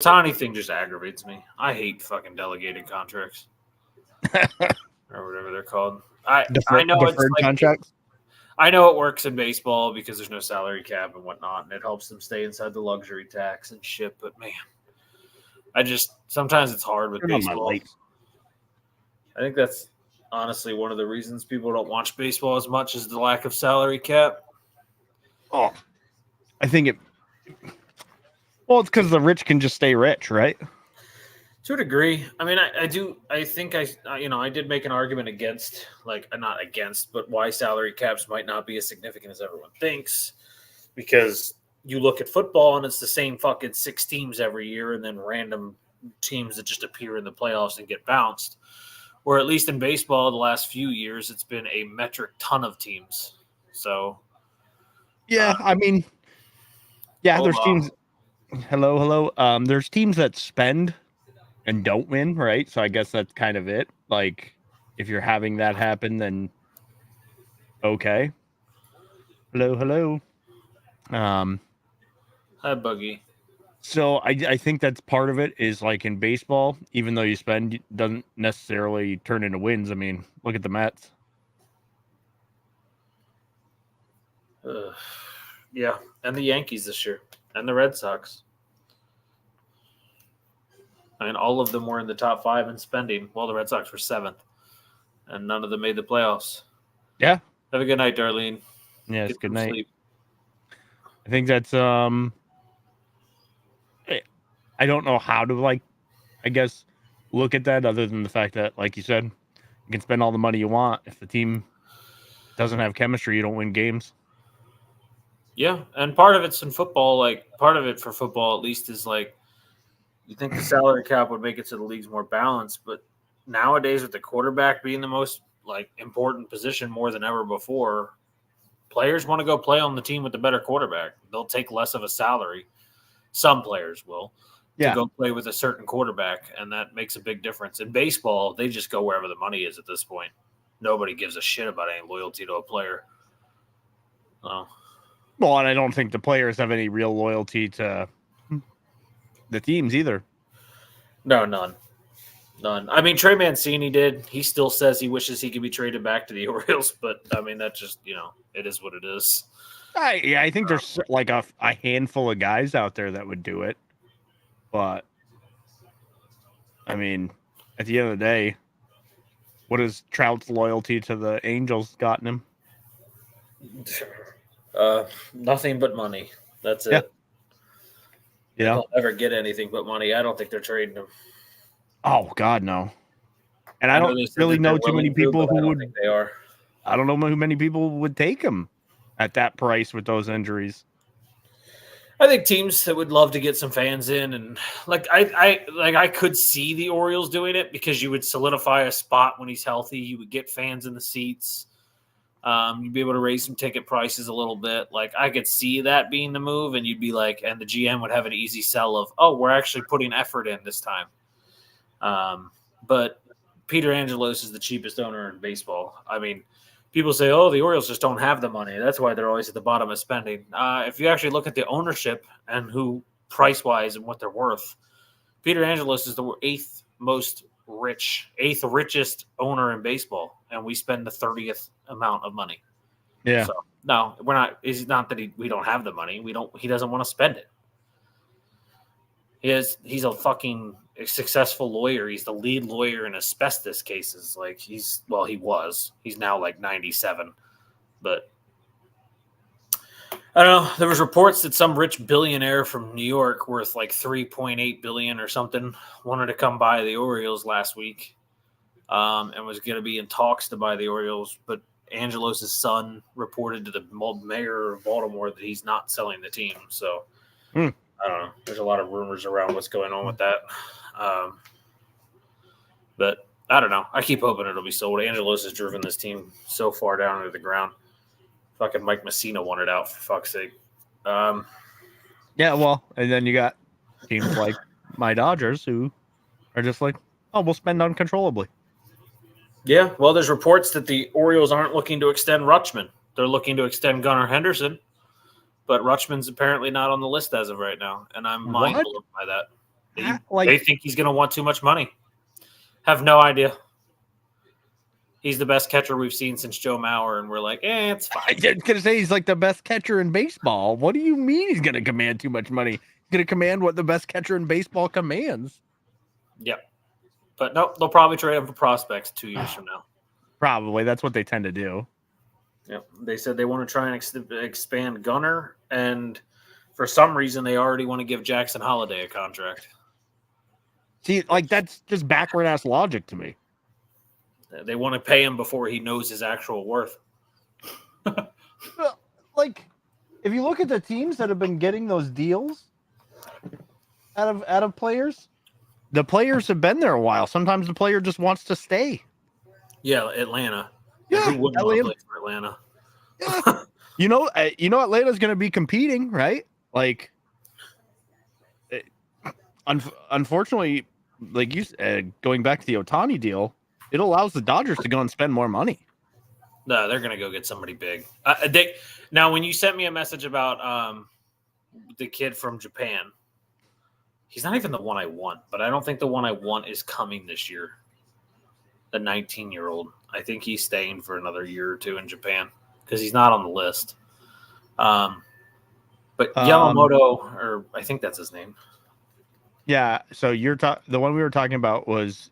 Tiny thing just aggravates me. I hate fucking delegated contracts or whatever they're called. I know it's deferred like contracts. I know it works in baseball because there's no salary cap and whatnot, and it helps them stay inside the luxury tax and shit. But man, sometimes it's hard with Turn on my baseball. lights. I think that's honestly one of the reasons people don't watch baseball as much is the lack of salary cap. Oh, I think it. Well, it's because the rich can just stay rich, right? To a degree. I mean, I think I did make an argument against, like, not against, but why salary caps might not be as significant as everyone thinks. Because you look at football and it's the same fucking 6 teams every year and then random teams that just appear in the playoffs and get bounced. Or at least in baseball, the last few years, it's been a metric ton of teams. So, yeah, I mean, yeah, there's teams. Hello. There's teams that spend and don't win, right? So I guess that's kind of it. Like, if you're having that happen, then okay. Hello. Hi, Buggy. So I think that's part of it is like in baseball, even though you spend, it doesn't necessarily turn into wins. I mean, look at the Mets. Yeah, and the Yankees this year, and the Red Sox. I mean, all of them were in the top 5 in spending. Well, the Red Sox were 7th, and none of them made the playoffs. Yeah. Have a good night, Darlene. Yes, Get good some night. sleep. I think that's I don't know how to, like, I guess, look at that other than the fact that, like you said, you can spend all the money you want. If the team doesn't have chemistry, you don't win games. Yeah, and part of it's in football. Like, part of it for football, at least, is like you think the salary cap would make it so the league's more balanced, but nowadays with the quarterback being the most like important position more than ever before, players want to go play on the team with the better quarterback. They'll take less of a salary. Some players will. To go play with a certain quarterback, and that makes a big difference. In baseball, they just go wherever the money is at this point. Nobody gives a shit about any loyalty to a player. Oh. Well, and I don't think the players have any real loyalty to the teams either. No, none. I mean, Trey Mancini did. He still says he wishes he could be traded back to the Orioles, but I mean, that just, it is what it is. I think there's like a handful of guys out there that would do it. But, I mean, at the end of the day, what has Trout's loyalty to the Angels gotten him? Nothing but money. That's it. Yeah. They'll never get anything but money. I don't think they're trading him. Oh, God, no. And I don't really know too many people who would. Think they are. I don't know who many people would take him at that price with those injuries. I think teams that would love to get some fans in, and I could see the Orioles doing it because you would solidify a spot when he's healthy. You would get fans in the seats. You'd be able to raise some ticket prices a little bit. Like, I could see that being the move, and you'd be like, and the GM would have an easy sell of, oh, we're actually putting effort in this time. But Peter Angelos is the cheapest owner in baseball. I mean, people say, oh, the Orioles just don't have the money. That's why they're always at the bottom of spending. If you actually look at the ownership and who price-wise and what they're worth, Peter Angelos is the 8th richest owner in baseball, and we spend the 30th amount of money. Yeah. So, no, we're not. It's not that we don't have the money. He doesn't want to spend it. He's a fucking successful lawyer. He's the lead lawyer in asbestos cases. Like, he was. He's now like 97. But I don't know. There was reports that some rich billionaire from New York worth like $3.8 billion or something wanted to come buy the Orioles last week, and was going to be in talks to buy the Orioles. But Angelos' son reported to the mayor of Baltimore that he's not selling the team. So I don't know. There's a lot of rumors around what's going on with that. But I don't know. I keep hoping it'll be sold. Angelos has driven this team so far down into the ground. Fucking Mike Messina wanted out, for fuck's sake. Yeah, well, and then you got teams like my Dodgers who are just like, oh, we'll spend uncontrollably. Yeah, well, there's reports that the Orioles aren't looking to extend Rutschman. They're looking to extend Gunnar Henderson, but Rutschman's apparently not on the list as of right now, and I'm mindful by that. They think he's going to want too much money. Have no idea. He's the best catcher we've seen since Joe Mauer, and we're like, it's fine. I was going to say he's like the best catcher in baseball. What do you mean he's going to command too much money? He's going to command what the best catcher in baseball commands. Yep. But no, they'll probably trade him for prospects 2 years from now. Probably. That's what they tend to do. Yep. They said they want to try and expand Gunnar, and for some reason, they already want to give Jackson Holliday a contract. See, like, that's just backward-ass logic to me. They want to pay him before he knows his actual worth. Like, if you look at the teams that have been getting those deals out of players, the players have been there a while. Sometimes the player just wants to stay. Yeah, Atlanta. Yeah, who wouldn't want to play for Atlanta? Yeah. you know, Atlanta's going to be competing, right? Like, unfortunately, like you said, going back to the Ohtani deal, it allows the Dodgers to go and spend more money. No, they're going to go get somebody big. Now, when you sent me a message about the kid from Japan, he's not even the one I want, but I don't think the one I want is coming this year. The 19-year-old. I think he's staying for another year or two in Japan because he's not on the list. But Yamamoto, or I think that's his name. Yeah, so the one we were talking about was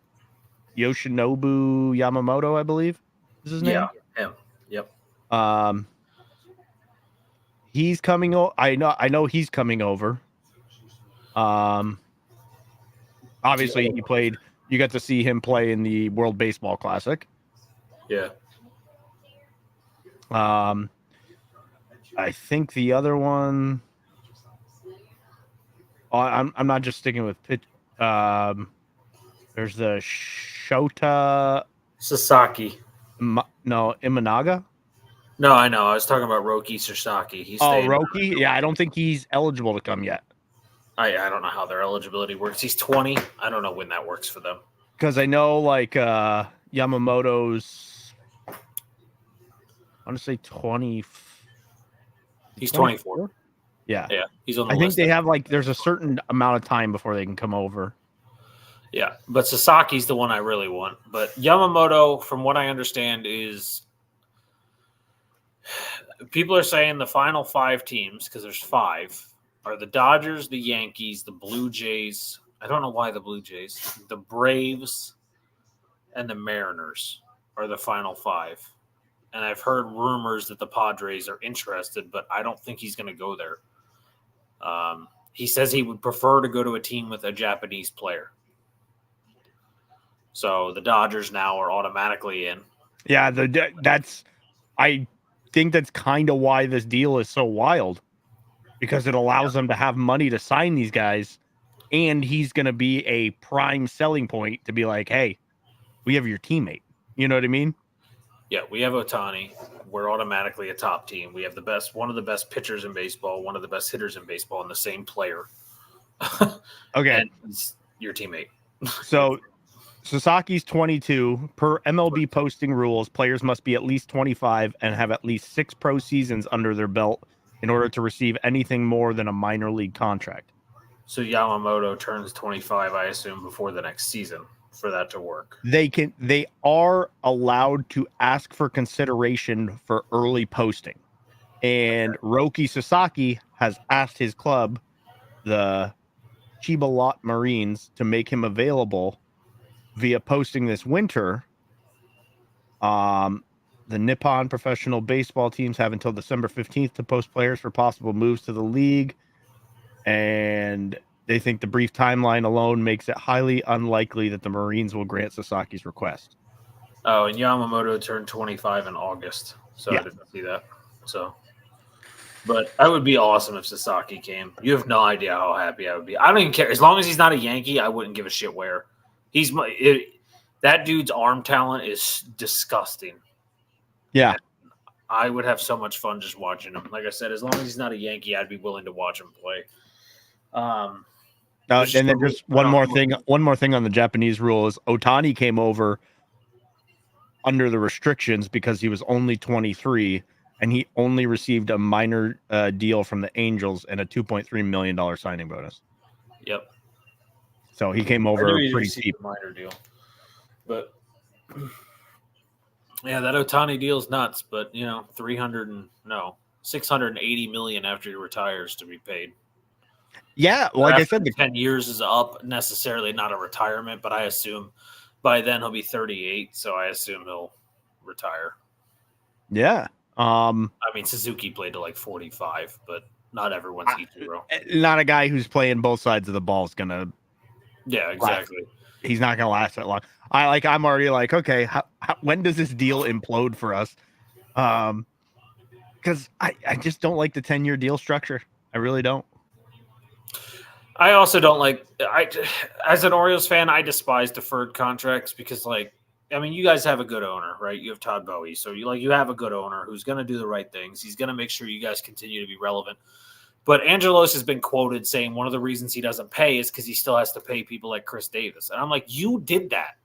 Yoshinobu Yamamoto, I believe is his name. Yeah, him. Yep. He's coming. I know he's coming over. Obviously he played. You got to see him play in the World Baseball Classic. Yeah. I think the other one. I'm not just sticking with pitch. There's the Shota Sasaki. No, Imanaga. No, I know. I was talking about Roki Sasaki. He's Roki. Yeah, I don't think he's eligible to come yet. I don't know how their eligibility works. He's 20. I don't know when that works for them. Because I know, like, Yamamoto's, I want to say 20. He's 24. Yeah. Yeah, he's on the list. I think they have, like, there's a certain amount of time before they can come over. Yeah, but Sasaki's the one I really want. But Yamamoto, from what I understand, is people are saying the final 5 teams, because there's 5, are the Dodgers, the Yankees, the Blue Jays. I don't know why the Blue Jays. The Braves and the Mariners are the final 5. And I've heard rumors that the Padres are interested, but I don't think he's going to go there. He says he would prefer to go to a team with a Japanese player. So the Dodgers now are automatically in. Yeah, I think that's kind of why this deal is so wild, because it allows them to have money to sign these guys, and he's going to be a prime selling point to be like, hey, we have your teammate. You know what I mean? Yeah, we have Ohtani. We're automatically a top team. We have one of the best pitchers in baseball, one of the best hitters in baseball, and the same player. Okay. And he's your teammate. So Sasaki's 22. Per MLB posting rules, players must be at least 25 and have at least 6 pro seasons under their belt in order to receive anything more than a minor league contract. So Yamamoto turns 25, I assume, before the next season for that to work. They are allowed to ask for consideration for early posting. And Roki Sasaki has asked his club, the Chiba Lot Marines, to make him available via posting this winter. The Nippon professional baseball teams have until December 15th to post players for possible moves to the league. And they think the brief timeline alone makes it highly unlikely that the Marines will grant Sasaki's request. Oh, and Yamamoto turned 25 in August. So yeah. I didn't see that. But I would be awesome if Sasaki came. You have no idea how happy I would be. I don't even care. As long as he's not a Yankee, I wouldn't give a shit where. That dude's arm talent is disgusting. Yeah. And I would have so much fun just watching him. Like I said, as long as he's not a Yankee, I'd be willing to watch him play. And then just one more thing on the Japanese rule is Ohtani came over under the restrictions because he was only 23 and he only received a minor deal from the Angels and a $2.3 million signing bonus. Yep. So he came over pretty cheap. A minor deal. But yeah, that Ohtani deal is nuts. But 680 million after he retires to be paid. Yeah, like I said, 10 years is up. Necessarily not a retirement, but I assume by then he'll be 38. So I assume he'll retire. Yeah. I mean, Suzuki played to like 45, but not everyone's Ichiro. Not a guy who's playing both sides of the ball is gonna. Yeah, exactly. He's not gonna last that long. I'm already like, okay, when does this deal implode for us? Because I just don't like the 10-year deal structure. I really don't. I also don't like. As an Orioles fan, I despise deferred contracts because, you guys have a good owner, right? You have Todd Bowie, so you have a good owner who's going to do the right things. He's going to make sure you guys continue to be relevant. But Angelos has been quoted saying one of the reasons he doesn't pay is because he still has to pay people like Chris Davis, and I'm like, you did that.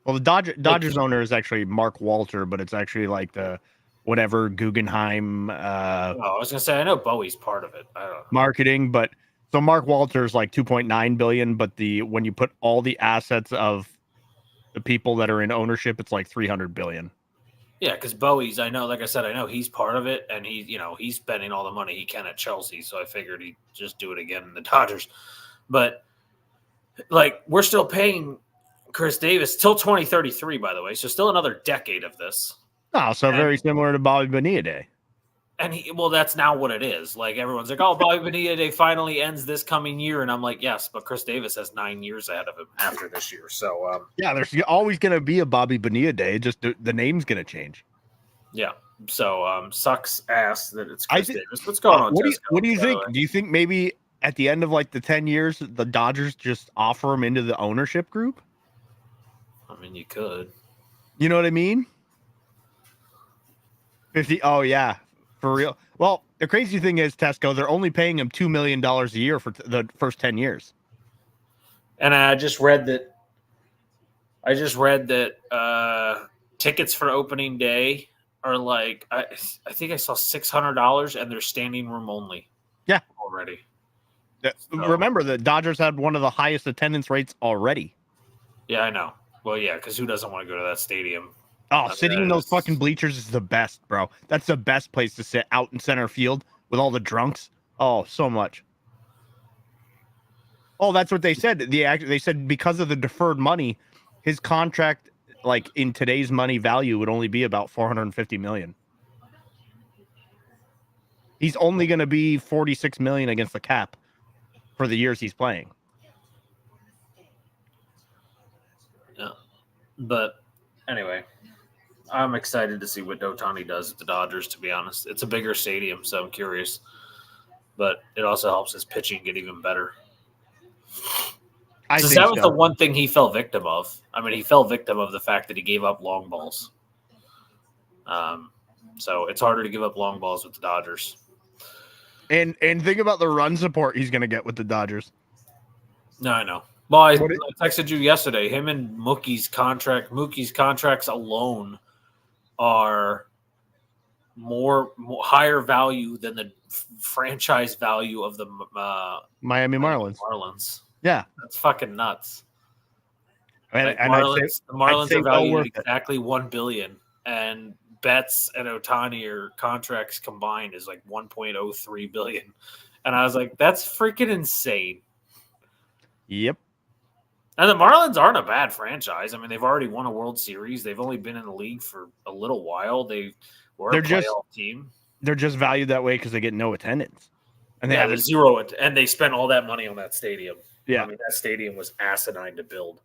Well, the Dodgers owner is actually Mark Walter, but it's actually like the whatever Guggenheim. I was gonna say I know Bowie's part of it. I don't know. Marketing, but so Mark Walter's like 2.9 billion, but when you put all the assets of the people that are in ownership, it's like 300 billion. Yeah, because Bowie's, I know he's part of it, and he's spending all the money he can at Chelsea, so I figured he'd just do it again in the Dodgers. But we're still paying Chris Davis till 2033, by the way, so still another decade of this. Oh, so very similar to Bobby Bonilla Day. And that's now what it is. Like, everyone's like, oh, Bobby Bonilla Day finally ends this coming year. And I'm like, yes, but Chris Davis has 9 years ahead of him after this year. So, yeah, there's always going to be a Bobby Bonilla Day. Just the name's going to change. Yeah. So, sucks ass that it's Chris Davis. What's going on? What do you think? Do you think maybe at the end of the 10 years, the Dodgers just offer him into the ownership group? I mean, you could. You know what I mean? 50. Oh, yeah. For real. Well, the crazy thing is, Tesco, they're only paying him $2 million a year for the first 10 years. And I just read that tickets for opening day are I think I saw $600 and they're standing room only. Yeah. Already. So, remember, the Dodgers had one of the highest attendance rates already. Yeah, I know. Well, yeah, because who doesn't want to go to that stadium? Oh, sitting in those fucking bleachers is the best, bro. That's the best place to sit, out in center field with all the drunks. Oh, so much. Oh, that's what they said. They said because of the deferred money, his contract, in today's money value, would only be about $450 million. He's only going to be $46 million against the cap for the years he's playing. Yeah, but anyway. I'm excited to see what Ohtani does at the Dodgers, to be honest. It's a bigger stadium, so I'm curious. But it also helps his pitching get even better. That was the one thing he fell victim of. I mean, he fell victim of the fact that he gave up long balls. So it's harder to give up long balls with the Dodgers. And think about the run support he's going to get with the Dodgers. No, I know. Well, I texted you yesterday. Him and Mookie's contracts alone are more higher value than the franchise value of the Miami Marlins. Yeah, that's fucking nuts. And the Marlins are valued exactly $1 billion, and Betts and Ohtani contracts combined is like $1.03 billion. And I was like, that's freaking insane. Yep. And the Marlins aren't a bad franchise. I mean, they've already won a World Series. They've only been in the league for a little while. They're a playoff team. They're just valued that way because they get no attendance. And they have zero, and they spent all that money on that stadium. Yeah. I mean, that stadium was asinine to build.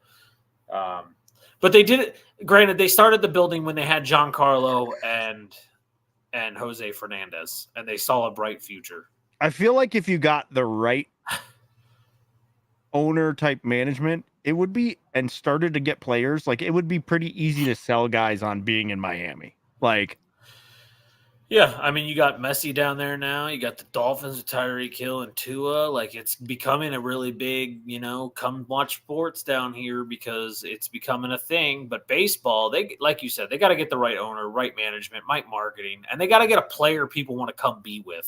But they did it. Granted, they started the building when they had Giancarlo and Jose Fernandez, and they saw a bright future. I feel like if you got the right owner type management, it would be, and started to get players, it would be pretty easy to sell guys on being in Miami. Yeah, I mean, you got Messi down there now. You got the Dolphins with Tyreek Hill and Tua. It's becoming a really big, come watch sports down here because it's becoming a thing. But baseball, they, like you said, they got to get the right owner, right management, right marketing, and they got to get a player people want to come be with.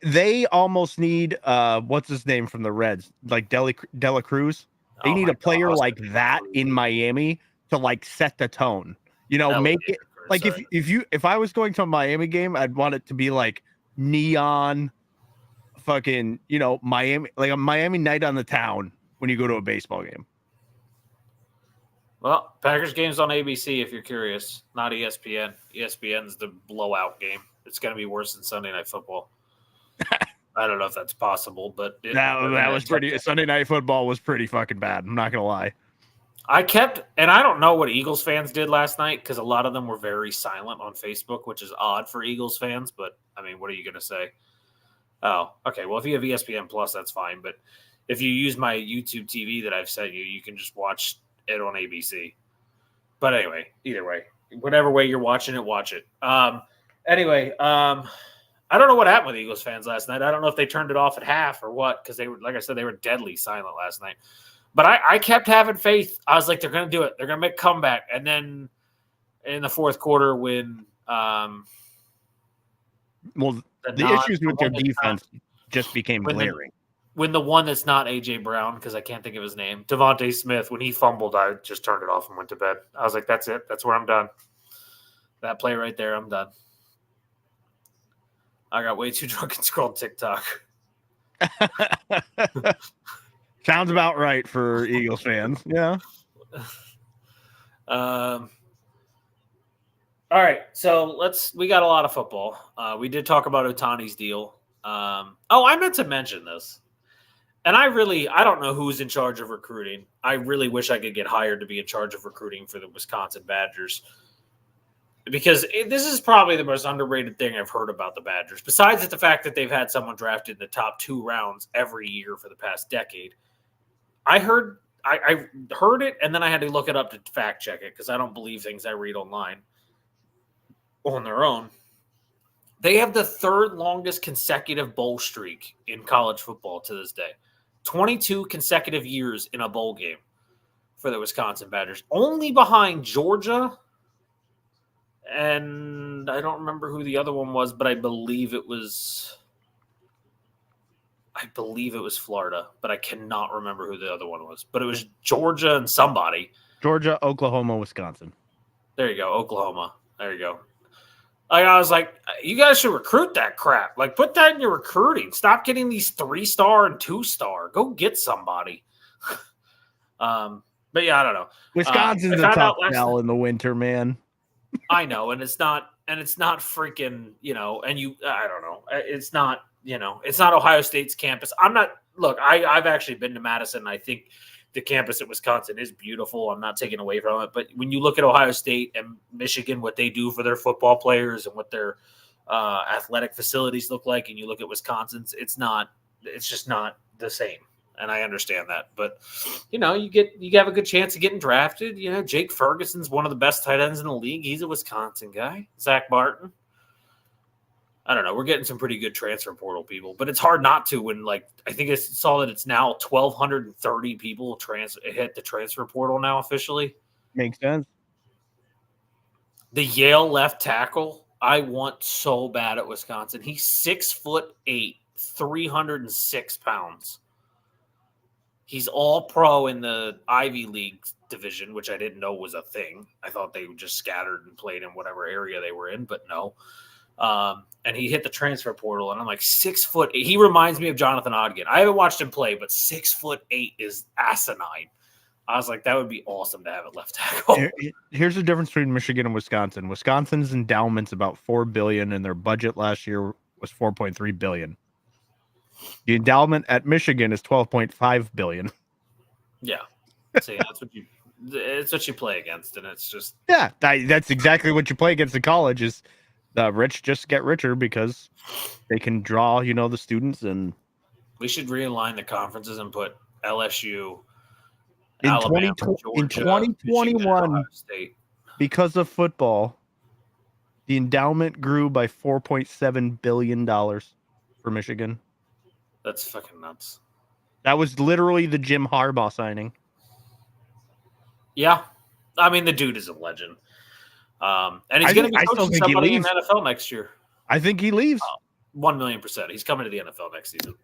They almost need what's his name from the Reds, Dela Cruz. They need a player like that in Miami to like set the tone. Make it like if I was going to a Miami game, I'd want it to be like neon fucking, Miami, like a Miami night on the town when you go to a baseball game. Well, Packers game's on ABC if you're curious, not ESPN. ESPN's the blowout game. It's going to be worse than Sunday Night Football. I don't know if that's possible, but that was pretty. Sunday Night Football was pretty fucking bad. I'm not gonna lie. I don't know what Eagles fans did last night because a lot of them were very silent on Facebook, which is odd for Eagles fans. But I mean, what are you gonna say? Oh, okay. Well, if you have ESPN Plus, that's fine. But if you use my YouTube TV that I've sent you, you can just watch it on ABC. But anyway, either way, whatever way you're watching it, watch it. Anyway. I don't know what happened with Eagles fans last night. I don't know if they turned it off at half or what, because they were, like I said, they were deadly silent last night. But I kept having faith. I was like, they're going to do it. They're going to make a comeback. And then in the fourth quarter, when the issues with their defense just became glaring. When the one that's not A.J. Brown, because I can't think of his name, Devontae Smith, when he fumbled, I just turned it off and went to bed. I was like, that's it. That's where I'm done. That play right there, I'm done. I got way too drunk and scrolled TikTok. Sounds about right for Eagles fans. Yeah. All right. So we got a lot of football. We did talk about Ohtani's deal. I meant to mention this. And I don't know who's in charge of recruiting. I really wish I could get hired to be in charge of recruiting for the Wisconsin Badgers. Because this is probably the most underrated thing I've heard about the Badgers, besides the fact that they've had someone drafted in the top 2 rounds every year for the past decade. I heard it, and then I had to look it up to fact check it because I don't believe things I read online on their own. They have the 3rd longest consecutive bowl streak in college football to this day. 22 consecutive years in a bowl game for the Wisconsin Badgers. Only behind Georgia. And I don't remember who the other one was, but I believe it was Florida, but I cannot remember who the other one was. But it was Georgia and somebody. Georgia, Oklahoma, Wisconsin. There you go, Oklahoma. There you go. I was like, you guys should recruit that crap. Like, put that in your recruiting. Stop getting these 3-star and 2-star. Go get somebody. But yeah, I don't know. Wisconsin's a tough sell in the winter, man. I know, and it's not freaking, I don't know. It's not, it's not Ohio State's campus. I've actually been to Madison. I think the campus at Wisconsin is beautiful. I'm not taking away from it. But when you look at Ohio State and Michigan, what they do for their football players and what their athletic facilities look like, and you look at Wisconsin's, it's just not the same. And I understand that, but you have a good chance of getting drafted. Jake Ferguson's one of the best tight ends in the league. He's a Wisconsin guy. Zach Martin. I don't know. We're getting some pretty good transfer portal people, but it's hard not to when, I think I saw that it's now 1,230 people hit the transfer portal now officially. Makes sense. The Yale left tackle, I want so bad at Wisconsin. He's 6'8", 306 pounds. He's all pro in the Ivy League division, which I didn't know was a thing. I thought they just scattered and played in whatever area they were in, but no. And he hit the transfer portal, and I'm like, 6'8". He reminds me of Jonathan Ogden. I haven't watched him play, but 6'8" is asinine. I was like, that would be awesome to have at left tackle. Here's the difference between Michigan and Wisconsin. Wisconsin's endowment's about $4 billion, and their budget last year was $4.3 billion. The endowment at Michigan is $12.5 billion. Yeah, see, it's what you play against, and it's just that's exactly what you play against in college. Is the rich just get richer because they can draw, the students, and we should realign the conferences and put LSU in Alabama, 2021 because of football. The endowment grew by $4.7 billion for Michigan. That's fucking nuts. That was literally the Jim Harbaugh signing. Yeah. I mean, the dude is a legend. And he's going to be coaching somebody in the NFL next year. I think he leaves. 1,000,000%. He's coming to the NFL next season.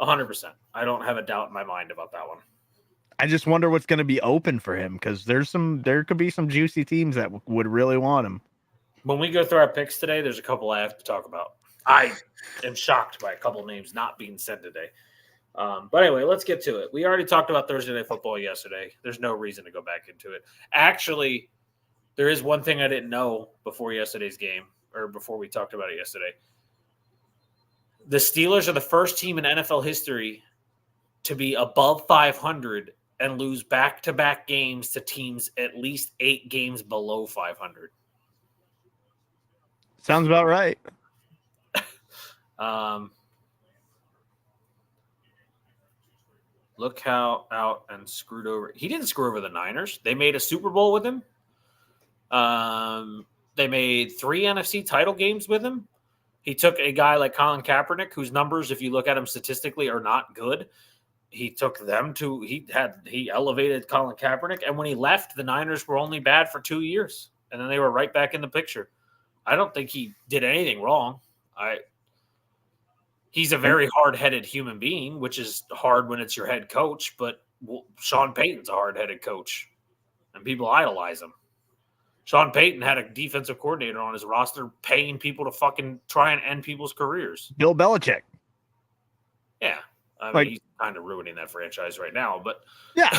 100%. I don't have a doubt in my mind about that one. I just wonder what's going to be open for him because there could be some juicy teams that would really want him. When we go through our picks today, there's a couple I have to talk about. I am shocked by a couple of names not being said today. But anyway, let's get to it. We already talked about Thursday Night Football yesterday. There's no reason to go back into it. Actually, there is one thing I didn't know before yesterday's game, or before we talked about it yesterday. The Steelers are the first team in NFL history to be above 500 and lose back-to-back games to teams at least 8 games below 500. Sounds about right. Look how out and screwed over. He didn't screw over the Niners. They made a Super Bowl with him. They made 3 NFC title games with him. He took a guy like Colin Kaepernick, whose numbers, if you look at him statistically, are not good. He took them to he elevated Colin Kaepernick, and when he left, the Niners were only bad for 2 years, and then they were right back in the picture. I don't think he did anything wrong. He's a very hard-headed human being, which is hard when it's your head coach, but Sean Payton's a hard-headed coach, and people idolize him. Sean Payton had a defensive coordinator on his roster paying people to fucking try and end people's careers. Bill Belichick. Yeah. I mean, he's kind of ruining that franchise right now, but yeah.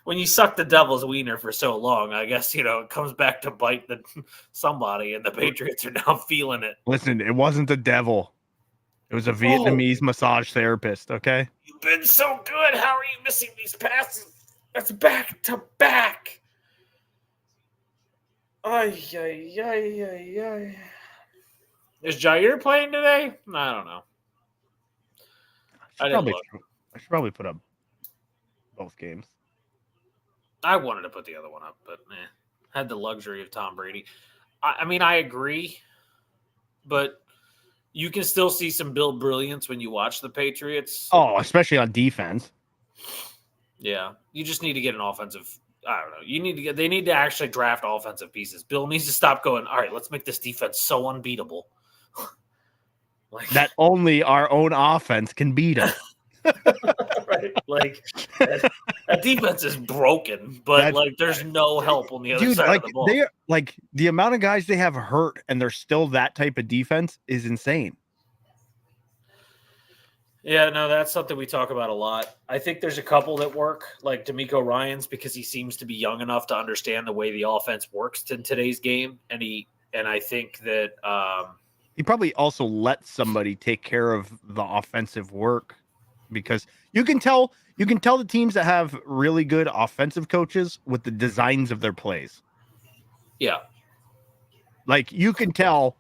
When you suck the devil's wiener for so long, I guess, it comes back to bite somebody, and the Patriots are now feeling it. Listen, it wasn't the devil. It was a Vietnamese massage therapist, okay? You've been so good. How are you missing these passes? That's back to back. Ay. Is Jair playing today? I don't know. I should probably put up both games. I wanted to put the other one up, but had the luxury of Tom Brady. I mean, I agree, but you can still see some Bill brilliance when you watch the Patriots. Oh, especially on defense. Yeah, you just need to get an offensive. I don't know. They need to actually draft offensive pieces. Bill needs to stop going, all right, let's make this defense so unbeatable. That only our own offense can beat us. Right? That defense is broken, but there's no help on the other side of the ball. The amount of guys they have hurt and they're still that type of defense is insane. Yeah, no, that's something we talk about a lot. I think there's a couple that work, like DeMeco Ryans, because he seems to be young enough to understand the way the offense works in today's game, and I think that he probably also let somebody take care of the offensive work, because you can tell the teams that have really good offensive coaches with the designs of their plays. Yeah, you can tell.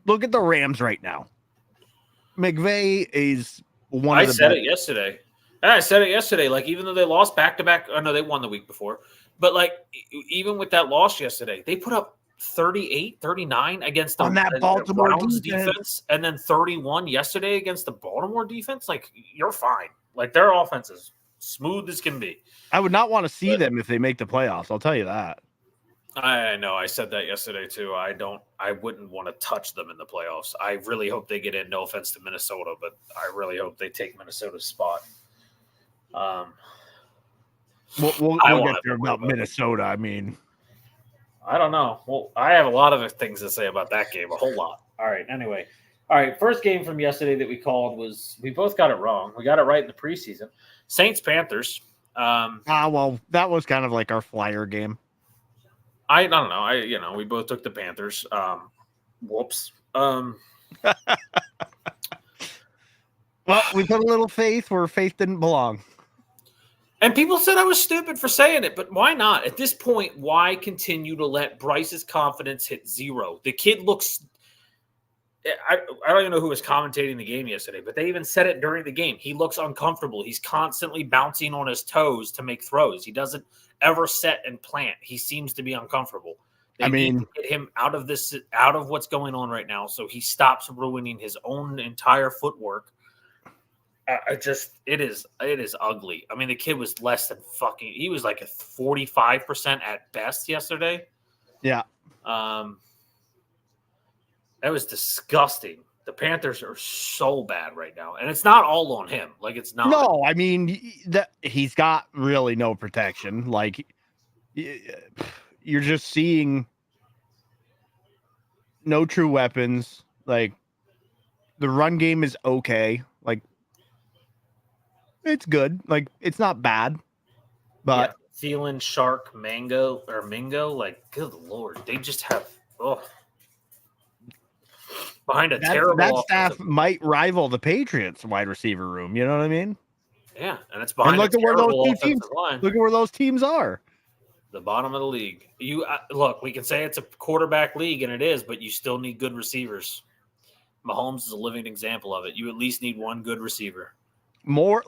Look at the Rams right now. McVay is one of the best. I said it yesterday. Even though they lost back-to-back, oh no, they won the week before. But even with that loss yesterday, they put up 38, 39 against the Baltimore Browns defense, and then 31 yesterday against the Baltimore defense. You're fine. Their offense is smooth as can be. I would not want to see them if they make the playoffs. I'll tell you that. I know. I said that yesterday too. I wouldn't want to touch them in the playoffs. I really hope they get in. No offense to Minnesota, but I really hope they take Minnesota's spot. We'll get there about Minnesota. I mean, I don't know. Well, I have a lot of things to say about that game. A whole lot. All right. Anyway. All right. First game from yesterday that we called we both got it wrong. We got it right in the preseason. Saints-Panthers. Well, that was kind of like our flyer game. I don't know. We both took the Panthers. Whoops. Well, we put a little faith where faith didn't belong. And people said I was stupid for saying it, but why not? At this point, why continue to let Bryce's confidence hit zero? The kid looks – I don't even know who was commentating the game yesterday, but they even said it during the game. He looks uncomfortable. He's constantly bouncing on his toes to make throws. He doesn't ever set and plant. He seems to be uncomfortable. They need to get him out of what's going on right now, so he stops ruining his own entire footwork. It is ugly. I mean, the kid was less than he was like a 45% at best yesterday. Yeah. That was disgusting. the Panthers are so bad right now, and it's not all on him. Like, it's not. No, I mean he's got really no protection. Like you're just seeing no true weapons. Like the run game is okay. Like it's good. Like it's not bad. But Thielen, Shark, Mingo, like good lord, they just have behind a terrible that staff might rival the Patriots wide receiver room. You know what I mean? Yeah, and it's behind look a at where terrible those offensive line. Look at where those teams are. The bottom of the league. You look, we can say it's a quarterback league, and it is, but you still need good receivers. Mahomes is a living example of it. You at least need one good receiver. More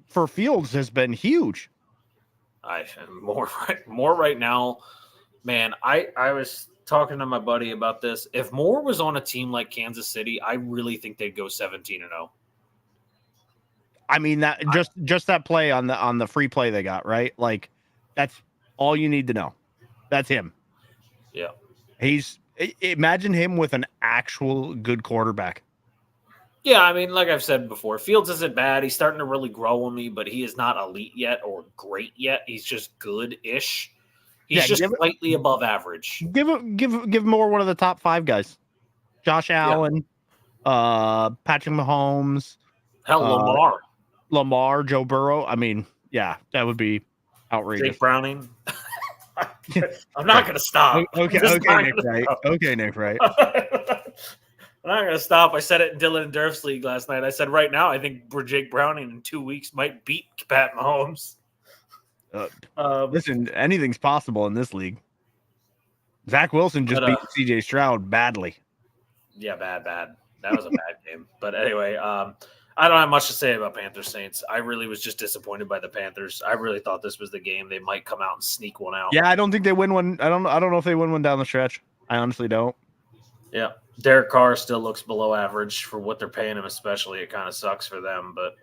for Fields has been huge. More right now, man. I was talking to my buddy about this. If Moore was on a team like Kansas City, I really think they'd go 17-0. I mean that just that play on the free play they got, right? Like that's all you need to know. That's him. Yeah. Imagine him with an actual good quarterback. Yeah, I mean, like I've said before, Fields isn't bad. He's starting to really grow on me, but he is not elite yet or great yet. He's just good-ish. He's just slightly above average. Give Moore one of the top 5 guys. Josh Allen, Patrick Mahomes, Lamar, Joe Burrow. I mean, yeah, that would be outrageous. Jake Browning. I'm not going to stop. Okay, Nick Wright. I'm not going to stop. I said it in Dylan and Durf's league last night. I said right now I think Jake Browning in 2 weeks might beat Pat Mahomes. Listen, anything's possible in this league. Zach Wilson just beat CJ Stroud badly. Yeah, bad. That was a bad game. But anyway, I don't have much to say about Panthers Saints. I really was just disappointed by the Panthers. I really thought this was the game they might come out and sneak one out. Yeah, I don't think they win one. I don't know if they win one down the stretch. I honestly don't. Yeah. Derek Carr still looks below average for what they're paying him, especially. It kind of sucks for them. But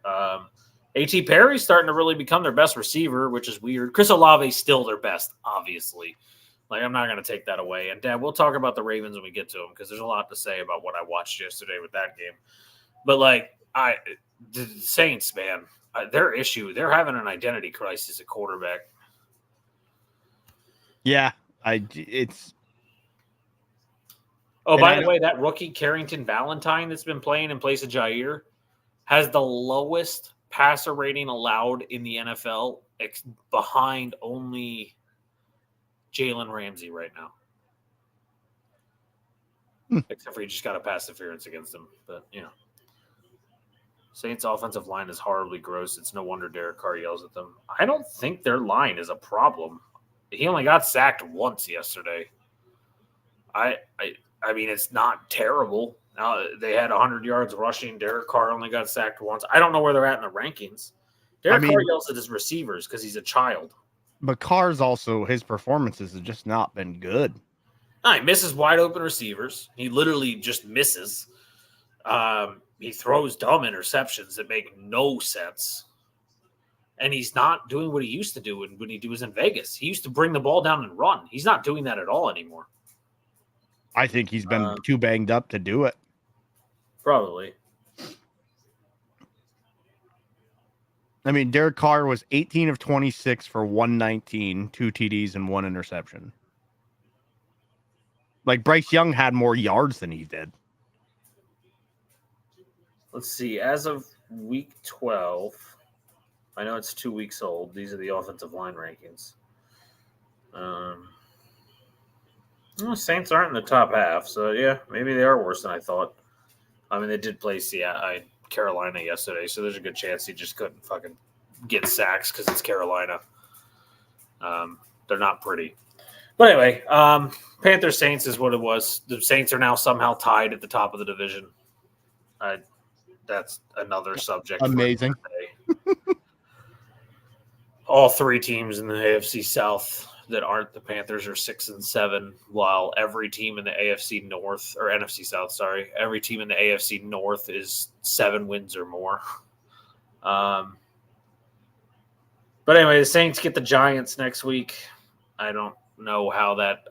A.T. Perry's starting to really become their best receiver, which is weird. Chris Olave's still their best, obviously. Like, I'm not going to take that away. And, Dad, we'll talk about the Ravens when we get to them because there's a lot to say about what I watched yesterday with that game. But, like, the Saints, man, their issue, they're having an identity crisis at quarterback. Yeah, it's. Oh, by the way, that rookie Carrington Valentine that's been playing in place of Jair has the lowest passer rating allowed in the NFL, behind only Jalen Ramsey right now. Except for he just got a pass interference against him. But, you know. Saints' offensive line is horribly gross. It's no wonder Derek Carr yells at them. I don't think their line is a problem. He only got sacked once yesterday. I mean, it's not terrible. Now they had 100 yards rushing. Derek Carr only got sacked once. I don't know where they're at in the rankings. Derek Carr yells at his receivers because he's a child. But Carr's also, his performances have just not been good. No, he misses wide open receivers. He literally just misses. He throws dumb interceptions that make no sense. And he's not doing what he used to do when he was in Vegas. He used to bring the ball down and run. He's not doing that at all anymore. I think he's been too banged up to do it. Probably. I mean, Derek Carr was 18 of 26 for 119, 2 TDs and 1 interception. Like Bryce Young had more yards than he did. Let's see. As of week 12, I know it's 2 weeks old. These are the offensive line rankings. Saints aren't in the top half, so yeah, maybe they are worse than I thought. I mean, they did play Carolina yesterday, so there's a good chance he just couldn't fucking get sacks because it's Carolina. They're not pretty. But anyway, Panthers Saints is what it was. The Saints are now somehow tied at the top of the division. That's another subject. Amazing. All 3 teams in the AFC South that aren't the Panthers are 6-7, while every team in the AFC North or NFC South, every team in the AFC North is 7 wins or more. But anyway, the Saints get the Giants next week. I don't know how that.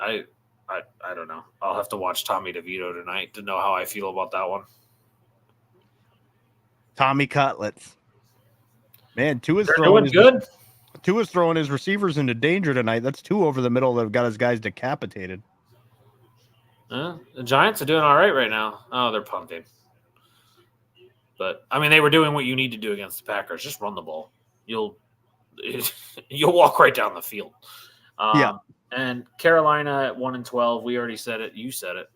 I don't know. I'll have to watch Tommy DeVito tonight to know how I feel about that one. Tommy Cutlets. Man, Tua's good. throwing his receivers into danger tonight. That's 2 over the middle that have got his guys decapitated. The Giants are doing all right now. Oh, they're punting. But, I mean, they were doing what you need to do against the Packers. Just run the ball. You'll walk right down the field. Yeah. And Carolina at 1-12. We already said it. You said it.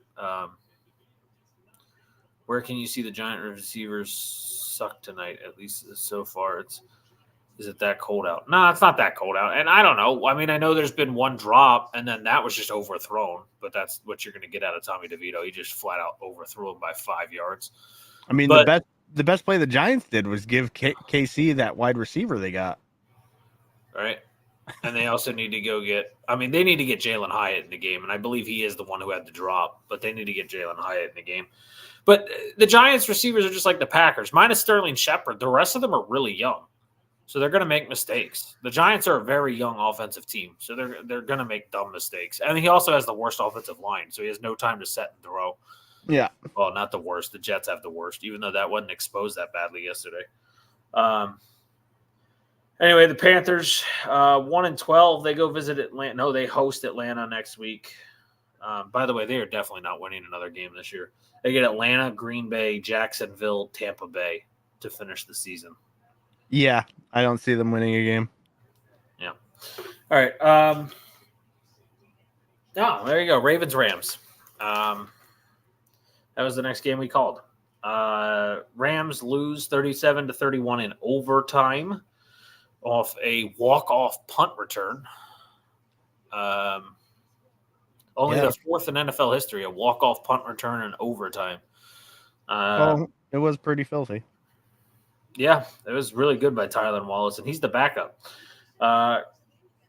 Where can you see the Giant receivers suck tonight? At least so far, is it that cold out? No, it's not that cold out. And I don't know. I mean, I know there's been one drop, and then that was just overthrown. But that's what you're going to get out of Tommy DeVito. He just flat out overthrew him by 5 yards. I mean, the best play the Giants did was give KC that wide receiver they got. Right. And they also need to go get – I mean, they need to get Jalen Hyatt in the game, and I believe he is the one who had the drop, but they need to get Jalen Hyatt in the game. But the Giants receivers are just like the Packers. Minus Sterling Shepard, the rest of them are really young, so they're going to make mistakes. The Giants are a very young offensive team, so they're going to make dumb mistakes. And he also has the worst offensive line, so he has no time to set and throw. Yeah. Well, not the worst. The Jets have the worst, even though that wasn't exposed that badly yesterday. Anyway, the Panthers, 1-12. They go visit Atlanta. No, they host Atlanta next week. By the way, they are definitely not winning another game this year. They get Atlanta, Green Bay, Jacksonville, Tampa Bay to finish the season. Yeah, I don't see them winning a game. Yeah. All right. There you go. Ravens, Rams. That was the next game we called. Rams lose 37-31 in overtime off a walk-off punt return. The fourth in NFL history, a walk-off punt return in overtime. It was pretty filthy. Yeah, it was really good by Tylan Wallace, and he's the backup.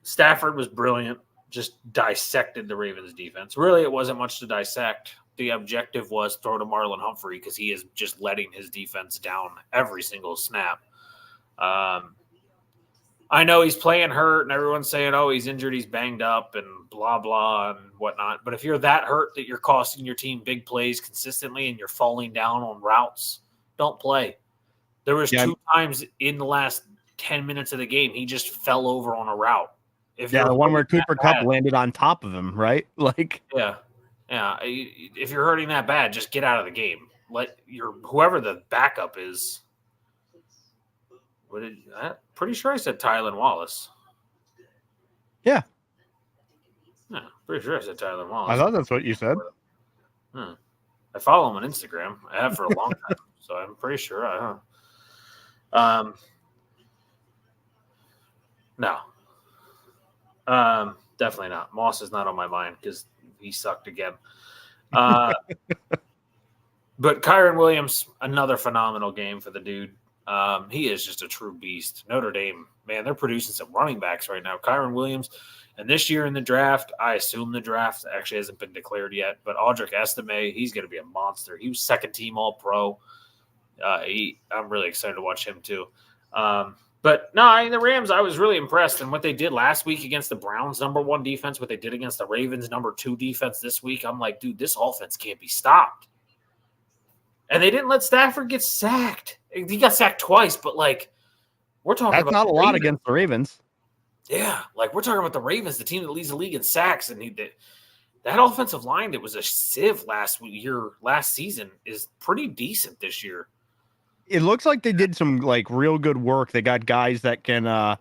Stafford was brilliant, just dissected the Ravens defense. Really, it wasn't much to dissect. The objective was throw to Marlon Humphrey because he is just letting his defense down every single snap. I know he's playing hurt, and everyone's saying, oh, he's injured, he's banged up, and blah, blah, and whatnot. But if you're that hurt that you're costing your team big plays consistently and you're falling down on routes, don't play. There was 2 times in the last 10 minutes of the game he just fell over on a route. The one where Cooper Kupp landed on top of him, right? Yeah. If you're hurting that bad, just get out of the game. Let whoever the backup is. I'm pretty sure I said Tylan Wallace. Yeah. Pretty sure I said Tylan Wallace. I thought that's what you said. I follow him on Instagram. I have for a long time, so I'm pretty sure No. Definitely not. Moss is not on my mind because he sucked again. But Kyren Williams, another phenomenal game for the dude. He is just a true beast. Notre Dame, man, they're producing some running backs right now. Kyren Williams, and this year in the draft, I assume the draft actually hasn't been declared yet, but Audric Estime, he's going to be a monster. He was second-team All-Pro. I'm really excited to watch him too. But no, the Rams, I was really impressed. And what they did last week against the Browns' #1 defense, what they did against the Ravens' #2 defense this week, I'm like, dude, this offense can't be stopped. And they didn't let Stafford get sacked. He got sacked twice, but we're talking about not a lot against the Ravens. Yeah, we're talking about the Ravens, the team that leads the league in sacks, and that offensive line that was a sieve last season is pretty decent this year. It looks like they did some real good work. They got guys that can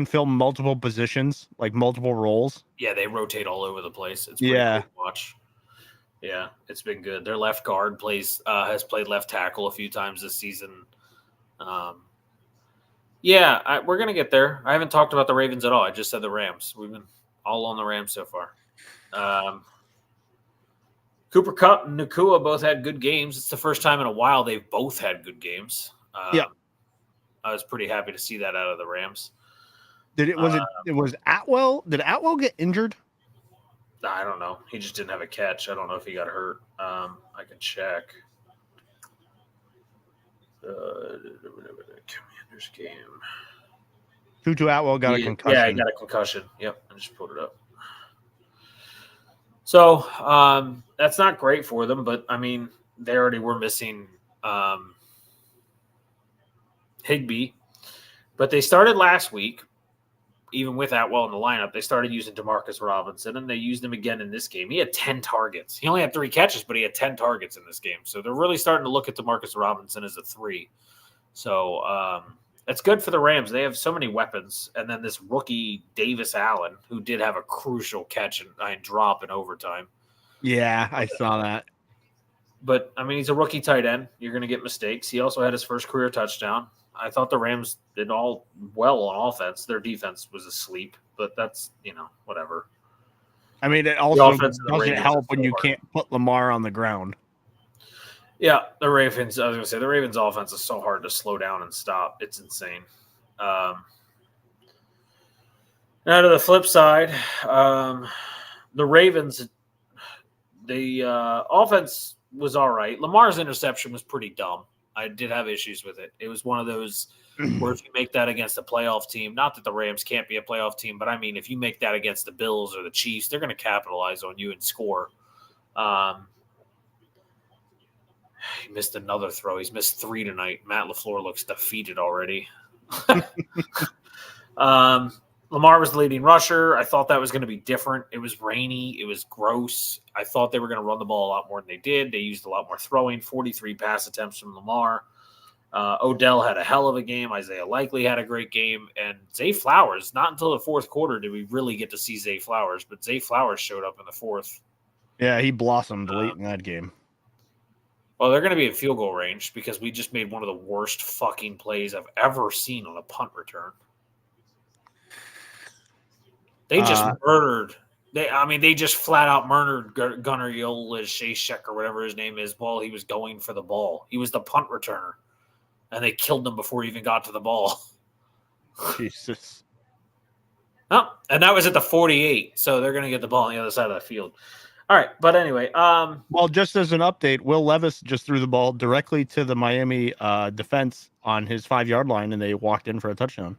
fill multiple positions, multiple roles. Yeah, they rotate all over the place. It's pretty cool to watch. Yeah, it's been good. Their left guard has played left tackle a few times this season. We're going to get there. I haven't talked about the Ravens at all. I just said the Rams. We've been all on the Rams so far. Cooper Kupp and Nakua both had good games. It's the first time in a while they've both had good games. I was pretty happy to see that out of the Rams. It was Atwell? Did Atwell get injured? I don't know. He just didn't have a catch. I don't know if he got hurt. I can check. Commander's game. Tutu Atwell got a concussion. Yeah, he got a concussion. Yep, I just pulled it up. So that's not great for them, but I mean, they already were missing Higbee, but they started last week, even with Atwell in the lineup. They started using Demarcus Robinson, and they used him again in this game. He had 10 targets. He only had 3 catches, but he had 10 targets in this game. So they're really starting to look at Demarcus Robinson as a 3. So it's good for the Rams. They have so many weapons. And then this rookie Davis Allen, who did have a crucial catch and drop in overtime. Yeah, I saw that. But, I mean, he's a rookie tight end. You're going to get mistakes. He also had his first career touchdown. I thought the Rams did all well on offense. Their defense was asleep, but that's, whatever. I mean, it also doesn't help when you can't put Lamar on the ground. Yeah, the Ravens offense is so hard to slow down and stop. It's insane. Now to the flip side, the Ravens, the offense was all right. Lamar's interception was pretty dumb. I did have issues with it. It was one of those where if you make that against a playoff team, not that the Rams can't be a playoff team, but I mean, if you make that against the Bills or the Chiefs, they're going to capitalize on you and score. He missed another throw. He's missed 3 tonight. Matt LaFleur looks defeated already. Lamar was the leading rusher. I thought that was going to be different. It was rainy. It was gross. I thought they were going to run the ball a lot more than they did. They used a lot more throwing, 43 pass attempts from Lamar. Odell had a hell of a game. Isaiah Likely had a great game. And Zay Flowers, not until the fourth quarter did we really get to see Zay Flowers, but Zay Flowers showed up in the fourth. Yeah, he blossomed late in that game. Well, they're going to be in field goal range because we just made one of the worst fucking plays I've ever seen on a punt return. They just murdered. They just flat out murdered Gunnar Yolashek or whatever his name is while he was going for the ball. He was the punt returner, and they killed him before he even got to the ball. Jesus. Oh, and that was at the 48, so they're going to get the ball on the other side of the field. All right, but anyway. Well, just as an update, Will Levis just threw the ball directly to the Miami defense on his 5-yard line, and they walked in for a touchdout.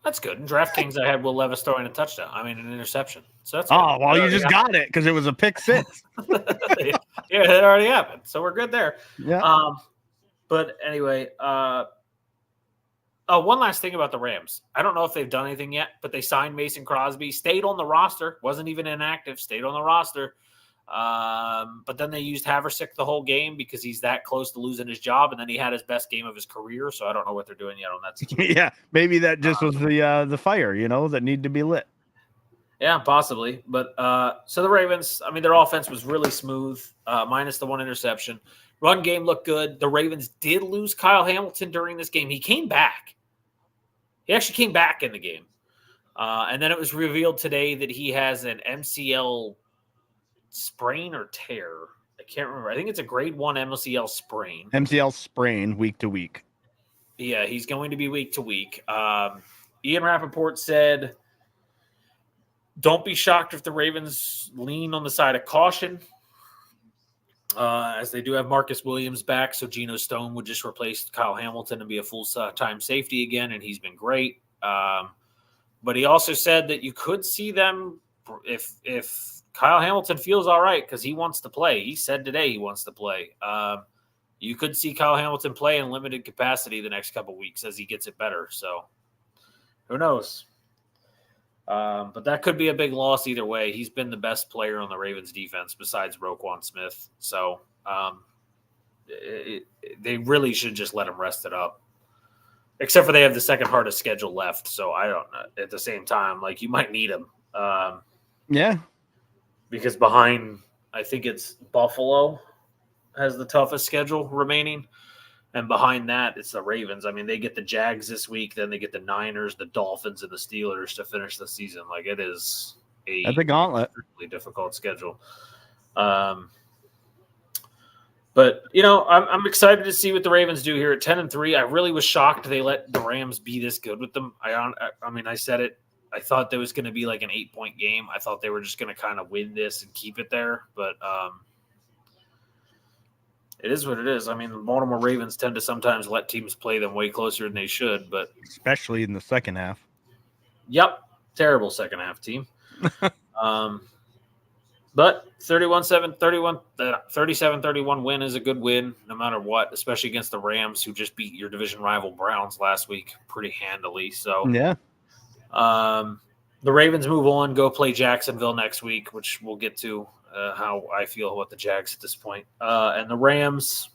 That's good. In DraftKings, I had Will Levis throwing a touchdown. An interception. So that's good. Well, you just got it because it was a pick 6. Yeah, it already happened, so we're good there. Yeah. But anyway, one last thing about the Rams. I don't know if they've done anything yet, but they signed Mason Crosby, stayed on the roster, wasn't even inactive, stayed on the roster. But then they used Haversick the whole game because he's that close to losing his job, and then he had his best game of his career. So I don't know what they're doing yet on that situation. Yeah, maybe that just was the fire, that needed to be lit. Yeah, possibly. But so the Ravens, their offense was really smooth, minus the 1 interception. Run game looked good. The Ravens did lose Kyle Hamilton during this game. He came back. He actually came back in the game. And then it was revealed today that he has an MCL sprain or tear. I can't remember. I think it's a grade 1 MCL sprain. MCL sprain week to week. Yeah, he's going to be week to week. Ian Rappaport said, don't be shocked if the Ravens lean on the side of caution, as they do have Marcus Williams back, so Geno Stone would just replace Kyle Hamilton and be a full-time safety again, and he's been great. But he also said that you could see them if Kyle Hamilton feels all right because he wants to play. He said today he wants to play. You could see Kyle Hamilton play in limited capacity the next couple of weeks as he gets it better. So who knows? But that could be a big loss either way. He's been the best player on the Ravens defense besides Roquan Smith. So they really should just let him rest it up. Except for they have the second hardest schedule left. So I don't know. At the same time, you might need him. Yeah. Because behind, I think it's Buffalo has the toughest schedule remaining. And behind that, it's the Ravens. They get the Jags this week. Then they get the Niners, the Dolphins, and the Steelers to finish the season. It is that's a gauntlet. Really difficult schedule. But, I'm excited to see what the Ravens do here at 10-3. I really was shocked they let the Rams be this good with them. I said it. I thought there was going to be an 8-point game. I thought they were just going to kind of win this and keep it there. But it is what it is. The Baltimore Ravens tend to sometimes let teams play them way closer than they should. But especially in the second half. Yep, terrible second half team. But 37-31 win is a good win no matter what, especially against the Rams, who just beat your division rival Browns last week pretty handily. So, yeah. The Ravens move on, go play Jacksonville next week, which we'll get to how I feel about the Jags at this point. And the Rams,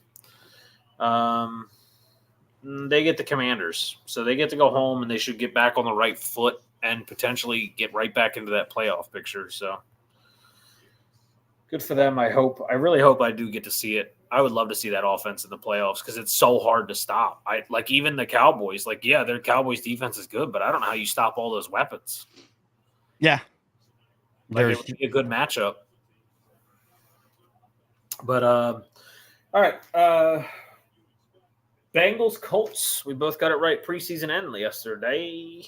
they get the Commanders. So they get to go home, and they should get back on the right foot and potentially get right back into that playoff picture. So good for them. I really hope I do get to see it. I would love to see that offense in the playoffs because it's so hard to stop. Even the Cowboys, their Cowboys defense is good, but I don't know how you stop all those weapons. Yeah. It would be a good matchup. But all right. Bengals, Colts. We both got it right. Preseason end yesterday.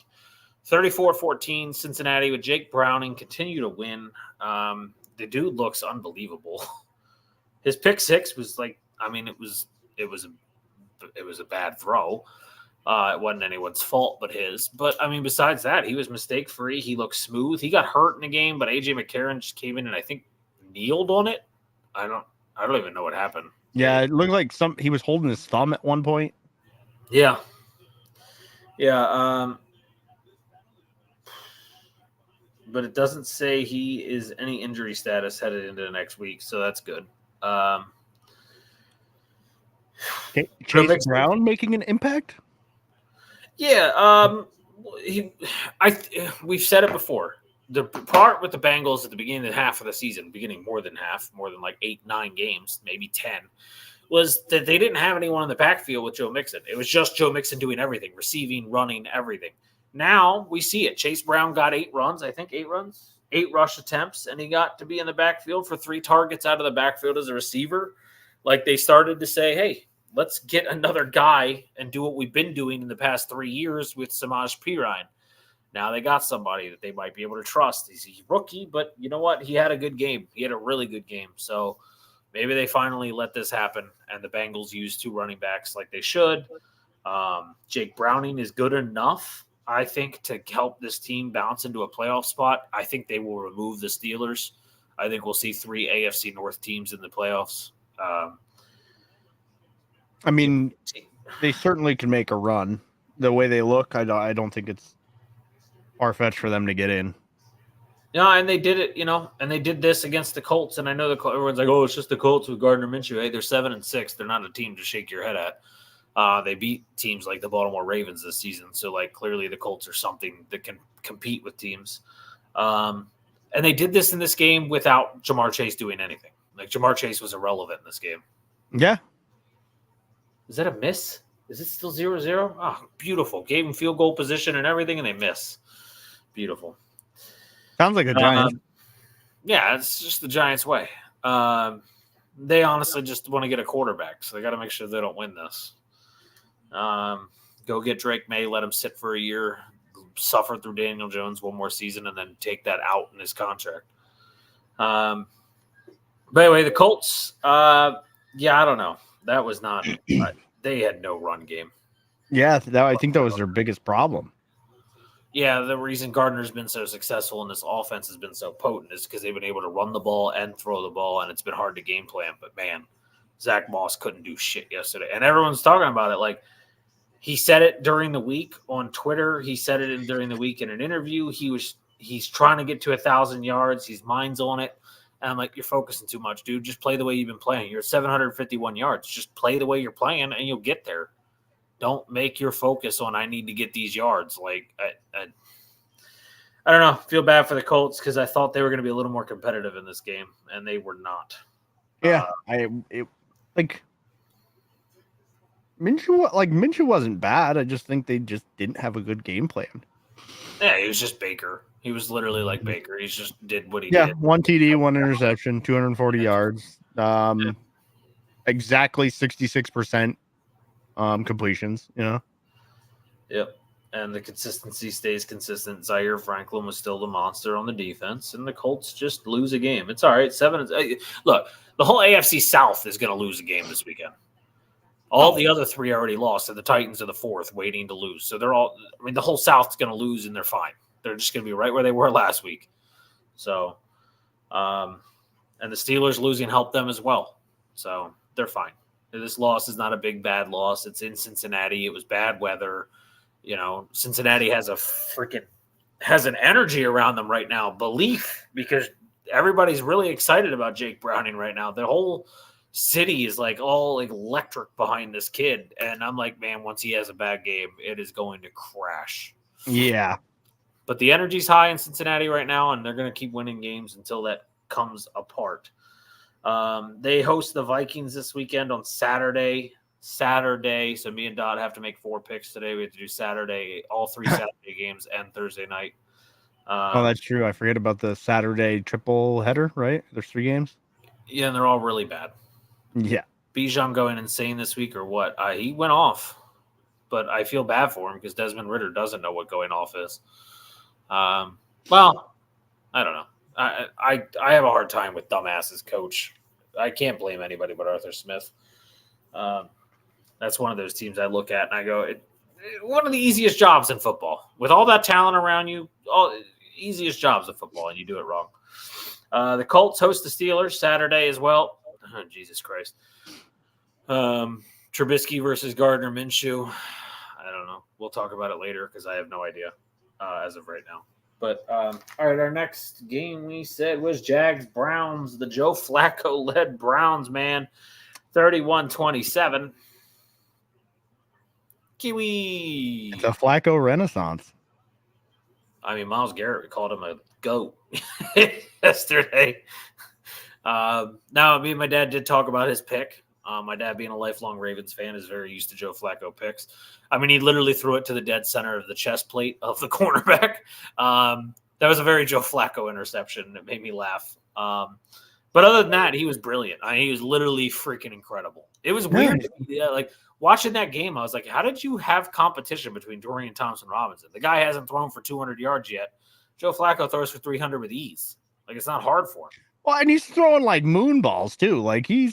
34-14, Cincinnati with Jake Browning continue to win. The dude looks unbelievable. His pick six was it was a bad throw. It wasn't anyone's fault but his. But besides that, he was mistake free. He looked smooth. He got hurt in the game, but AJ McCarron just came in and I think kneeled on it. I don't even know what happened. Yeah, it looked like he was holding his thumb at one point. Yeah. But it doesn't say he is any injury status headed into the next week, so that's good. Chase Brown making an impact? Yeah, we've said it before. The part with the Bengals at the beginning of the half of the season, more than 8-9 games, maybe 10, was that they didn't have anyone in the backfield with Joe Mixon. It was just Joe Mixon doing everything, receiving, running, everything. Now we see it. Chase Brown got 8 runs, 8 rush attempts, and he got to be in the backfield for 3 targets out of the backfield as a receiver. They started to say, hey, let's get another guy and do what we've been doing in the past 3 years with Samaje Perine. Now they got somebody that they might be able to trust. He's a rookie, but you know what? He had a good game. He had a really good game. So maybe they finally let this happen, and the Bengals use 2 running backs like they should. Jake Browning is good enough, I think, to help this team bounce into a playoff spot. I think they will remove the Steelers. I think we'll see 3 AFC North teams in the playoffs. They certainly can make a run. The way they look, I don't think it's far-fetched for them to get in. No, and they did it, and they did this against the Colts. And I know everyone's like, oh, it's just the Colts with Gardner Minshew. Hey, they're 7-6. They're not a team to shake your head at. They beat teams like the Baltimore Ravens this season. So, clearly the Colts are something that can compete with teams. And they did this in this game without Jamar Chase doing anything. Jamar Chase was irrelevant in this game. Yeah. Is that a miss? Is it still 0-0? Oh, beautiful. Gave him field goal position and everything, and they miss. Beautiful. Sounds like a Giant. Yeah, it's just the Giants' way. They honestly just want to get a quarterback, so they got to make sure they don't win this. Go get Drake May, let him sit for a year, suffer through Daniel Jones one more season, and then take that out in his contract. But anyway, the Colts, I don't know. That was not they had no run game. Yeah, I think that was their biggest problem. Yeah, the reason Gardner's been so successful and this offense has been so potent is because they've been able to run the ball and throw the ball, and it's been hard to game plan. But, man, Zach Moss couldn't do shit yesterday. And everyone's talking about it. He said it during the week on Twitter. He said it during the week in an interview. He's trying to get to 1,000 yards. His mind's on it. And I'm like, you're focusing too much, dude. Just play the way you've been playing. You're at 751 yards. Just play the way you're playing, and you'll get there. Don't make your focus on I need to get these yards. I don't know. Feel bad for the Colts because I thought they were going to be a little more competitive in this game, and they were not. Yeah, Minshew wasn't bad. I just think they just didn't have a good game plan. Yeah, he was just Baker. He was literally like Baker. He just did what he did. Yeah, 1 TD, 1 interception, 240 yards. Exactly 66% completions, Yep. And the consistency stays consistent. Zaire Franklin was still the monster on the defense, and the Colts just lose a game. It's all right. Look, the whole AFC South is going to lose a game this weekend. All the other 3 already lost, and the Titans are the 4th, waiting to lose. So they're all – the whole South's going to lose, and they're fine. They're just going to be right where they were last week. So, and the Steelers losing helped them as well. So they're fine. This loss is not a big, bad loss. It's in Cincinnati. It was bad weather. Cincinnati has an energy around them right now, belief, because everybody's really excited about Jake Browning right now. The whole city is like all electric behind this kid. And I'm like, man, once he has a bad game, it is going to crash. Yeah. But the energy's high in Cincinnati right now, and they're going to keep winning games until that comes apart. They host the Vikings this weekend on Saturday. So me and Dot have to make 4 picks today. We have to do Saturday, all 3 Saturday games, and Thursday night. That's true. I forget about the Saturday triple header, right? There's 3 games. Yeah, and they're all really bad. Yeah. Bijan going insane this week or what? He went off, but I feel bad for him because Desmond Ridder doesn't know what going off is. Well, I don't know. I have a hard time with dumbasses coach. I can't blame anybody but Arthur Smith. That's one of those teams I look at and I go, one of the easiest jobs in football. With all that talent around you, easiest jobs in football, and you do it wrong. The Colts host the Steelers Saturday as well. Oh, Jesus Christ. Trubisky versus Gardner Minshew. I don't know. We'll talk about it later because I have no idea as of right now. But, all right, our next game we said was Jags-Browns. The Joe Flacco-led Browns, man. 31-27. Kiwi. It's a Flacco renaissance. I mean, Myles Garrett called him a goat yesterday. Now, me and my dad did talk about his pick. My dad, being a lifelong Ravens fan, is very used to Joe Flacco picks. I mean, he literally threw it to the dead center of the chest plate of the cornerback. That was a very Joe Flacco interception. It made me laugh. But other than that, he was brilliant. He was literally freaking incredible. It was weird. Yeah, like watching that game, I was like, how did you have competition between Dorian Thompson-Robinson? The guy hasn't thrown for 200 yards yet. Joe Flacco throws for 300 with ease. Like, it's not hard for him. Well, and he's throwing like moon balls too. Like he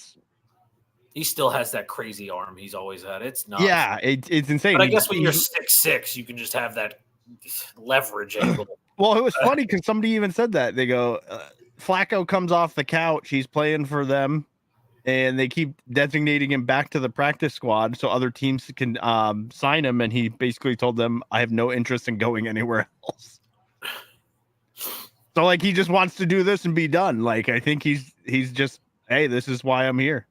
still has that crazy arm he's always had. It's nuts. Yeah, it's insane. But I guess when you're 6'6", you can just have that leverage angle. Well, it was funny because somebody even said that. They go, Flacco comes off the couch. He's playing for them, and they keep designating him back to the practice squad so other teams can sign him. And he basically told them, I have no interest in going anywhere else. So, like, he just wants to do this and be done. Like, I think he's just, hey, this is why I'm here.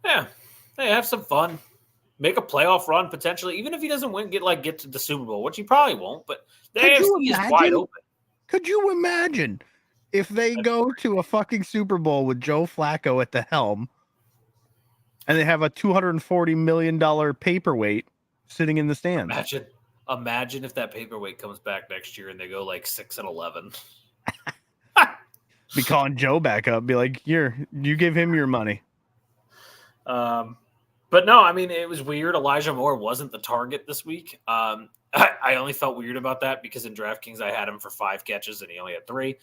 Yeah. Hey, have some fun. Make a playoff run, potentially. Even if he doesn't win, get to the Super Bowl, which he probably won't. But the AFC is wide open. Could you imagine if they go to a fucking Super Bowl with Joe Flacco at the helm and they have a $240 million paperweight sitting in the stands? Imagine if that paperweight comes back next year and they go like 6-11. Be calling Joe back up. Be like, here, you give him your money. But no, I mean, it was weird. Elijah Moore wasn't the target this week. I only felt weird about that because in DraftKings I had him for 5 catches and he only had 3.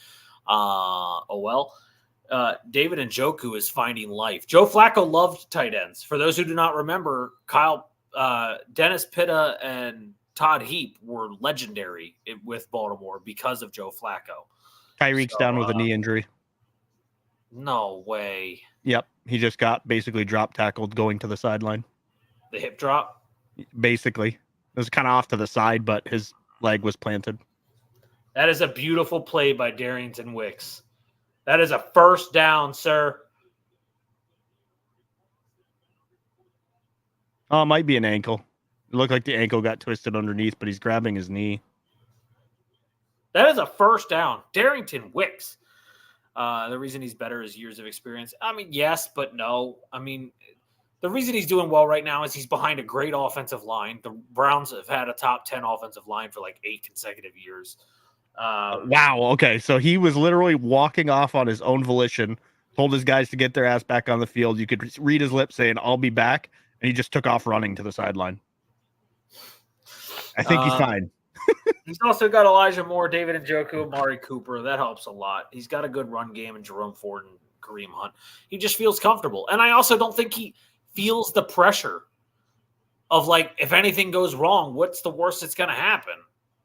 David Njoku is finding life. Joe Flacco loved tight ends. For those who do not remember, Dennis Pitta and Todd Heap were legendary with Baltimore because of Joe Flacco. Tyreek's down with a knee injury. No way. Yep. He just got basically drop tackled going to the sideline. The hip drop? Basically. It was kind of off to the side, but his leg was planted. That is a beautiful play by Darrington Wicks. That is a first down, sir. Oh, it might be an ankle. It looked like the ankle got twisted underneath, but he's grabbing his knee. That is a first down. Darrington Wicks. The reason he's better is years of experience. I mean, yes, but no. I mean, the reason he's doing well right now is he's behind a great offensive line. The Browns have had a top 10 offensive line for like 8 consecutive years. Wow. Okay. So he was literally walking off on his own volition, told his guys to get their ass back on the field. You could read his lips saying, I'll be back. And he just took off running to the sideline. I think he's fine. He's also got Elijah Moore, David Njoku, Amari Cooper. That helps a lot. He's got a good run game in Jerome Ford and Kareem Hunt. He just feels comfortable. And I also don't think he feels the pressure of, like, if anything goes wrong, what's the worst that's going to happen?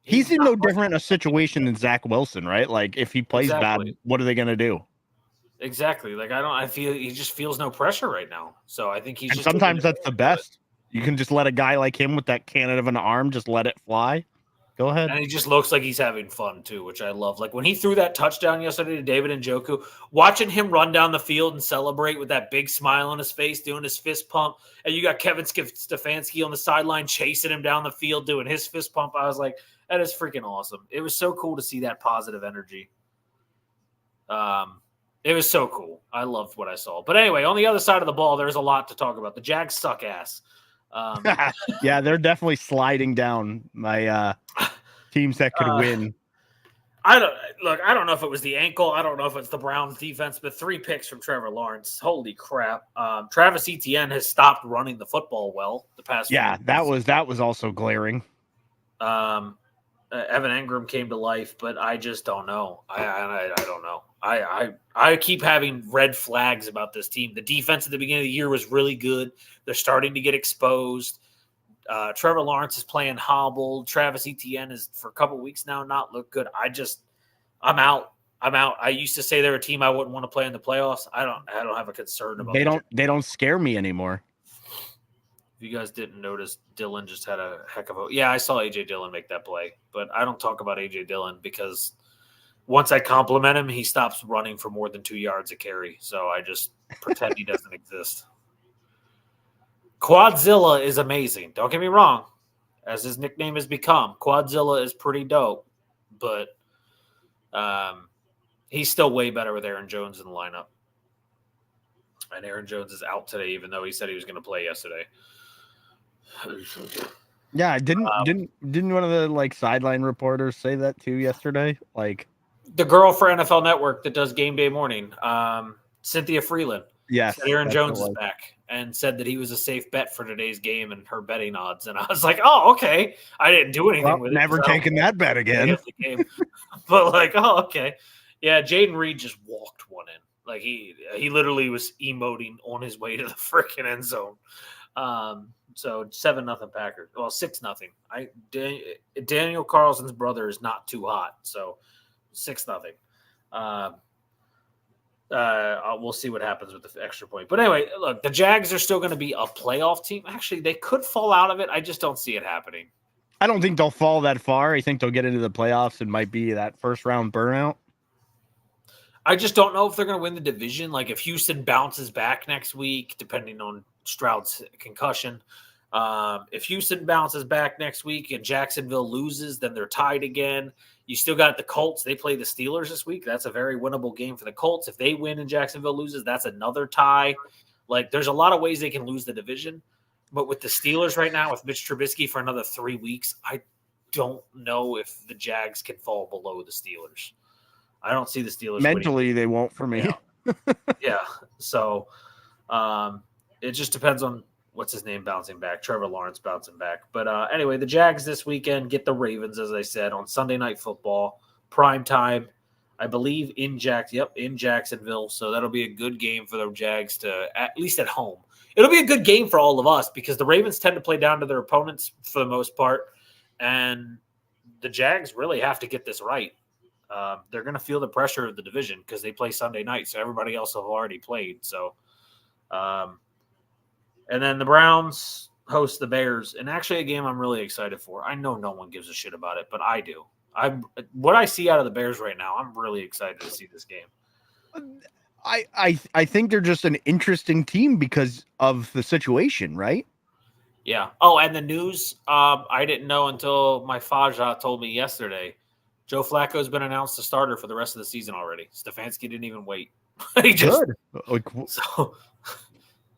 He's in no different a situation than Zach Wilson, right? Like if he plays bad, what are they going to do? Exactly. Like I feel he just feels no pressure right now. So I think he's and just sometimes that's the best. You can just let a guy like him with that cannon of an arm just let it fly. Go ahead. And he just looks like he's having fun too, which I love. Like when he threw that touchdown yesterday to David Njoku, watching him run down the field and celebrate with that big smile on his face, doing his fist pump, and you got Kevin Stefanski on the sideline chasing him down the field doing his fist pump. I was like, that is freaking awesome. It was so cool to see that positive energy. It was so cool. I loved what I saw. But anyway, on the other side of the ball, there's a lot to talk about. The Jags suck ass. Yeah, they're definitely sliding down my teams that could win. I don't know if it was the ankle. I don't know if it's the Browns defense, but 3 picks from Trevor Lawrence. Holy crap. Travis Etienne has stopped running the football well the past few weeks. that was also glaring. Evan Engram came to life, but I just don't know. I don't know. I keep having red flags about this team. The defense at the beginning of the year was really good. They're starting to get exposed. Trevor Lawrence is playing hobbled. Travis Etienne is for a couple weeks now not looked good. I'm out. I used to say they're a team I wouldn't want to play in the playoffs. I don't have a concern about. They don't scare me anymore. If you guys didn't notice, Dillon just had a heck of a – yeah, I saw A.J. Dillon make that play. But I don't talk about A.J. Dillon because once I compliment him, he stops running for more than 2 yards a carry. So I just pretend he doesn't exist. Quadzilla is amazing. Don't get me wrong. As his nickname has become, Quadzilla is pretty dope. But he's still way better with Aaron Jones in the lineup. And Aaron Jones is out today, even though he said he was going to play yesterday. Yeah, didn't one of the sideline reporters say that too yesterday? Like the girl for NFL Network that does Game Day Morning, Cynthia Freeland. Yes, Aaron Jones is back and said that he was a safe bet for today's game and her betting odds. And I was like, oh, okay. I didn't do anything with it. Never taking that bet again. But okay. Yeah, Jaden Reed just walked one in. Like he literally was emoting on his way to the freaking end zone. So 7-0 Packers. Well, 6-0. Daniel Carlson's brother is not too hot, so 6-0. We'll see what happens with the extra point. But anyway, look, the Jags are still going to be a playoff team. Actually, they could fall out of it. I just don't see it happening. I don't think they'll fall that far. I think they'll get into the playoffs and might be that first round burnout. I just don't know if they're going to win the division. Like if Houston bounces back next week, depending on Stroud's concussion. If Houston bounces back next week and Jacksonville loses, then they're tied again. You still got the Colts. They play the Steelers this week. That's a very winnable game for the Colts. If they win and Jacksonville loses, that's another tie. Like there's a lot of ways they can lose the division. But with the Steelers right now, with Mitch Trubisky for another 3 weeks, I don't know if the Jags can fall below the Steelers. I don't see the Steelers mentally winning. They won't for me. Yeah. So it just depends on what's his name bouncing back. Trevor Lawrence bouncing back. But anyway, the Jags this weekend get the Ravens, as I said, on Sunday Night Football, prime time, I believe in Jacksonville. So that'll be a good game for the Jags to at least at home. It'll be a good game for all of us because the Ravens tend to play down to their opponents for the most part, and the Jags really have to get this right. They're going to feel the pressure of the division because they play Sunday night, so everybody else have already played. So, and then the Browns host the Bears, and actually a game I'm really excited for. I know no one gives a shit about it, but I do. What I see out of the Bears right now, I'm really excited to see this game. I think they're just an interesting team because of the situation, right? Yeah. Oh, and the news, I didn't know until my Faja told me yesterday. Joe Flacco's been announced a starter for the rest of the season already. Stefanski didn't even wait. He just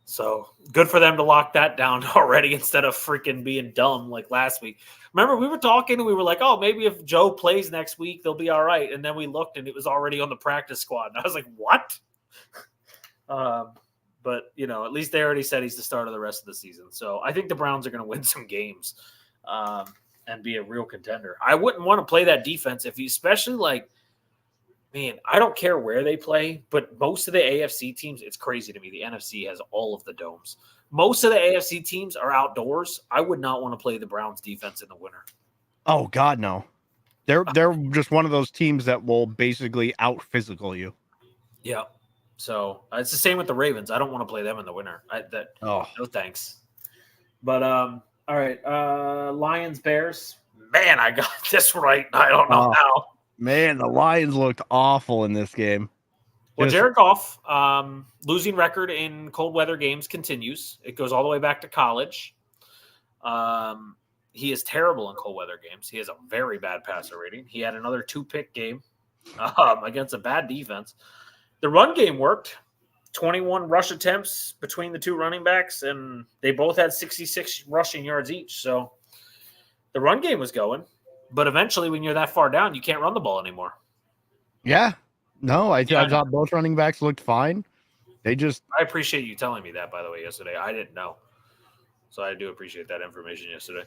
so good for them to lock that down already instead of freaking being dumb like last week. Remember, we were talking and we were like, oh, maybe if Joe plays next week, they'll be all right. And then we looked and it was already on the practice squad. And I was like, what? But, at least they already said he's the starter of the rest of the season. So I think the Browns are going to win some games and be a real contender. I wouldn't want to play that defense if you, especially I don't care where they play, but most of the AFC teams, it's crazy to me. The NFC has all of the domes. Most of the AFC teams are outdoors. I would not want to play the Browns defense in the winter. Oh, God, no. They're just one of those teams that will basically out physical you. Yeah. So it's the same with the Ravens. I don't want to play them in the winter. No thanks. But all right, Lions Bears. Man, I got this right. I don't know how. Man, the Lions looked awful in this game. Well, Jared Goff, losing record in cold weather games continues. It goes all the way back to college. He is terrible in cold weather games. He has a very bad passer rating. He had another 2-pick game against a bad defense. The run game worked. 21 rush attempts between the two running backs, and they both had 66 rushing yards each. So the run game was going. But eventually, when you're that far down, you can't run the ball anymore. Yeah. No, I thought both running backs looked fine. I appreciate you telling me that, by the way, yesterday. I didn't know. So I do appreciate that information yesterday.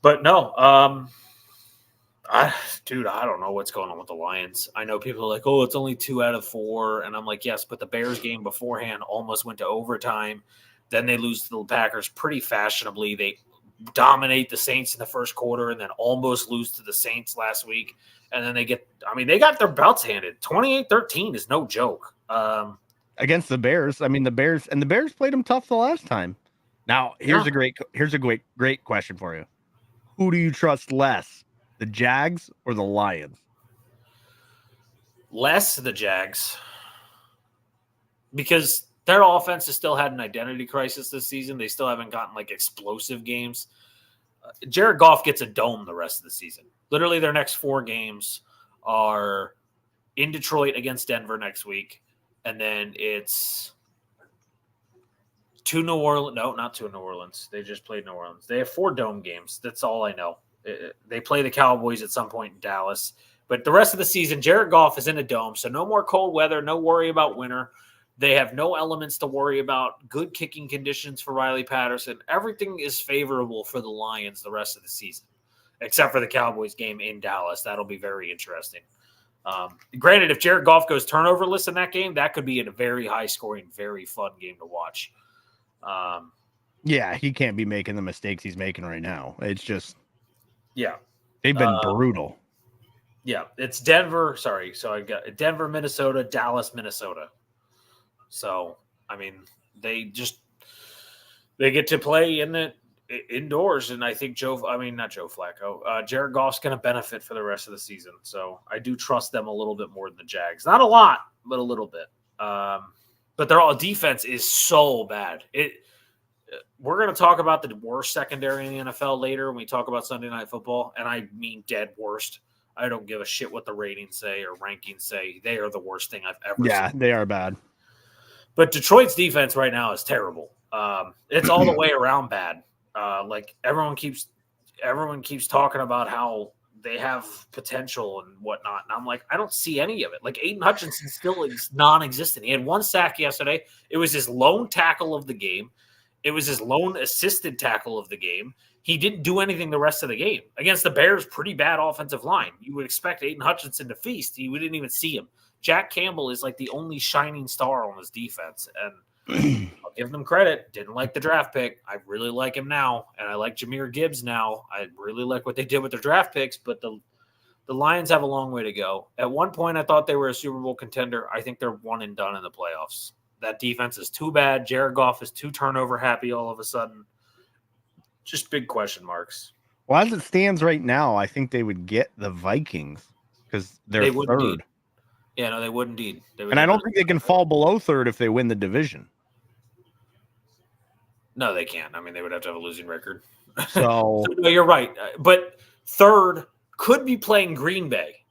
But no, I don't know what's going on with the Lions. I know people are like, oh, it's only 2 out of 4. And I'm like, yes, but the Bears game beforehand almost went to overtime. Then they lose to the Packers pretty fashionably. They dominate the Saints in the first quarter and then almost lose to the Saints last week. And then they got their belts handed. 28-13 is no joke. Against the Bears. I mean, the Bears played them tough the last time. Now, here's a great question for you. Who do you trust less? The Jags or the Lions? Less the Jags. Because their offense has still had an identity crisis this season. They still haven't gotten explosive games. Jared Goff gets a dome the rest of the season. Literally their next 4 games are in Detroit against Denver next week. And then it's to New Orleans. No, not to New Orleans. They just played New Orleans. They have 4 dome games. That's all I know. They play the Cowboys at some point in Dallas. But the rest of the season, Jared Goff is in a dome, so no more cold weather, no worry about winter. They have no elements to worry about. Good kicking conditions for Riley Patterson. Everything is favorable for the Lions the rest of the season, except for the Cowboys game in Dallas. That'll be very interesting. Granted, if Jared Goff goes turnoverless in that game, that could be a very high-scoring, very fun game to watch. Yeah, he can't be making the mistakes he's making right now. It's just... Yeah. They've been brutal. Yeah, it's Denver. Sorry. So I got Denver, Minnesota, Dallas, Minnesota. So, I mean, they get to play indoors. And I think not Joe Flacco, Jared Goff's going to benefit for the rest of the season. So I do trust them a little bit more than the Jags. Not a lot, but a little bit. But their defense is so bad. We're going to talk about the worst secondary in the NFL later when we talk about Sunday Night Football, and I mean dead worst. I don't give a shit what the ratings say or rankings say. They are the worst thing I've ever seen. Yeah, they are bad. But Detroit's defense right now is terrible. It's all the way around bad. Everyone keeps talking about how they have potential and whatnot. And I'm like, I don't see any of it. Aiden Hutchinson still is non-existent. He had 1 sack yesterday. It was his lone tackle of the game. It was his lone assisted tackle of the game. He didn't do anything the rest of the game. Against the Bears' pretty bad offensive line. You would expect Aiden Hutchinson to feast. We didn't even see him. Jack Campbell is the only shining star on his defense. And I'll give them credit. Didn't like the draft pick. I really like him now. And I like Jahmyr Gibbs now. I really like what they did with their draft picks. But the Lions have a long way to go. At one point, I thought they were a Super Bowl contender. I think they're one and done in the playoffs. That defense is too bad. Jared Goff is too turnover happy all of a sudden. Just big question marks. Well, as it stands right now, I think they would get the Vikings because they're third. Indeed. Yeah, no, they would indeed. And I don't think they can fall below third if they win the division. No, they can't. I mean, they would have to have a losing record. So no, you're right. But third could be playing Green Bay.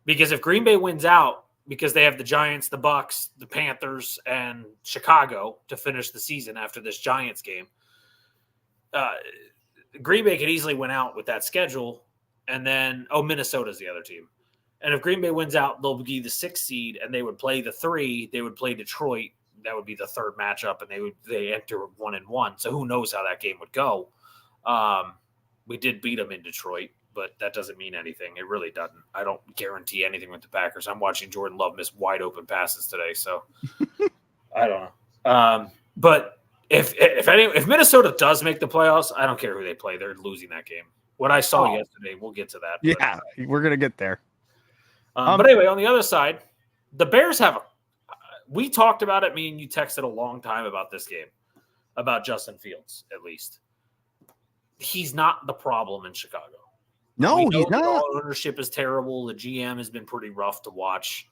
Because if Green Bay wins out, because they have the Giants, the Bucks, the Panthers, and Chicago to finish the season after this Giants game, Green Bay could easily win out with that schedule. And then, Minnesota's the other team. And if Green Bay wins out, they'll be the 6th seed, and they would play the 3. They would play Detroit. That would be the third matchup, and they enter 1-1. So who knows how that game would go? We did beat them in Detroit, but that doesn't mean anything. It really doesn't. I don't guarantee anything with the Packers. I'm watching Jordan Love miss wide open passes today, so I don't know. But if Minnesota does make the playoffs, I don't care who they play. They're losing that game. what I saw yesterday. We'll get to that. Yeah, we're gonna get there. But anyway, on the other side, the Bears have. We talked about it. Me and you texted a long time about this game, about Justin Fields. At least he's not the problem in Chicago. No, he's not. Ownership is terrible. The GM has been pretty rough to watch.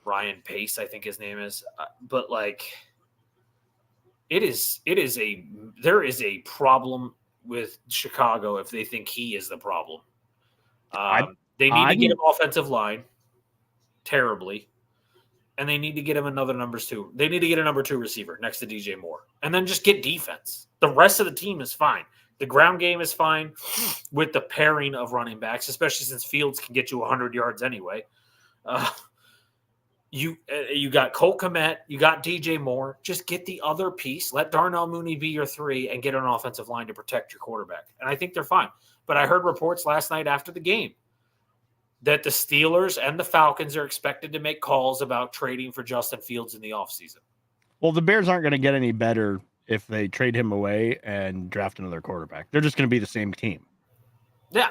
Ryan Pace, I think his name is, but like. There is a problem with Chicago if they think he is the problem. They need to get him offensive line terribly, and they need to get him another numbers two. They need to get a number 2 receiver next to DJ Moore, and then just get defense. The rest of the team is fine. The ground game is fine with the pairing of running backs, especially since Fields can get you 100 yards anyway. You got Cole Kmet, you got DJ Moore. Just get the other piece. Let Darnell Mooney be your 3 and get an offensive line to protect your quarterback. And I think they're fine. But I heard reports last night after the game that the Steelers and the Falcons are expected to make calls about trading for Justin Fields in the offseason. Well, the Bears aren't going to get any better if they trade him away and draft another quarterback. They're just going to be the same team. Yeah,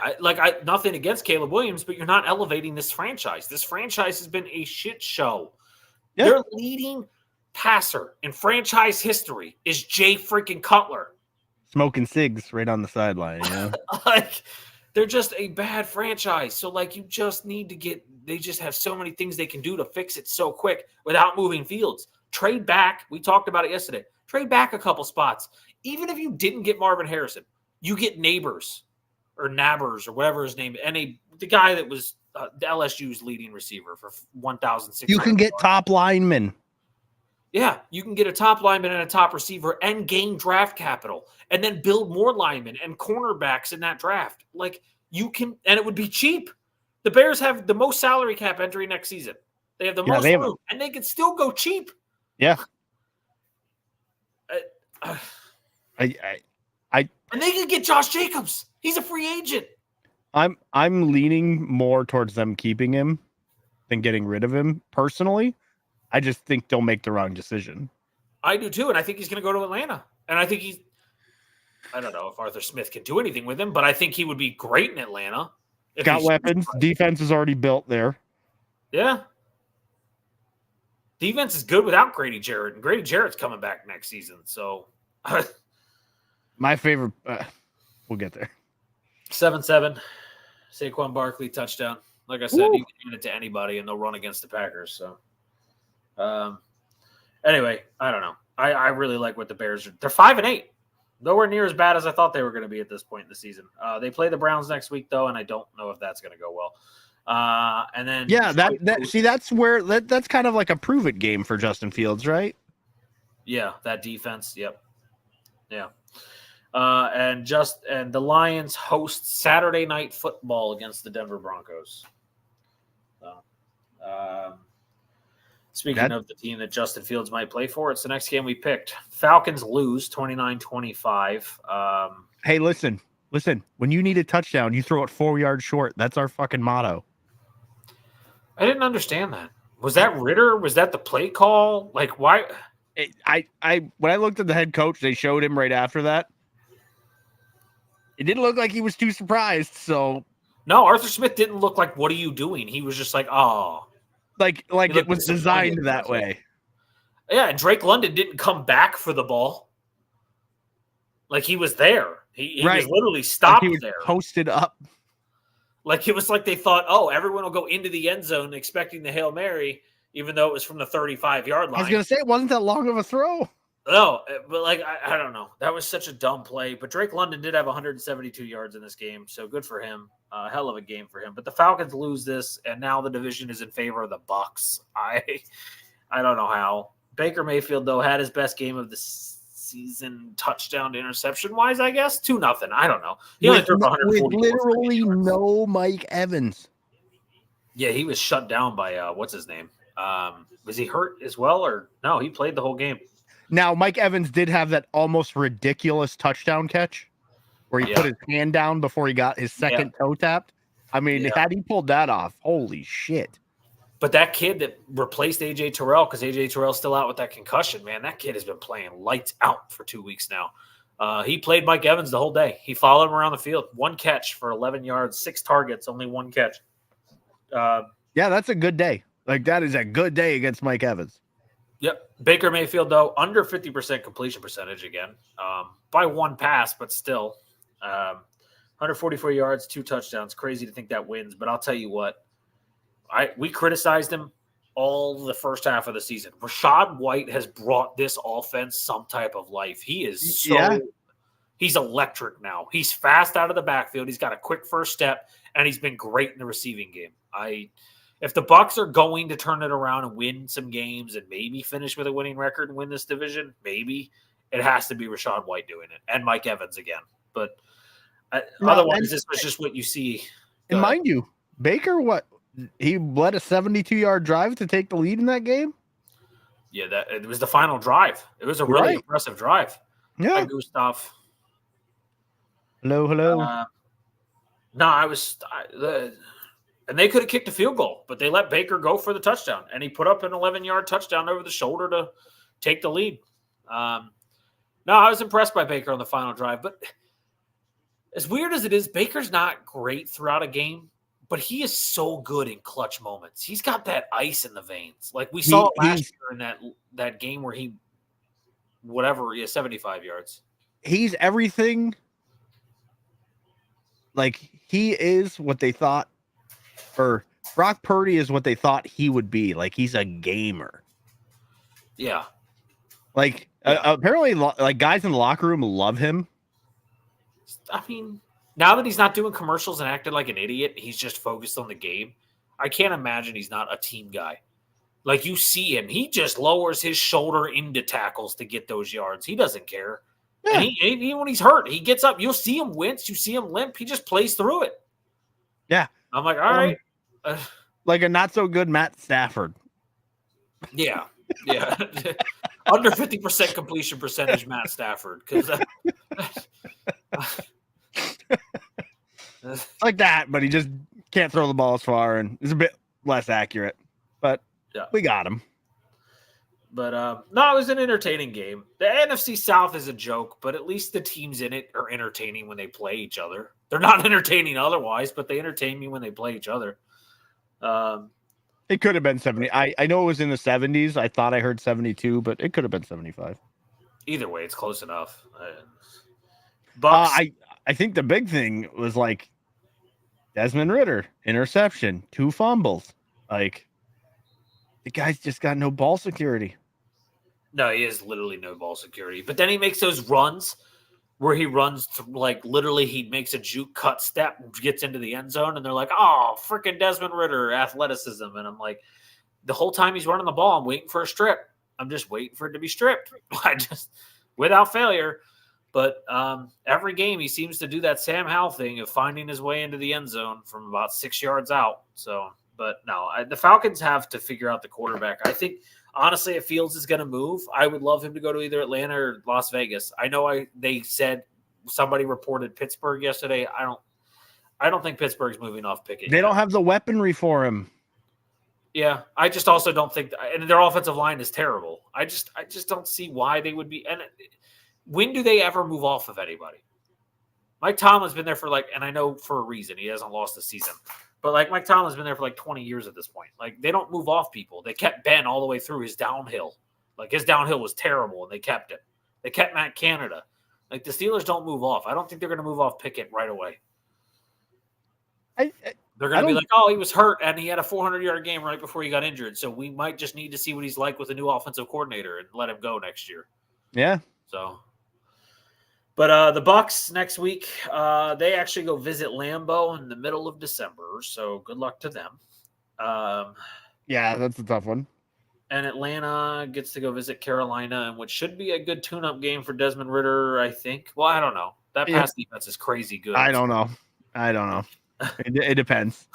nothing against Caleb Williams, but you're not elevating this franchise. This franchise has been a shit show. Yeah. Their leading passer in franchise history is Jay freaking Cutler. Smoking cigs right on the sideline, you know? They're just a bad franchise. So, you just need to they just have so many things they can do to fix it so quick without moving Fields. Trade back. We talked about it yesterday. Trade back a couple spots. Even if you didn't get Marvin Harrison, you get Neighbors. Or Nabbers or whatever his name, and the guy that was the LSU's leading receiver for 1,600. You can get top linemen. Yeah, you can get a top lineman and a top receiver and gain draft capital, and then build more linemen and cornerbacks in that draft. You can, and it would be cheap. The Bears have the most salary cap entry next season. They have the most room, and they can still go cheap. Yeah. And they can get Josh Jacobs. He's a free agent. I'm leaning more towards them keeping him than getting rid of him personally. I just think they'll make the wrong decision. I do too, and I think he's going to go to Atlanta. And I think I don't know if Arthur Smith can do anything with him, but I think he would be great in Atlanta. Got weapons. Defense is already built there. Yeah. Defense is good without Grady Jarrett, and Grady Jarrett's coming back next season. So, my favorite. We'll get there. 7-7. Saquon Barkley touchdown. Like I said, you can hand it to anybody, and they'll run against the Packers. So, anyway, I don't know. I really like what the Bears are. They're 5-8. Nowhere near as bad as I thought they were going to be at this point in the season. They play the Browns next week, though, and I don't know if that's going to go well. And then that's kind of like a prove it game for Justin Fields, right? Yeah, that defense. Yep. Yeah. And the Lions host Saturday Night Football against the Denver Broncos. So, speaking of the team that Justin Fields might play for, it's the next game we picked. Falcons lose 29-25. Hey, listen. When you need a touchdown, you throw it 4 yards short. That's our fucking motto. I didn't understand that. Was that Ritter? Was that the play call? Why? When I looked at the head coach, they showed him right after that. It didn't look like he was too surprised. So no, Arthur Smith didn't look like, what are you doing? He was just like, oh. Like it was designed that way. Yeah, and Drake London didn't come back for the ball. He was there. He was literally stopped there. Posted up. It was like they thought, oh, everyone will go into the end zone expecting the Hail Mary, even though it was from the 35-yard line. I was going to say, it wasn't that long of a throw. No, but I don't know. That was such a dumb play. But Drake London did have 172 yards in this game, so good for him. Hell of a game for him. But the Falcons lose this, and now the division is in favor of the Bucs. I don't know how. Baker Mayfield, though, had his best game of the season, touchdown to interception wise, I guess. 2-0. I don't know. He only threw 140 with literally no Mike Evans. Yeah, he was shut down by what's his name? Was he hurt as well, or no? He played the whole game. Now, Mike Evans did have that almost ridiculous touchdown catch where he put his hand down before he got his second toe tapped. I mean, had he pulled that off, holy shit. But that kid that replaced A.J. Terrell, because A.J. Terrell's still out with that concussion, man, that kid has been playing lights out for 2 weeks now. He played Mike Evans the whole day. He followed him around the field. 1 catch for 11 yards, 6 targets, only 1 catch. Yeah, that's a good day. Like, that is a good day against Mike Evans. Yep. Baker Mayfield, though, under 50% completion percentage again, by 1 pass, but still. 144 yards, 2 touchdowns. Crazy to think that wins, but I'll tell you what. We criticized him all the first half of the season. Rachaad White has brought this offense some type of life. He is he's electric now. He's fast out of the backfield. He's got a quick first step, and he's been great in the receiving game. If the Bucs are going to turn it around and win some games and maybe finish with a winning record and win this division, maybe it has to be Rachaad White doing it and Mike Evans again. But otherwise, this was just what you see. And mind you, Baker, he led a 72-yard drive to take the lead in that game? Yeah, it was the final drive. It was a really impressive drive. Yeah. Hi, Gustav. Hello. And they could have kicked a field goal, but they let Baker go for the touchdown, and he put up an 11-yard touchdown over the shoulder to take the lead. I was impressed by Baker on the final drive, but as weird as it is, Baker's not great throughout a game, but he is so good in clutch moments. He's got that ice in the veins. Like we saw last year in that game where 75 yards. He's everything. Like, he is what they thought, or Brock Purdy is what they thought he would be. Like, he's a gamer. Yeah. Like, apparently, like, guys in the locker room love him. I mean, now that he's not doing commercials and acting like an idiot, he's just focused on the game. I can't imagine he's not a team guy. Like, you see him. He just lowers his shoulder into tackles to get those yards. He doesn't care. Yeah. And even when he's hurt, he gets up. You'll see him wince. You see him limp. He just plays through it. Yeah. I'm like, all right. Like a not-so-good Matt Stafford. Yeah. Yeah. Under 50% completion percentage Matt Stafford. Like that, but he just can't throw the ball as far and is a bit less accurate. But we got him. But no, it was an entertaining game. The NFC South is a joke, but at least the teams in it are entertaining when they play each other. They're not entertaining otherwise, but they entertain me when they play each other. It could have been 70. I know it was in the 70s. I thought I heard 72, but it could have been 75. Either way, it's close enough. Bucs. I think the big thing was like Desmond Ridder, interception, 2 fumbles. Like, the guy's just got no ball security. No, he has literally no ball security. But then he makes those runs where he runs like literally he makes a juke cut step and gets into the end zone, and they're like, "Oh, freaking Desmond Ridder, athleticism!" And I'm like, the whole time he's running the ball, I'm waiting for a strip. I'm just waiting for it to be stripped. Without failure. But every game he seems to do that Sam Howell thing of finding his way into the end zone from about 6 yards out. So. But no, the Falcons have to figure out the quarterback. I think, honestly, if Fields is going to move, I would love him to go to either Atlanta or Las Vegas. I know they said somebody reported Pittsburgh yesterday. I don't think Pittsburgh's moving off Pickett. They don't have the weaponry for him. Yeah, I just also don't think – and their offensive line is terrible. I just don't see why they would be – and when do they ever move off of anybody? Mike Tomlin's been there for and I know for a reason he hasn't lost a season. But, Mike Tomlin's been there for, 20 years at this point. They don't move off people. They kept Ben all the way through his downhill. His downhill was terrible, and they kept it. They kept Matt Canada. The Steelers don't move off. I don't think they're going to move off Pickett right away. They're going to be like, oh, he was hurt, and he had a 400-yard game right before he got injured. So we might just need to see what he's like with a new offensive coordinator and let him go next year. Yeah. So – but the Bucs next week, they actually go visit Lambeau in the middle of December. So good luck to them. Yeah, that's a tough one. And Atlanta gets to go visit Carolina, and which should be a good tune-up game for Desmond Ridder, I think. Well, I don't know. That pass defense is crazy good. I don't know. It depends.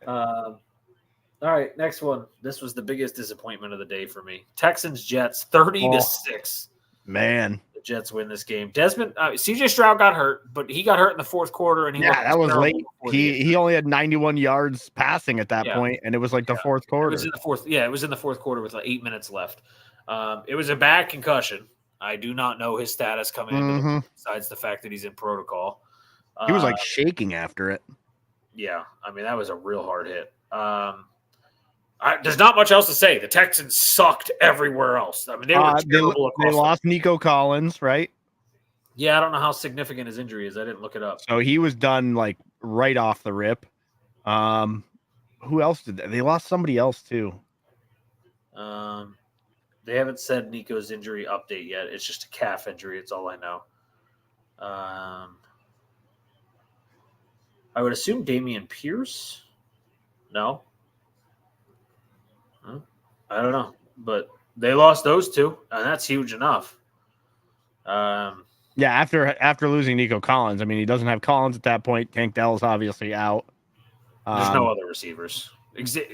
All right, next one. This was the biggest disappointment of the day for me. Texans-Jets, 30-6. Man. The Jets win this game. CJ Stroud got hurt, but he got hurt in the fourth quarter. And that was late. He only had 91 yards passing at that point, and it was the fourth quarter. It was in the fourth quarter with 8 minutes left. It was a bad concussion. I do not know his status coming into the game, besides the fact that he's in protocol. He was like shaking after it. Yeah, I mean, that was a real hard hit. There's not much else to say. The Texans sucked everywhere else. I mean, they were terrible across. They lost Nico Collins, right? Yeah, I don't know how significant his injury is. I didn't look it up. So he was done like right off the rip. Who else did they lost somebody else too? They haven't said Nico's injury update yet. It's just a calf injury. It's all I know. I would assume Dameon Pierce. No. I don't know. But they lost those two, and that's huge enough. Yeah, after losing Nico Collins, I mean, he doesn't have Collins at that point. Tank Dell's obviously out. There's no other receivers.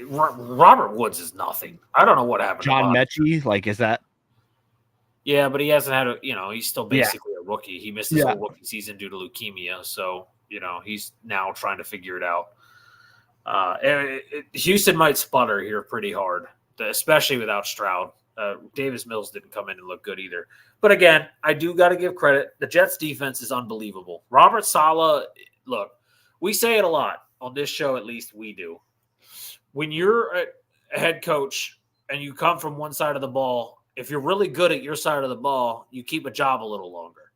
Robert Woods is nothing. I don't know what happened. John Mechie, like, is that? Yeah, but he hasn't had he's still basically a rookie. He missed his whole rookie season due to leukemia, so he's now trying to figure it out. Houston might sputter here pretty hard, especially without Stroud. Davis Mills didn't come in and look good either. But again, I do got to give credit. The Jets defense is unbelievable. Robert Saleh, look, we say it a lot on this show, at least we do. When you're a head coach and you come from one side of the ball, if you're really good at your side of the ball, you keep a job a little longer.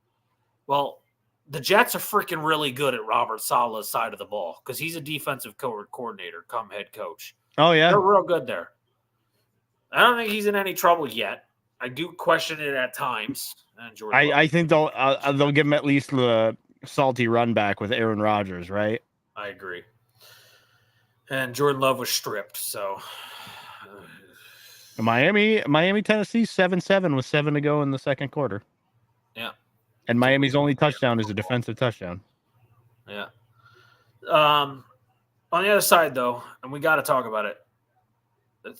Well, the Jets are freaking really good at Robert Saleh's side of the ball because he's a defensive coordinator, come head coach. Oh, yeah. They're real good there. I don't think he's in any trouble yet. I do question it at times. I think they'll give him at least the salty run back with Aaron Rodgers, right? I agree. And Jordan Love was stripped, so Miami, Tennessee 7-7 with 7 to go in the second quarter. Yeah. And Miami's only touchdown is a defensive touchdown. Yeah. On the other side, though, and we got to talk about it,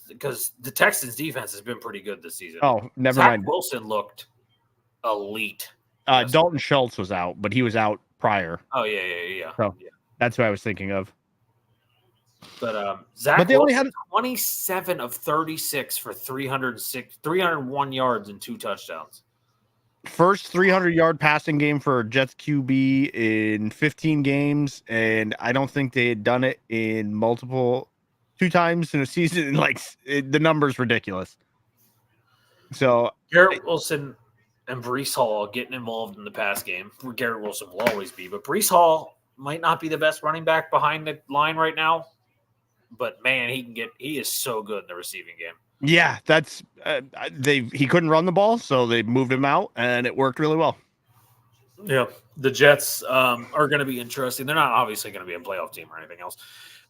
because the Texans' defense has been pretty good this season. Oh, never mind. Zach Wilson looked elite. Dalton Schultz was out, but he was out prior. Oh, yeah. So that's what I was thinking of. But Zach Wilson only had 27 of 36 for 301 yards and 2 touchdowns. First 300-yard passing game for Jets QB in 15 games, and I don't think they had done it in 2 times in a season. Like, the number's ridiculous. So Garrett Wilson and Breece Hall getting involved in the pass game. Garrett Wilson will always be, but Breece Hall might not be the best running back behind the line right now. But man, he is so good in the receiving game. Yeah, that's he couldn't run the ball, so they moved him out, and it worked really well. Yeah, the Jets are going to be interesting. They're not obviously going to be a playoff team or anything else,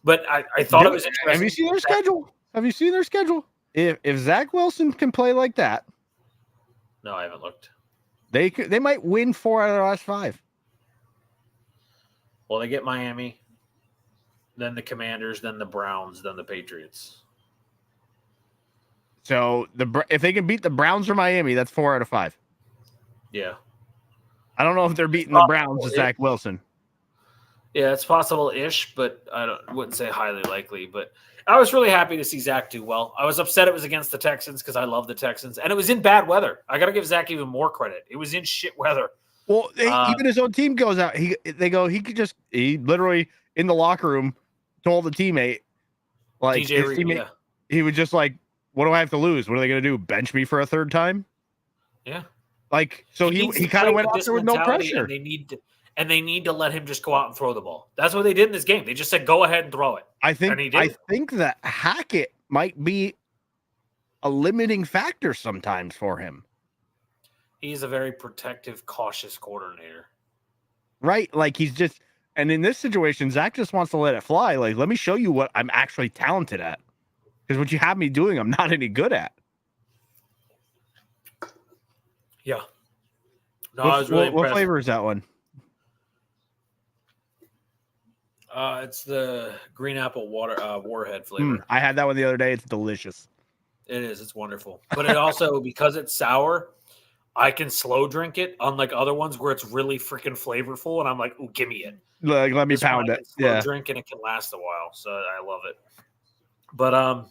but I thought it was interesting. Have you seen their schedule? If Zach Wilson can play like that, no, I haven't looked. They might win 4 out of the last 5. Well, they get Miami, then the Commanders, then the Browns, then the Patriots. So if they can beat the Browns or Miami, that's 4 out of 5. Yeah. I don't know if they're beating the Browns with Zach Wilson. Yeah, it's possible-ish, but I wouldn't say highly likely. But I was really happy to see Zach do well. I was upset it was against the Texans because I love the Texans. And it was in bad weather. I got to give Zach even more credit. It was in shit weather. Well, even his own team goes out. He literally in the locker room told the teammate, like, DJ Reed, yeah. He was just like, what do I have to lose? What are they going to do? Bench me for a third time? Yeah. Like, so he kind of went out there with no pressure. And they need to let him just go out and throw the ball. That's what they did in this game. They just said, go ahead and throw it. I think that Hackett might be a limiting factor sometimes for him. He's a very protective, cautious coordinator. Right. Like, he's just, and in this situation, Zach just wants to let it fly. Like, let me show you what I'm actually talented at. Because what you have me doing, I'm not any good at. Yeah. No, I was really impressed. What flavor is that one? It's the green apple warhead flavor. I had that one the other day. It's delicious. It is. It's wonderful. But it also, because it's sour, I can slow drink it, unlike other ones where it's really freaking flavorful, and I'm like, ooh, give me it. Like, let me pound it. Slow drink, and it can last a while, so I love it. But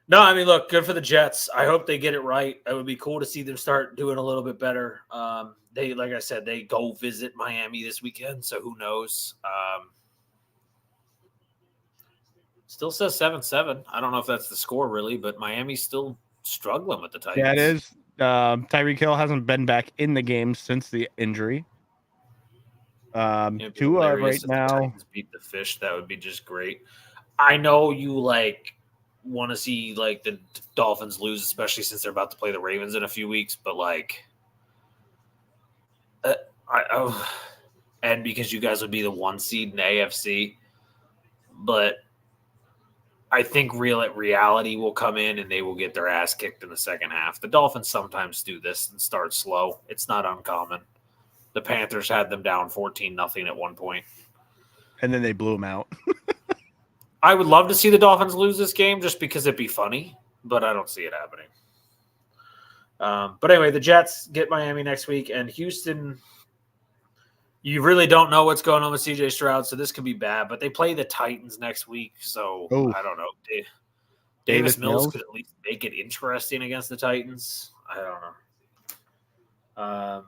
No, I mean, look, good for the Jets. I hope they get it right. It would be cool to see them start doing a little bit better. They, like I said, they go visit Miami this weekend, so who knows? Still says 7-7. I don't know if that's the score really, but Miami's still struggling with the Titans. Yeah, it is. Tyreek Hill hasn't been back in the game since the injury. Tua right now. The Titans beat the Fish. That would be just great. I know you want to see the Dolphins lose, especially since they're about to play the Ravens in a few weeks. But and because you guys would be the 1 seed in the AFC, but I think reality will come in and they will get their ass kicked in the second half. The Dolphins sometimes do this and start slow. It's not uncommon. The Panthers had them down 14-0 at one point. And then they blew them out. I would love to see the Dolphins lose this game just because it'd be funny, but I don't see it happening. But anyway, the Jets get Miami next week, and Houston, you really don't know what's going on with CJ Stroud, so this could be bad. But they play the Titans next week, so I don't know. Davis Mills could at least make it interesting against the Titans. I don't know.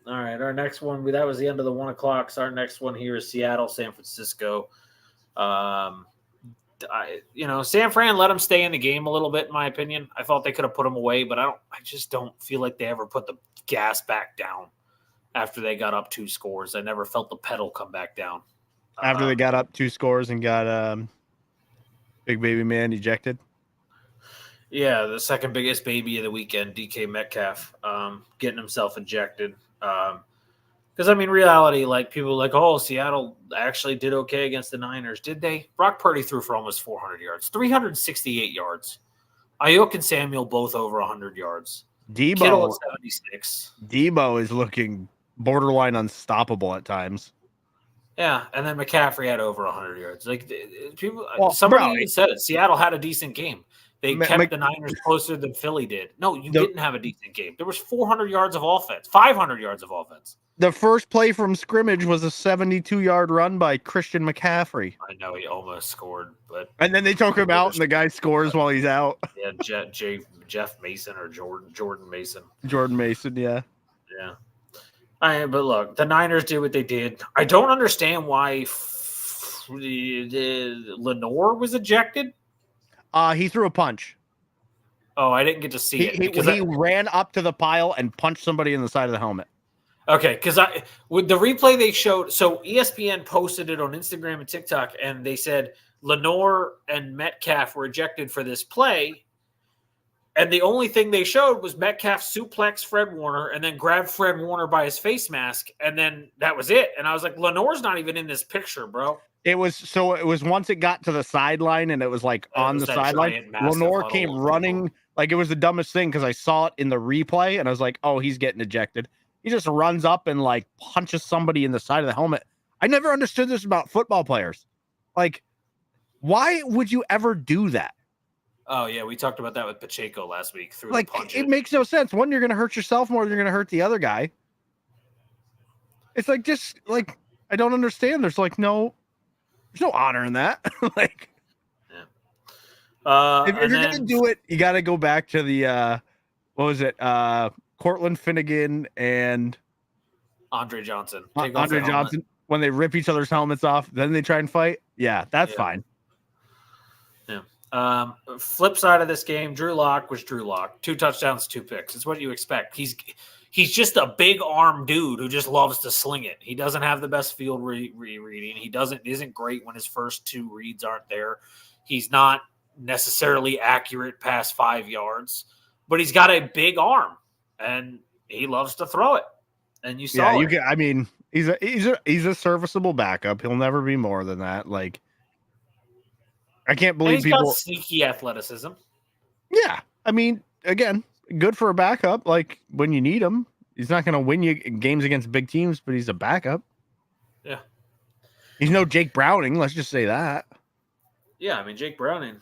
All right, our next one, that was the end of the 1 o'clock. So our next one here is Seattle, San Francisco. San Fran let them stay in the game a little bit, in my opinion. I thought they could have put them away, but I just don't feel like they ever put the gas back down after they got up 2 scores. I never felt the pedal come back down. After they got up 2 scores and got big baby man ejected. Yeah, the second biggest baby of the weekend, DK Metcalf, getting himself ejected. Because, reality, people like, oh, Seattle actually did okay against the Niners. Did they? Brock Purdy threw for almost 400 yards, 368 yards. Ayuk and Samuel both over 100 yards. Kittle at 76. Debo is looking borderline unstoppable at times. Yeah, and then McCaffrey had over 100 yards. Somebody said it. Seattle had a decent game. They kept the Niners closer than Philly did. No, you didn't have a decent game. There was 400 yards of offense, 500 yards of offense. The first play from scrimmage was a 72-yard run by Christian McCaffrey. I know he almost scored, and then they took him out, and the guy scores while he's out. Yeah, Jeff Mason or Jordan Mason. Jordan Mason, yeah. Yeah. But look, the Niners did what they did. I don't understand why Lenore was ejected. He threw a punch. Oh, I didn't get to see it. He ran up to the pile and punched somebody in the side of the helmet. Okay, because with the replay they showed, so ESPN posted it on Instagram and TikTok, and they said Lenore and Metcalf were ejected for this play, and the only thing they showed was Metcalf suplex Fred Warner and then grabbed Fred Warner by his face mask, and then that was it. And I was like, Lenore's not even in this picture, bro. It was once it got to the sideline and it was on the sideline, Lenore came running like it was the dumbest thing because I saw it in the replay and I was like, oh, he's getting ejected. He just runs up and punches somebody in the side of the helmet. I never understood this about football players. Why would you ever do that? Oh, yeah, we talked about that with Pacheco last week. It makes no sense. One, you're going to hurt yourself more than you're going to hurt the other guy. It's I don't understand. There's no honor in that. If you're going to do it, you got to go back to the, what was it? Cortland Finnegan and Andre Johnson. Andre Johnson, when they rip each other's helmets off, then they try and fight. Yeah, that's fine. Yeah. Flip side of this game, Drew Lock was Drew Lock. 2 touchdowns, 2 picks. It's what you expect. He's just a big arm dude who just loves to sling it. He doesn't have the best field reading. He isn't great when his first 2 reads aren't there. He's not necessarily accurate past 5 yards, but he's got a big arm and he loves to throw it. And you saw it. He's a serviceable backup. He'll never be more than that. I can't believe people got sneaky athleticism. Yeah. Again, good for a backup. When you need him, he's not going to win you games against big teams, but he's a backup. Yeah. He's no Jake Browning. Let's just say that. Yeah. Jake Browning.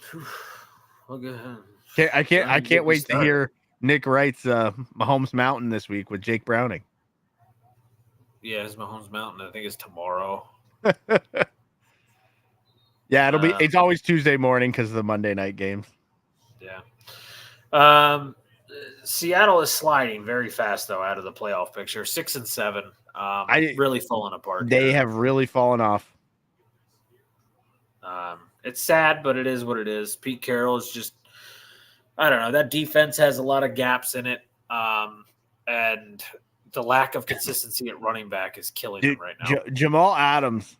I can't wait to hear Nick Wright's Mahomes Mountain this week with Jake Browning. Yeah, his Mahomes Mountain, I think, is tomorrow. Yeah, it's always Tuesday morning because of the Monday night games. Yeah. Seattle is sliding very fast though out of the playoff picture. 6-7. Really falling apart. They have really fallen off. It's sad, but it is what it is. Pete Carroll is just, I don't know. That defense has a lot of gaps in it, and the lack of consistency at running back is killing them right now. Jamal Adams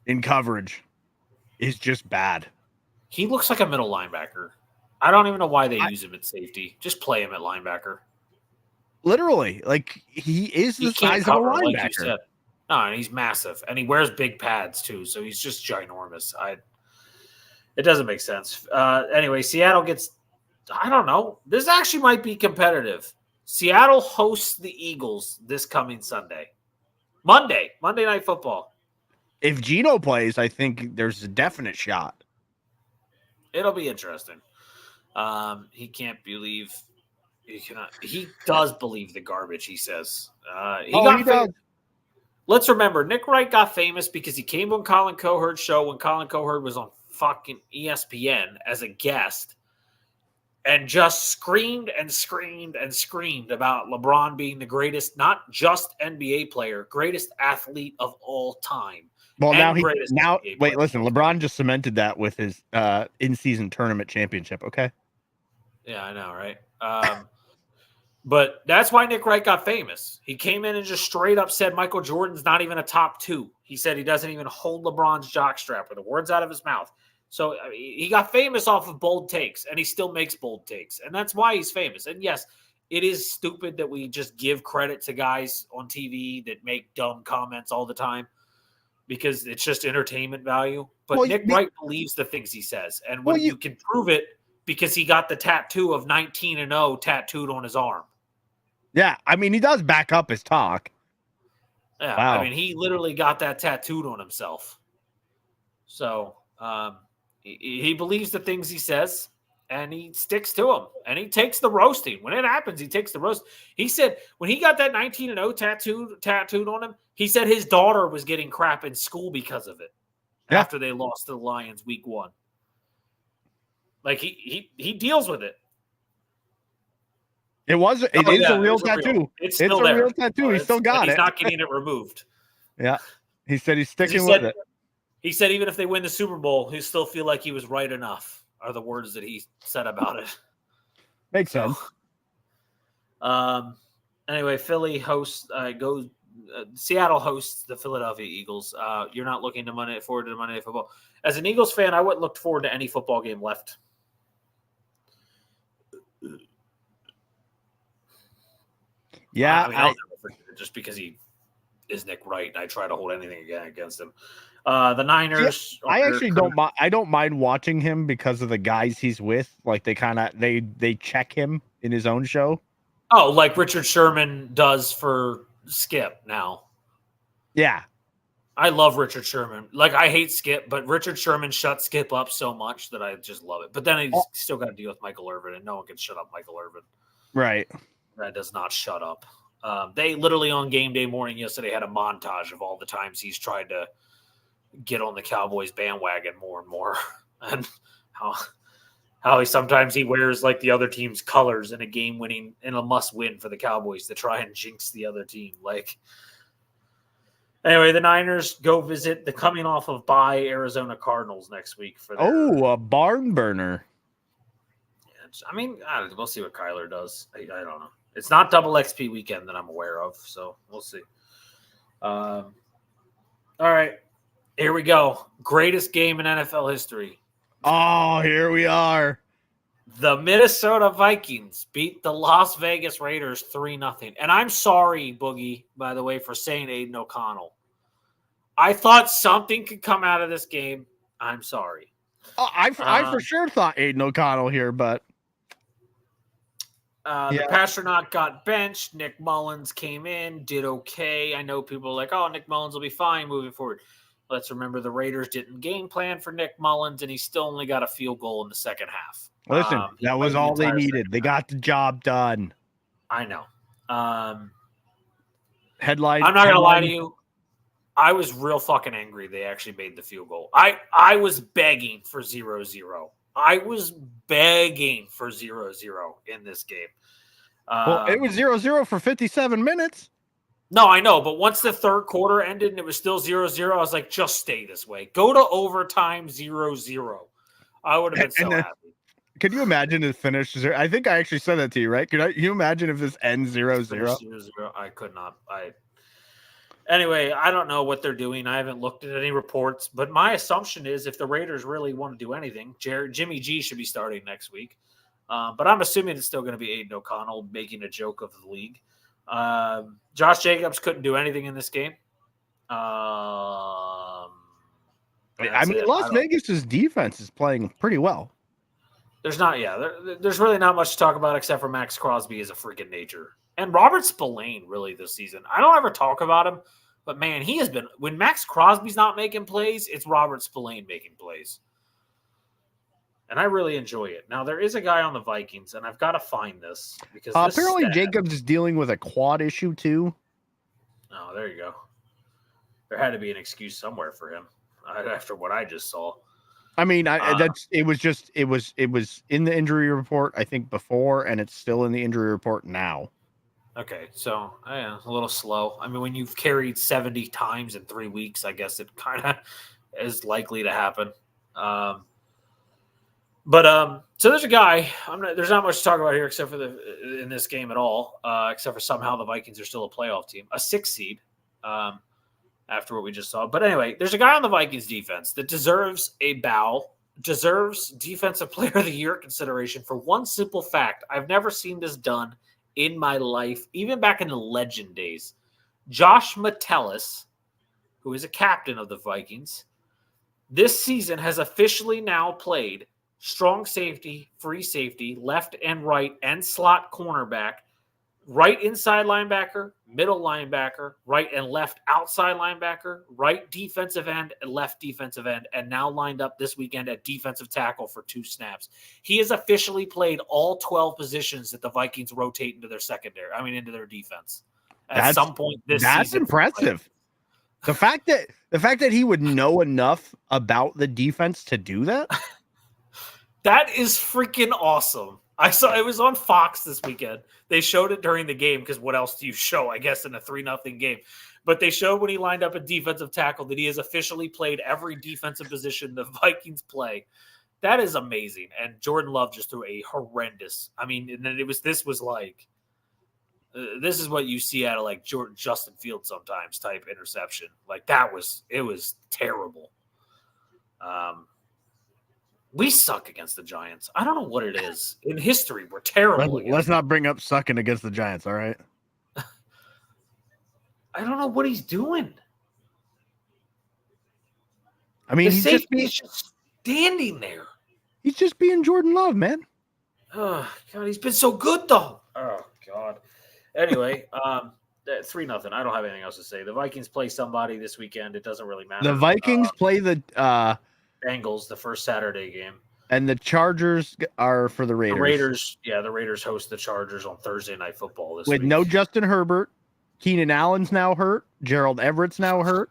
in coverage is just bad. He looks like a middle linebacker. I don't even know why they use him at safety. Just play him at linebacker. Literally, like he is the size of a linebacker. Like you said. No, and he's massive, and he wears big pads too, so he's just ginormous. It doesn't make sense. Anyway, Seattle gets. I don't know. This actually might be competitive. Seattle hosts the Eagles this coming Sunday, Monday Night Football. If Geno plays, I think there's a definite shot. It'll be interesting. He can't believe. He cannot. He does believe the garbage. He says. He does. Let's remember, Nick Wright got famous because he came on Colin Cowherd's show when Colin Cowherd was on fucking ESPN as a guest and just screamed and screamed and screamed about LeBron being the greatest, not just NBA player, greatest athlete of all time. Well, listen, LeBron just cemented that with his in-season tournament championship, okay? Yeah, I know, right? But that's why Nick Wright got famous. He came in and just straight up said Michael Jordan's not even a top 2. He said he doesn't even hold LeBron's jockstrap with the words out of his mouth. So he got famous off of bold takes, and he still makes bold takes. And that's why he's famous. And yes, it is stupid that we just give credit to guys on TV that make dumb comments all the time because it's just entertainment value. But Nick Wright believes the things he says. And when you can prove it because he got the tattoo of 19-0 tattooed on his arm. Yeah, I mean, he does back up his talk. Yeah, wow. I mean, he literally got that tattooed on himself. So he believes the things he says, and he sticks to them. And he takes the roasting. When it happens, he takes the roast. He said when he got that 19-0 tattooed on him, he said his daughter was getting crap in school because of it after they lost to the Lions week 1. Like, he deals with it. It is a real tattoo. It's a real tattoo. He still got it. He's not getting it removed. Yeah. He said he's sticking with it. He said even if they win the Super Bowl, he'll still feel like he was right enough, are the words that he said about it. Makes sense. Anyway, Philly hosts Seattle hosts the Philadelphia Eagles. You're not looking forward to Monday Night Football. As an Eagles fan, I wouldn't look forward to any football game left. Yeah, I mean, I'll never forget it just because he is Nick Wright, and I try to hold anything against him. The Niners. Yeah, I actually don't mind watching him because of the guys he's with. Like they check him in his own show. Oh, like Richard Sherman does for Skip now. Yeah, I love Richard Sherman. Like, I hate Skip, but Richard Sherman shut Skip up so much that I just love it. But then he's still got to deal with Michael Irvin, and no one can shut up Michael Irvin. Right. That does not shut up. They literally on game day morning yesterday had a montage of all the times he's tried to get on the Cowboys bandwagon more and more, and how sometimes he wears like the other team's colors in a must-win for the Cowboys to try and jinx the other team. Like, anyway, the Niners go visit the coming off of bye Arizona Cardinals next week for a barn burner. I mean, we'll see what Kyler does. I don't know. It's not double XP weekend that I'm aware of, so we'll see. All right, here we go. Greatest game in NFL history. Oh, here we are. The Minnesota Vikings beat the Las Vegas Raiders 3-0. And I'm sorry, Boogie, by the way, for saying Aiden O'Connell. I thought something could come out of this game. I'm sorry. I for sure thought Aiden O'Connell here, but the Pasternak got benched. Nick Mullins came in, did okay. I know people are like, oh, Nick Mullins will be fine moving forward. Let's remember the Raiders didn't game plan for Nick Mullins, and he still only got a field goal in the second half. Listen, that was all they needed. They got the job done. I know. Headline. I'm not going to lie to you. I was real fucking angry they actually made the field goal. I was begging for 0-0. I was begging for 0-0 in this game. Well, it was 0-0 for 57 minutes. No, I know, but once the third quarter ended and it was still 0-0, I was like, just stay this way. Go to overtime 0-0. I would have been so happy. Could you imagine it finished? I think I actually said that to you, right? Can you imagine if this ends 0-0? 0-0? I could not. Anyway, I don't know what they're doing. I haven't looked at any reports, but my assumption is if the Raiders really want to do anything, Jimmy G should be starting next week. But I'm assuming it's still going to be Aiden O'Connell making a joke of the league. Josh Jacobs couldn't do anything in this game. I mean, Las Vegas's defense is playing pretty well. There's really not much to talk about except for Max Crosby is a freaking nature. And Robert Spillane, really, this season. I don't ever talk about him, but man, he has been – when Max Crosby's not making plays, it's Robert Spillane making plays. And I really enjoy it. Now, there is a guy on the Vikings, and I've got to find this. Because apparently Jacobs is dealing with a quad issue, too. Oh, there you go. There had to be an excuse somewhere for him after what I just saw. I mean, it was in the injury report, I think, before, and it's still in the injury report now. Okay, so a little slow. I mean, when you've carried 70 times in 3 weeks, I guess it kind of is likely to happen. So there's a guy. There's not much to talk about here except for in this game at all, except for somehow the Vikings are still a playoff team, a 6 seed. After what we just saw. But anyway, there's a guy on the Vikings defense that deserves a bow, deserves Defensive Player of the Year consideration for one simple fact. I've never seen this done in my life, even back in the Legend days. Josh Metellus, who is a captain of the Vikings, this season has officially now played strong safety, free safety, left and right, and slot cornerback, right inside linebacker, middle linebacker, right and left outside linebacker, right defensive end and left defensive end, and now lined up this weekend at defensive tackle for 2 snaps. He has officially played all 12 positions that the Vikings rotate into their into their defense. At some point this season. That's impressive. The fact that he would know enough about the defense to do that? That is freaking awesome. I saw it was on Fox this weekend. They showed it during the game because what else do you show, I guess, in a 3-0 game? But they showed when he lined up a defensive tackle that he has officially played every defensive position the Vikings play. That is amazing. And Jordan Love just threw a horrendous. I mean, and then this was like this is what you see out of like Justin Fields sometimes type interception. Like it was terrible. We suck against the Giants. I don't know what it is. In history, we're terrible. Let's not bring up sucking against the Giants, all right? I don't know what he's doing. I mean, he's just standing there. He's just being Jordan Love, man. Oh, God, he's been so good, though. Oh, God. Anyway, 3-0. I don't have anything else to say. The Vikings play somebody this weekend. It doesn't really matter. The Vikings play the Bengals the first Saturday game. And the Chargers are for the Raiders. The Raiders host the Chargers on Thursday Night Football this week. With no Justin Herbert. Keenan Allen's now hurt. Gerald Everett's now hurt.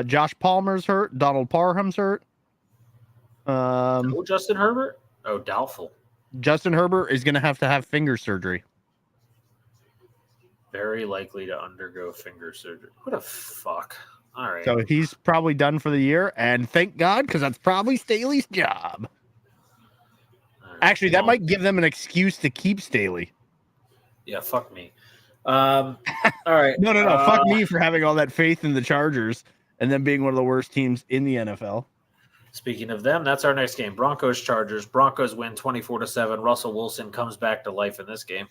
Josh Palmer's hurt. Donald Parham's hurt. No Justin Herbert? Oh, doubtful. Justin Herbert is going to have finger surgery. Very likely to undergo finger surgery. What a fuck. All right. So he's probably done for the year, and thank God, because that's probably Staley's job. Right. Actually, that might give them an excuse to keep Staley. Yeah, fuck me. All right. No. Fuck me for having all that faith in the Chargers and them being one of the worst teams in the NFL. Speaking of them, that's our next game. Broncos-Chargers. Broncos win 24-7. Russell Wilson comes back to life in this game.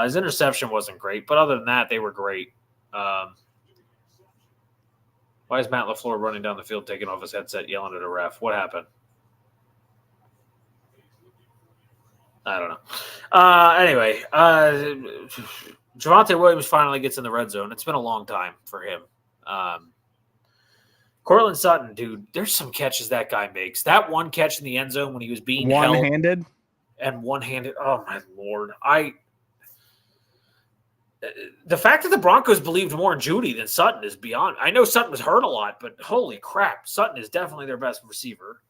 His interception wasn't great, but other than that, they were great. Why is Matt LaFleur running down the field, taking off his headset, yelling at a ref? What happened? I don't know. Anyway, Javonte Williams finally gets in the red zone. It's been a long time for him. Cortland Sutton, dude, there's some catches that guy makes. That one catch in the end zone when he was being one-handed and one-handed. Oh my Lord! The fact that the Broncos believed more in Judy than Sutton is beyond. I know Sutton was hurt a lot, but holy crap, Sutton is definitely their best receiver.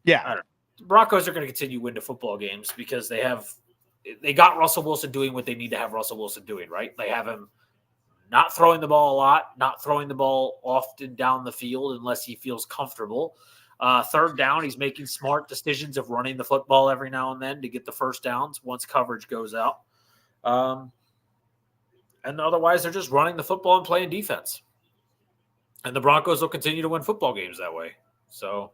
Yeah. I don't know. The Broncos are going to continue to win the football games because they got Russell Wilson doing what they need to have Russell Wilson doing, right? They have him not throwing the ball a lot, not throwing the ball often down the field unless he feels comfortable. Third down, he's making smart decisions of running the football every now and then to get the first downs once coverage goes out. And otherwise, they're just running the football and playing defense. And the Broncos will continue to win football games that way. So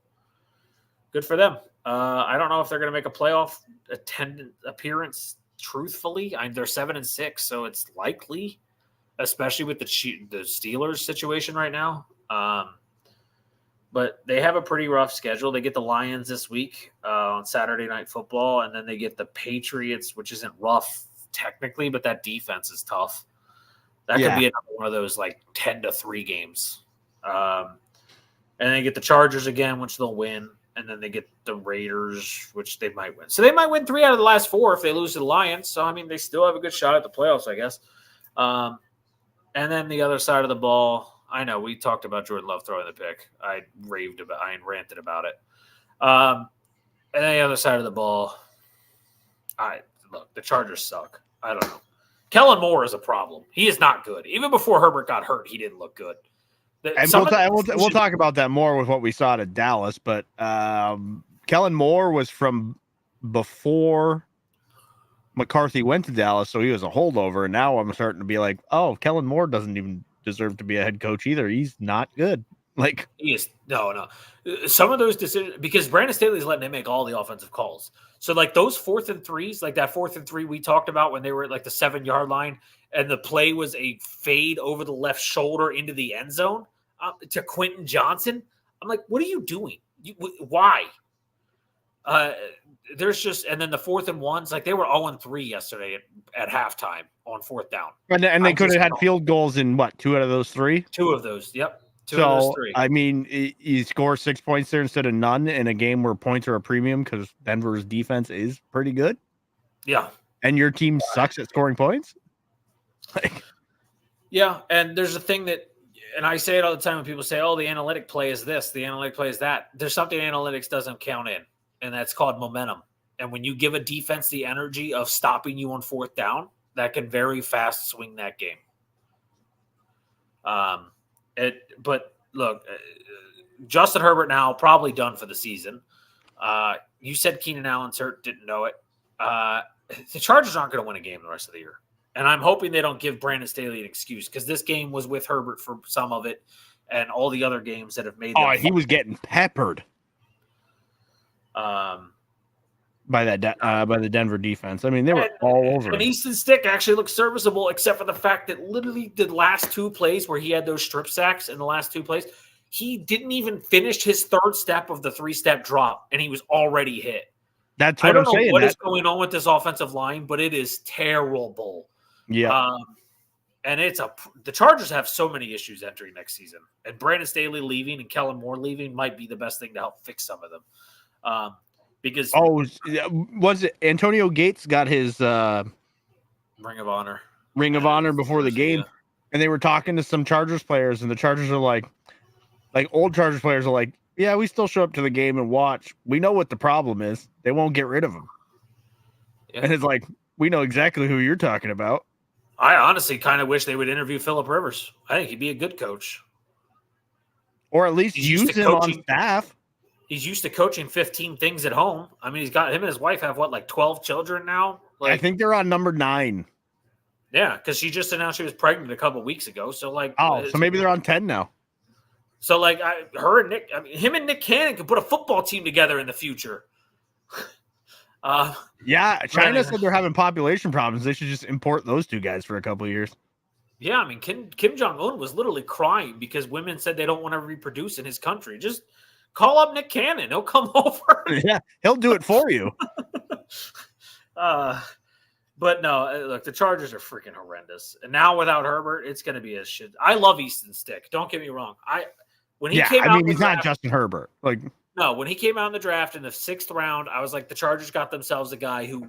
good for them. I don't know if they're going to make a playoff appearance. Truthfully, they're 7-6, so it's likely, especially with the Steelers situation right now. But they have a pretty rough schedule. They get the Lions this week on Saturday Night Football, and then they get the Patriots, which isn't rough technically, but that defense is tough. That could be another one of those like 10-3 games. And they get the Chargers again, which they'll win. And then they get the Raiders, which they might win. So they might win 3 out of the last 4 if they lose to the Lions. So, I mean, they still have a good shot at the playoffs, I guess. And then the other side of the ball, I know we talked about Jordan Love throwing the pick. I ranted about it. And then the other side of the ball, look, the Chargers suck. I don't know. Kellen Moore is a problem. He is not good. Even before Herbert got hurt, he didn't look good. And we'll talk about that more with what we saw at Dallas, but Kellen Moore was from before McCarthy went to Dallas, so he was a holdover, and now I'm starting to be like, oh, Kellen Moore doesn't even deserve to be a head coach either. He's not good. Like he is no. Some of those decisions, because Brandon Staley's letting him make all the offensive calls. So like those 4th and 3s, like that 4th and 3 we talked about when they were at like the 7-yard line, and the play was a fade over the left shoulder into the end zone to Quentin Johnson. I'm like, what are you doing? Why? There's just, and then the 4th and 1s, like they were 0-3 yesterday at halftime on 4th down. And they could have had field goals in what, 2 out of those 3? 2 of those. Yep. 2 of those 3. I mean, you score 6 points there instead of none in a game where points are a premium because Denver's defense is pretty good. Yeah. And your team sucks at scoring points. Yeah. And there's a thing that, and I say it all the time when people say, oh, the analytic play is this, the analytic play is that. There's something analytics doesn't count in, and that's called momentum. And when you give a defense the energy of stopping you on 4th down, that can very fast swing that game. But look, Justin Herbert now probably done for the season. You said Keenan Allen's hurt, didn't know it. The Chargers aren't going to win a game the rest of the year. And I'm hoping they don't give Brandon Staley an excuse because this game was with Herbert for some of it and all the other games that have made them. Oh, he was getting peppered by the Denver defense. I mean, they were all over. And Easton Stick actually looked serviceable, except for the fact that literally the last 2 plays where he had those strip sacks in the last 2 plays, he didn't even finish his 3rd step of the 3-step drop, and he was already hit. That's what I'm saying. I don't know what is going on with this offensive line, but it is terrible. Yeah. And the Chargers have so many issues entering next season, and Brandon Staley leaving and Kellen Moore leaving might be the best thing to help fix some of them. Because was it Antonio Gates got his Ring of Honor before the game, and they were talking to some Chargers players, and the Chargers are like old Chargers players are like, yeah, we still show up to the game and watch. We know what the problem is. They won't get rid of him. Yeah. And it's like, we know exactly who you're talking about. I honestly kind of wish they would interview Phillip Rivers. I think he'd be a good coach. Or at least use him on staff. He's used to coaching 15 things at home. I mean, him and his wife have, 12 children now? I think they're on number 9. Yeah, because she just announced she was pregnant a couple of weeks ago. So, so maybe they're on 10 now. So, him and Nick Cannon could put a football team together in the future. China said they're having population problems. They should just import those 2 guys for a couple of years. Yeah, I mean, Kim Jong-un was literally crying because women said they don't want to reproduce in his country. Just call up Nick Cannon. He'll come over. Yeah, he'll do it for you. But no, look, the Chargers are freaking horrendous. And now without Herbert, it's going to be a shit. I love Easton Stick. Don't get me wrong. He's not Justin Herbert. No, when he came out in the draft in the 6th round, I was like, the Chargers got themselves a guy who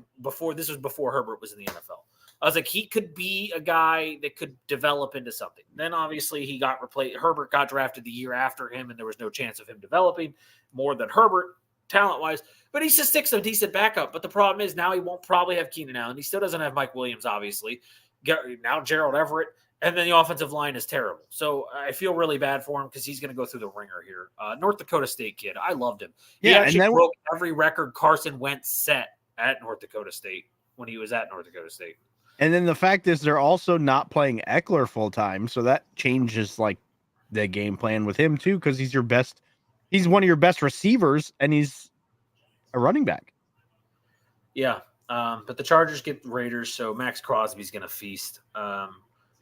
this was before Herbert was in the NFL. I was like, he could be a guy that could develop into something. Then obviously he got replaced. Herbert got drafted the year after him, and there was no chance of him developing more than Herbert. talent-wise. But he's just sticks a decent backup. But the problem is now he won't probably have Keenan Allen. He still doesn't have Mike Williams, obviously. Now Gerald Everett. And then the offensive line is terrible. So I feel really bad for him because he's going to go through the ringer here. North Dakota State kid. I loved him. He actually broke every record Carson Wentz set at North Dakota State when he was at North Dakota State. And then the fact is they're also not playing Eckler full time. So that changes like the game plan with him too, because he's one of your best receivers and he's a running back. Yeah. But the Chargers get the Raiders, so Max Crosby's going to feast.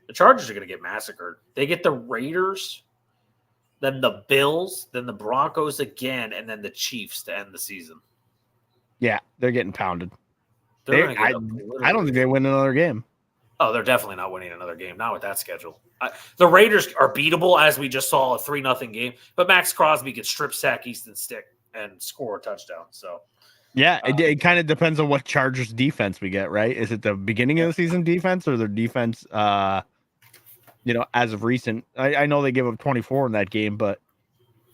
The Chargers are going to get massacred. They get the Raiders, then the Bills, then the Broncos again, and then the Chiefs to end the season. Yeah, they're getting pounded. I don't think they win another game. Oh, they're definitely not winning another game. Not with that schedule. The Raiders are beatable, as we just saw, a 3-0 game. But Max Crosby can strip sack Easton Stick and score a touchdown. So, yeah, it kind of depends on what Chargers defense we get, right? Is it the beginning of the season defense or their defense, as of recent? I know they give up 24 in that game, but,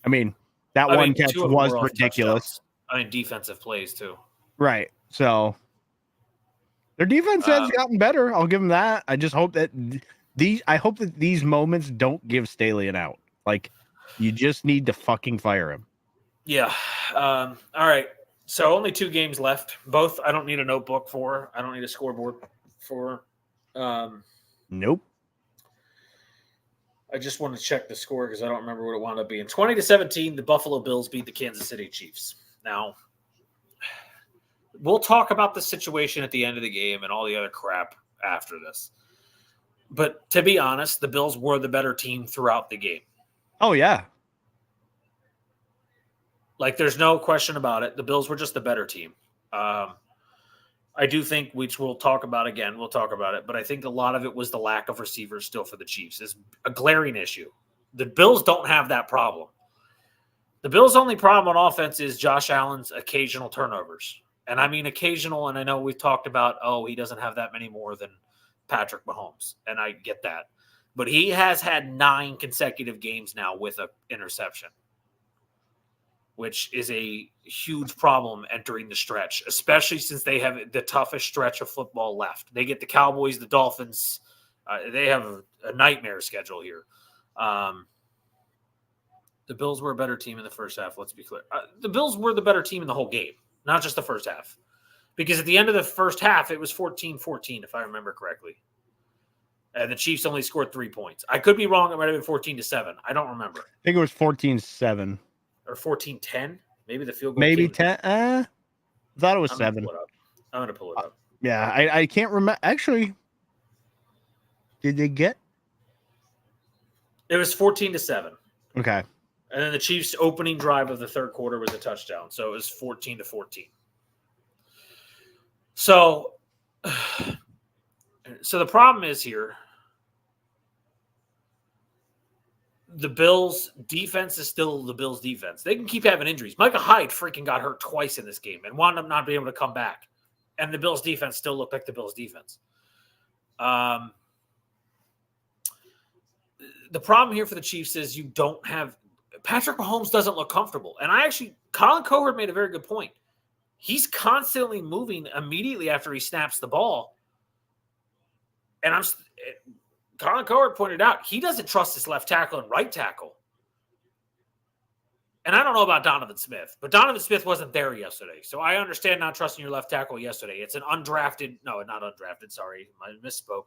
I mean, one catch was ridiculous. Defensive plays, too. Right. So, their defense has gotten better. I'll give them that. I just hope that these moments don't give Staley an out. Like, you just need to fucking fire him. Yeah. All right. So only 2 games left. Both I don't need a notebook for. I don't need a scoreboard for. Nope. I just want to check the score because I don't remember what it wound up being. 20-17, the Buffalo Bills beat the Kansas City Chiefs. Now, we'll talk about the situation at the end of the game and all the other crap after this. But to be honest, the Bills were the better team throughout the game. Oh, yeah. Like, there's no question about it. The Bills were just the better team. I do think, which we'll talk about again, but I think a lot of it was the lack of receivers still for the Chiefs. It's a glaring issue. The Bills don't have that problem. The Bills' only problem on offense is Josh Allen's occasional turnovers. And I mean occasional, and I know we've talked about, he doesn't have that many more than Patrick Mahomes, and I get that. But he has had 9 consecutive games now with an interception, which is a huge problem entering the stretch, especially since they have the toughest stretch of football left. They get the Cowboys, the Dolphins. They have a nightmare schedule here. The Bills were a better team in the first half, let's be clear. The Bills were the better team in the whole game, not just the first half. Because at the end of the first half, it was 14-14, if I remember correctly. And the Chiefs only scored 3 points. I could be wrong. It might have been 14-7. I don't remember. I think it was 14-7. Or 14-10. Maybe the field goal. Maybe 10. I thought it was 7. I'm going to pull it up. Yeah, I can't remember. Actually, did they get? It was 14-7. Okay. And then the Chiefs' opening drive of the third quarter was a touchdown. So it was 14-14. So the problem is here, the Bills' defense is still the Bills' defense. They can keep having injuries. Micah Hyde freaking got hurt twice in this game and wound up not being able to come back. And the Bills' defense still looked like the Bills' defense. The problem here for the Chiefs is you don't have – Patrick Mahomes doesn't look comfortable. And Colin Cowherd made a very good point. He's constantly moving immediately after he snaps the ball. And Colin Cowherd pointed out he doesn't trust his left tackle and right tackle. And I don't know about Donovan Smith, but Donovan Smith wasn't there yesterday. So I understand not trusting your left tackle yesterday. It's an not undrafted, sorry, I misspoke.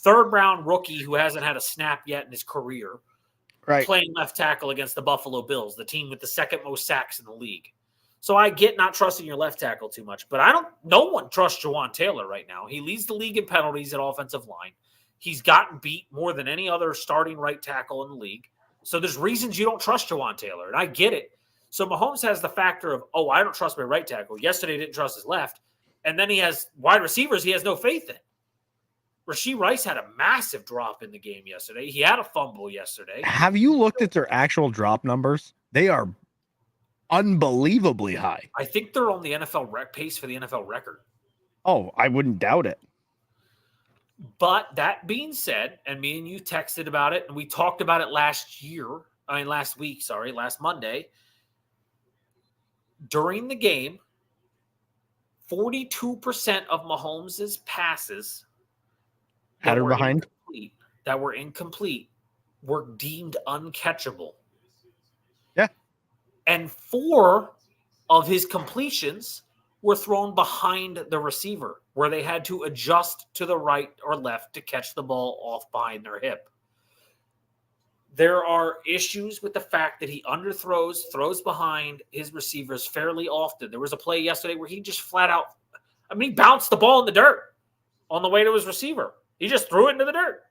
3rd round rookie who hasn't had a snap yet in his career. Right. Playing left tackle against the Buffalo Bills, the team with the 2nd most sacks in the league. So I get not trusting your left tackle too much, but no one trusts Jawan Taylor right now. He leads the league in penalties at offensive line. He's gotten beat more than any other starting right tackle in the league. So there's reasons you don't trust Jawan Taylor, and I get it. So Mahomes has the factor of, I don't trust my right tackle. Yesterday he didn't trust his left. And then he has wide receivers he has no faith in. Rashee Rice had a massive drop in the game yesterday. He had a fumble yesterday. Have you looked at their actual drop numbers? They are unbelievably high. I think they're on the NFL pace for the NFL record. Oh, I wouldn't doubt it. But that being said, and me and you texted about it, and we talked about it last Monday. during the game, 42% of Mahomes' passes that were incomplete were deemed uncatchable. Yeah. And 4 of his completions were thrown behind the receiver, where they had to adjust to the right or left to catch the ball off behind their hip. There are issues with the fact that he underthrows, throws behind his receivers fairly often. There was a play yesterday where he just flat out, he bounced the ball in the dirt on the way to his receiver. He just threw it into the dirt.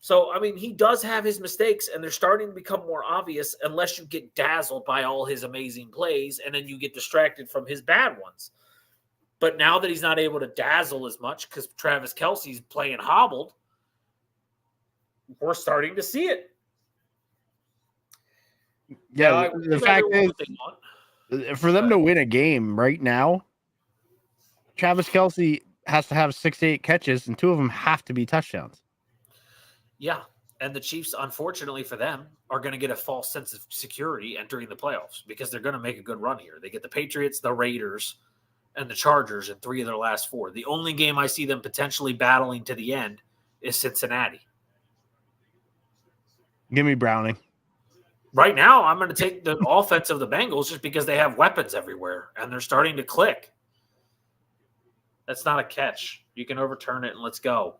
So, he does have his mistakes, and they're starting to become more obvious unless you get dazzled by all his amazing plays, and then you get distracted from his bad ones. But now that he's not able to dazzle as much because Travis Kelce's playing hobbled, we're starting to see it. Yeah, the fact is, for them to win a game right now, Travis Kelce has to have 6 to 8 catches, and 2 of them have to be touchdowns. Yeah, and the Chiefs, unfortunately for them, are going to get a false sense of security entering the playoffs because they're going to make a good run here. They get the Patriots, the Raiders, and the Chargers in 3 of their last 4. The only game I see them potentially battling to the end is Cincinnati. Give me Browning. Right now, I'm going to take the offense of the Bengals just because they have weapons everywhere, and they're starting to click. That's not a catch. You can overturn it, and let's go.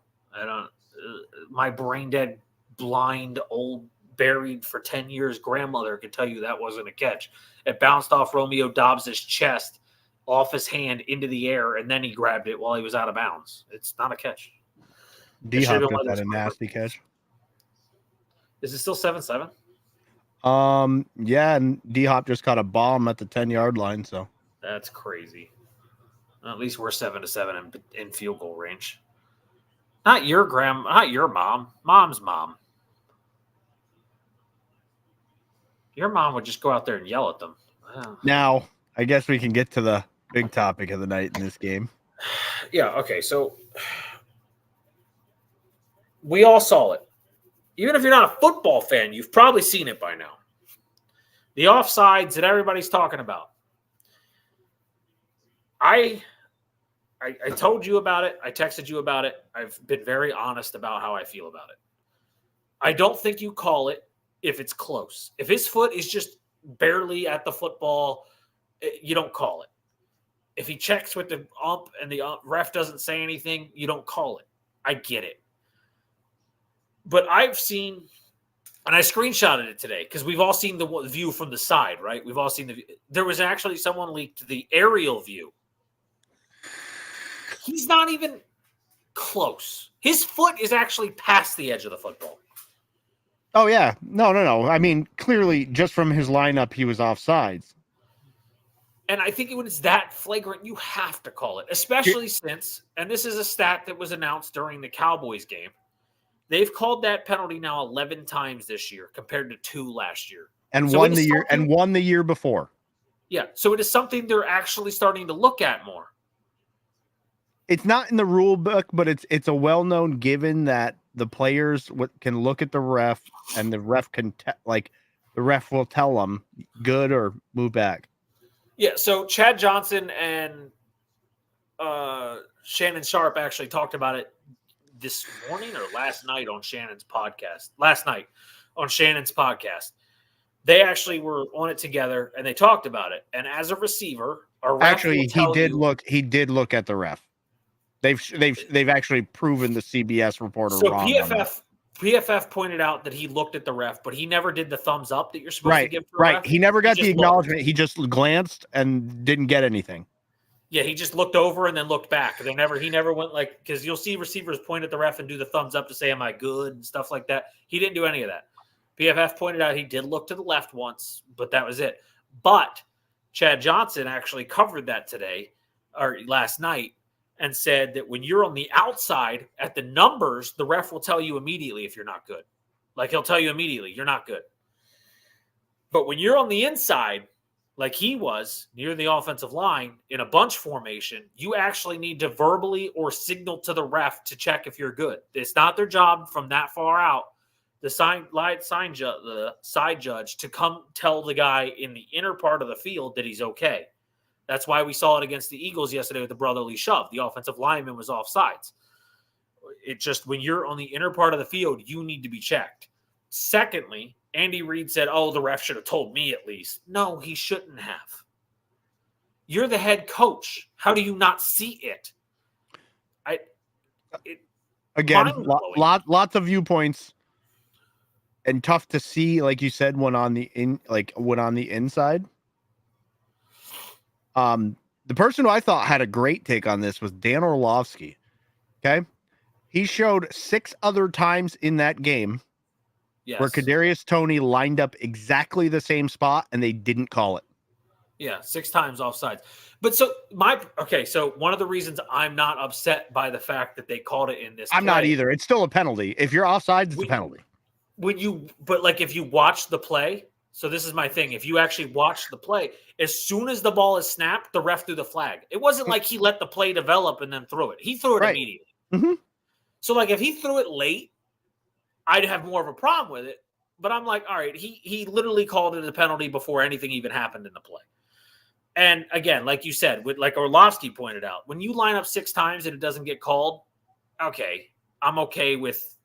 My brain-dead, blind, old, buried for 10 years grandmother can tell you that wasn't a catch. It bounced off Romeo Dobbs' chest, off his hand, into the air, and then he grabbed it while he was out of bounds. It's not a catch. D-Hop got that a nasty catch. Is it still 7-7? Yeah, and D-Hop just caught a bomb at the 10-yard line, so. That's crazy. At least we're 7-7 in field goal range. Not your mom. Mom's mom. Your mom would just go out there and yell at them. Oh. Now, I guess we can get to the big topic of the night in this game. Yeah, okay, so we all saw it. Even if you're not a football fan, you've probably seen it by now. The offsides that everybody's talking about. I told you about it. I texted you about it. I've been very honest about how I feel about it. I don't think you call it if it's close. If his foot is just barely at the football, you don't call it. If he checks with the ump and the ref doesn't say anything, you don't call it. I get it. But I've seen, and I screenshotted it today because we've all seen the view from the side, right? We've all seen there was actually someone leaked the aerial view. He's not even close. His foot is actually past the edge of the football. Oh, yeah. No. Clearly, just from his lineup, he was offsides. And I think when it's that flagrant, you have to call it, especially since, and this is a stat that was announced during the Cowboys game, they've called that penalty now 11 times this year compared to 2 last year. And won the year before. Yeah. So it is something they're actually starting to look at more. It's not in the rule book, but it's a well-known given that the players can look at the ref and the ref the ref will tell them good or move back. Yeah. So Chad Johnson and Shannon Sharp actually talked about it this morning or last night on Shannon's podcast. They actually were on it together and they talked about it. And as a receiver, he did look at the ref. They've actually proven the CBS reporter wrong. PFF pointed out that he looked at the ref, but he never did the thumbs up that you're supposed to give to the ref. He never got the acknowledgement. He just glanced and didn't get anything. Yeah, he just looked over and then looked back. He never went because you'll see receivers point at the ref and do the thumbs up to say, am I good? And stuff like that. He didn't do any of that. PFF pointed out he did look to the left once, but that was it. But Chad Johnson actually covered that last night and said that when you're on the outside at the numbers, the ref will tell you immediately if you're not good. Like he'll tell you immediately, you're not good. But when you're on the inside, like he was near the offensive line in a bunch formation, you actually need to verbally or signal to the ref to check if you're good. It's not their job from that far out the side judge to come tell the guy in the inner part of the field that he's okay. That's why we saw it against the Eagles yesterday with the brotherly shove. The offensive lineman was offsides. It just, when you're on the inner part of the field, you need to be checked. Secondly, Andy Reid said, oh, the ref should have told me at least. No, he shouldn't have. You're the head coach. How do you not see it? Again, lots of viewpoints, and tough to see, like you said, when on the inside. The person who I thought had a great take on this was Dan Orlovsky. Okay, he showed 6 other times in that game where Kadarius Toney lined up exactly the same spot and they didn't call it. Yeah, 6 times offsides. But so one of the reasons I'm not upset by the fact that they called it in this I'm not either. It's still a penalty. If you're offsides, it's a penalty. If you watch the play, so this is my thing. If you actually watch the play, as soon as the ball is snapped, the ref threw the flag. It wasn't like he let the play develop and then threw it. He threw it immediately. Mm-hmm. So like if he threw it late, I'd have more of a problem with it. But I'm like, all right, he literally called it a penalty before anything even happened in the play. And again, like you said, like Orlovsky pointed out, when you line up 6 times and it doesn't get called, okay, I'm okay with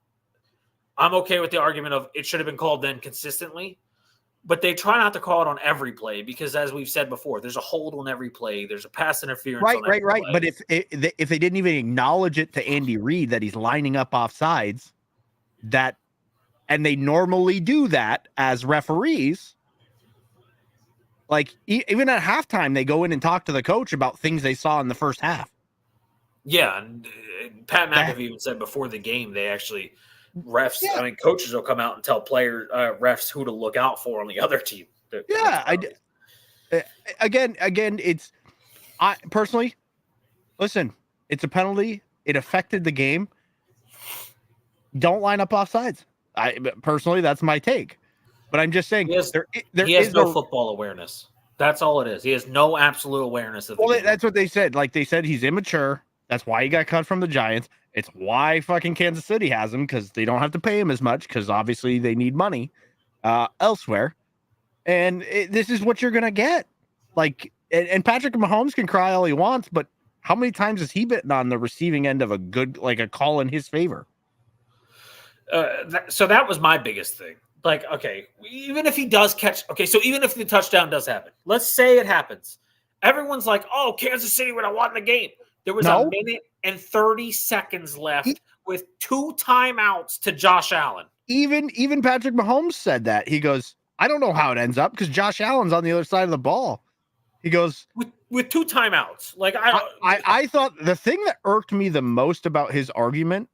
the argument of it should have been called then consistently. But they try not to call it on every play because, as we've said before, there's a hold on every play. There's a pass interference. Right. Play. But if they didn't even acknowledge it to Andy Reid that he's lining up offsides, and they normally do that as referees. Like, even at halftime, they go in and talk to the coach about things they saw in the first half. Yeah, and Pat McAfee even said before the game, they actually coaches will come out and tell refs who to look out for on the other team. Again, I personally, listen, it's a penalty. It affected the game. Don't line up offsides. Personally, that's my take. But I'm just saying, he has no football awareness. That's all it is. He has no absolute awareness of the game. That's what they said. Like, they said he's immature. That's why he got cut from the Giants. It's why fucking Kansas City has him, because they don't have to pay him as much, because obviously they need money elsewhere. And this is what you're going to get. Like, and Patrick Mahomes can cry all he wants, but how many times has he been on the receiving end of a call in his favor? So that was my biggest thing. Like, okay, even if he does catch, so even if the touchdown does happen, let's say it happens. Everyone's like, oh, Kansas City would have won the game. There was a minute and 30 seconds left with 2 timeouts to Josh Allen. Even Patrick Mahomes said that. He goes, I don't know how it ends up because Josh Allen's on the other side of the ball. He goes, with 2 timeouts. Like, I thought the thing that irked me the most about his argument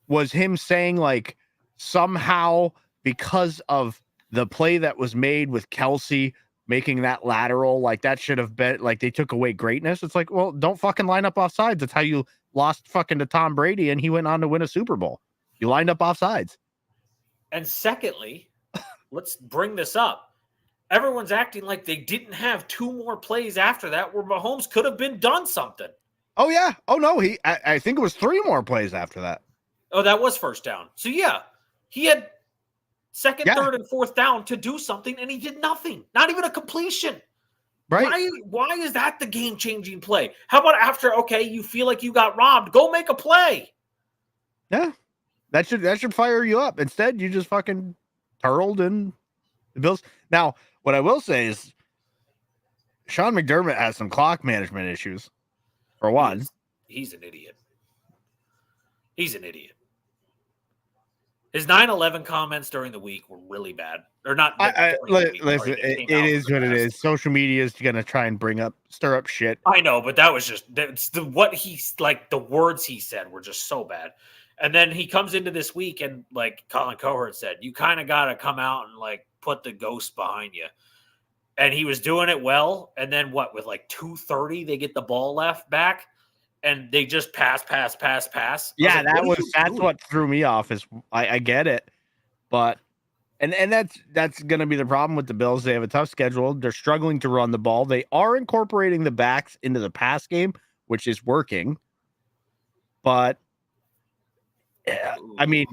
was him saying, like, somehow because of the play that was made with Kelsey making that lateral, like, that should have been, like, they took away greatness. It's like, well, don't fucking line up offsides. That's how you lost fucking to Tom Brady and he went on to win a Super Bowl. You lined up offsides. And secondly, let's bring this up. Everyone's acting like they didn't have 2 more plays after that where Mahomes could have been done something. Oh, yeah. Oh, no. I think it was 3 more plays after that. Oh, that was first down. So, yeah, he had second, third, and fourth down to do something, and he did nothing. Not even a completion. Right. Why is that the game-changing play? How about after, you feel like you got robbed, go make a play. Yeah. That should fire you up. Instead, you just fucking turtled in the Bills. Now, what I will say is Sean McDermott has some clock management issues, for one. He's an idiot. He's an idiot. His 9/11 comments during the week were really bad. Or not. Listen, it is what it is. Social media is going to try and stir up shit. I know, but that was just the words he said were just so bad. And then he comes into this week and, like Colin Cowherd said, you kind of got to come out and, like, put the ghost behind you. And he was doing it well. And then with like 2:30, they get the ball left back. And they just pass. Yeah, that's what threw me off. Is I get it, but and that's going to be the problem with the Bills. They have a tough schedule. They're struggling to run the ball. They are incorporating the backs into the pass game, which is working. But I mean,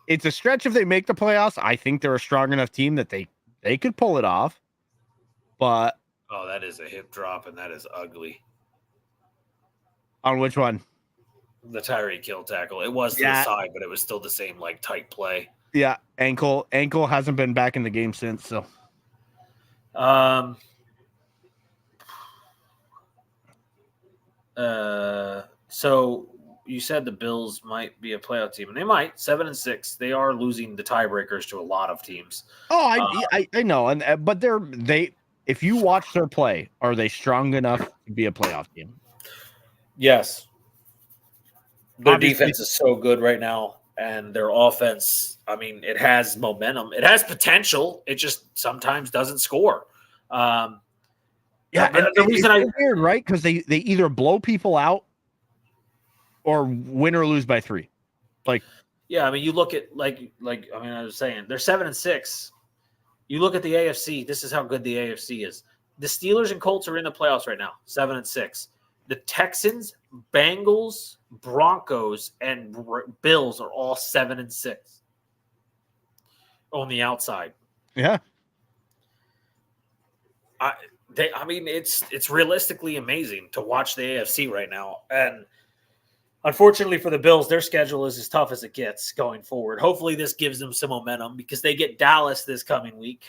it's a stretch if they make the playoffs. I think they're a strong enough team that they could pull it off. But that is a hip drop, and that is ugly. On which one? The Tyreek Hill tackle. It was to the side, but it was still the same tight play. Yeah, ankle hasn't been back in the game since. So, so you said the Bills might be a playoff team, and they might 7-6. They are losing the tiebreakers to a lot of teams. Oh, I know, but they if you watch their play, are they strong enough to be a playoff team? Yes. Their defense is so good right now, and their offense, I mean, it has momentum. It has potential. It just sometimes doesn't score. Yeah, and the reason it's weird, right? Because they either blow people out or win or lose by 3. Yeah, I mean, you look at I was saying, they're 7-6. You look at the AFC. This is how good the AFC is. The Steelers and Colts are in the playoffs right now, 7-6. The Texans, Bengals, Broncos, and Bills are all 7-6 on the outside. Yeah. It's realistically amazing to watch the AFC right now. And unfortunately for the Bills, their schedule is as tough as it gets going forward. Hopefully this gives them some momentum because they get Dallas this coming week.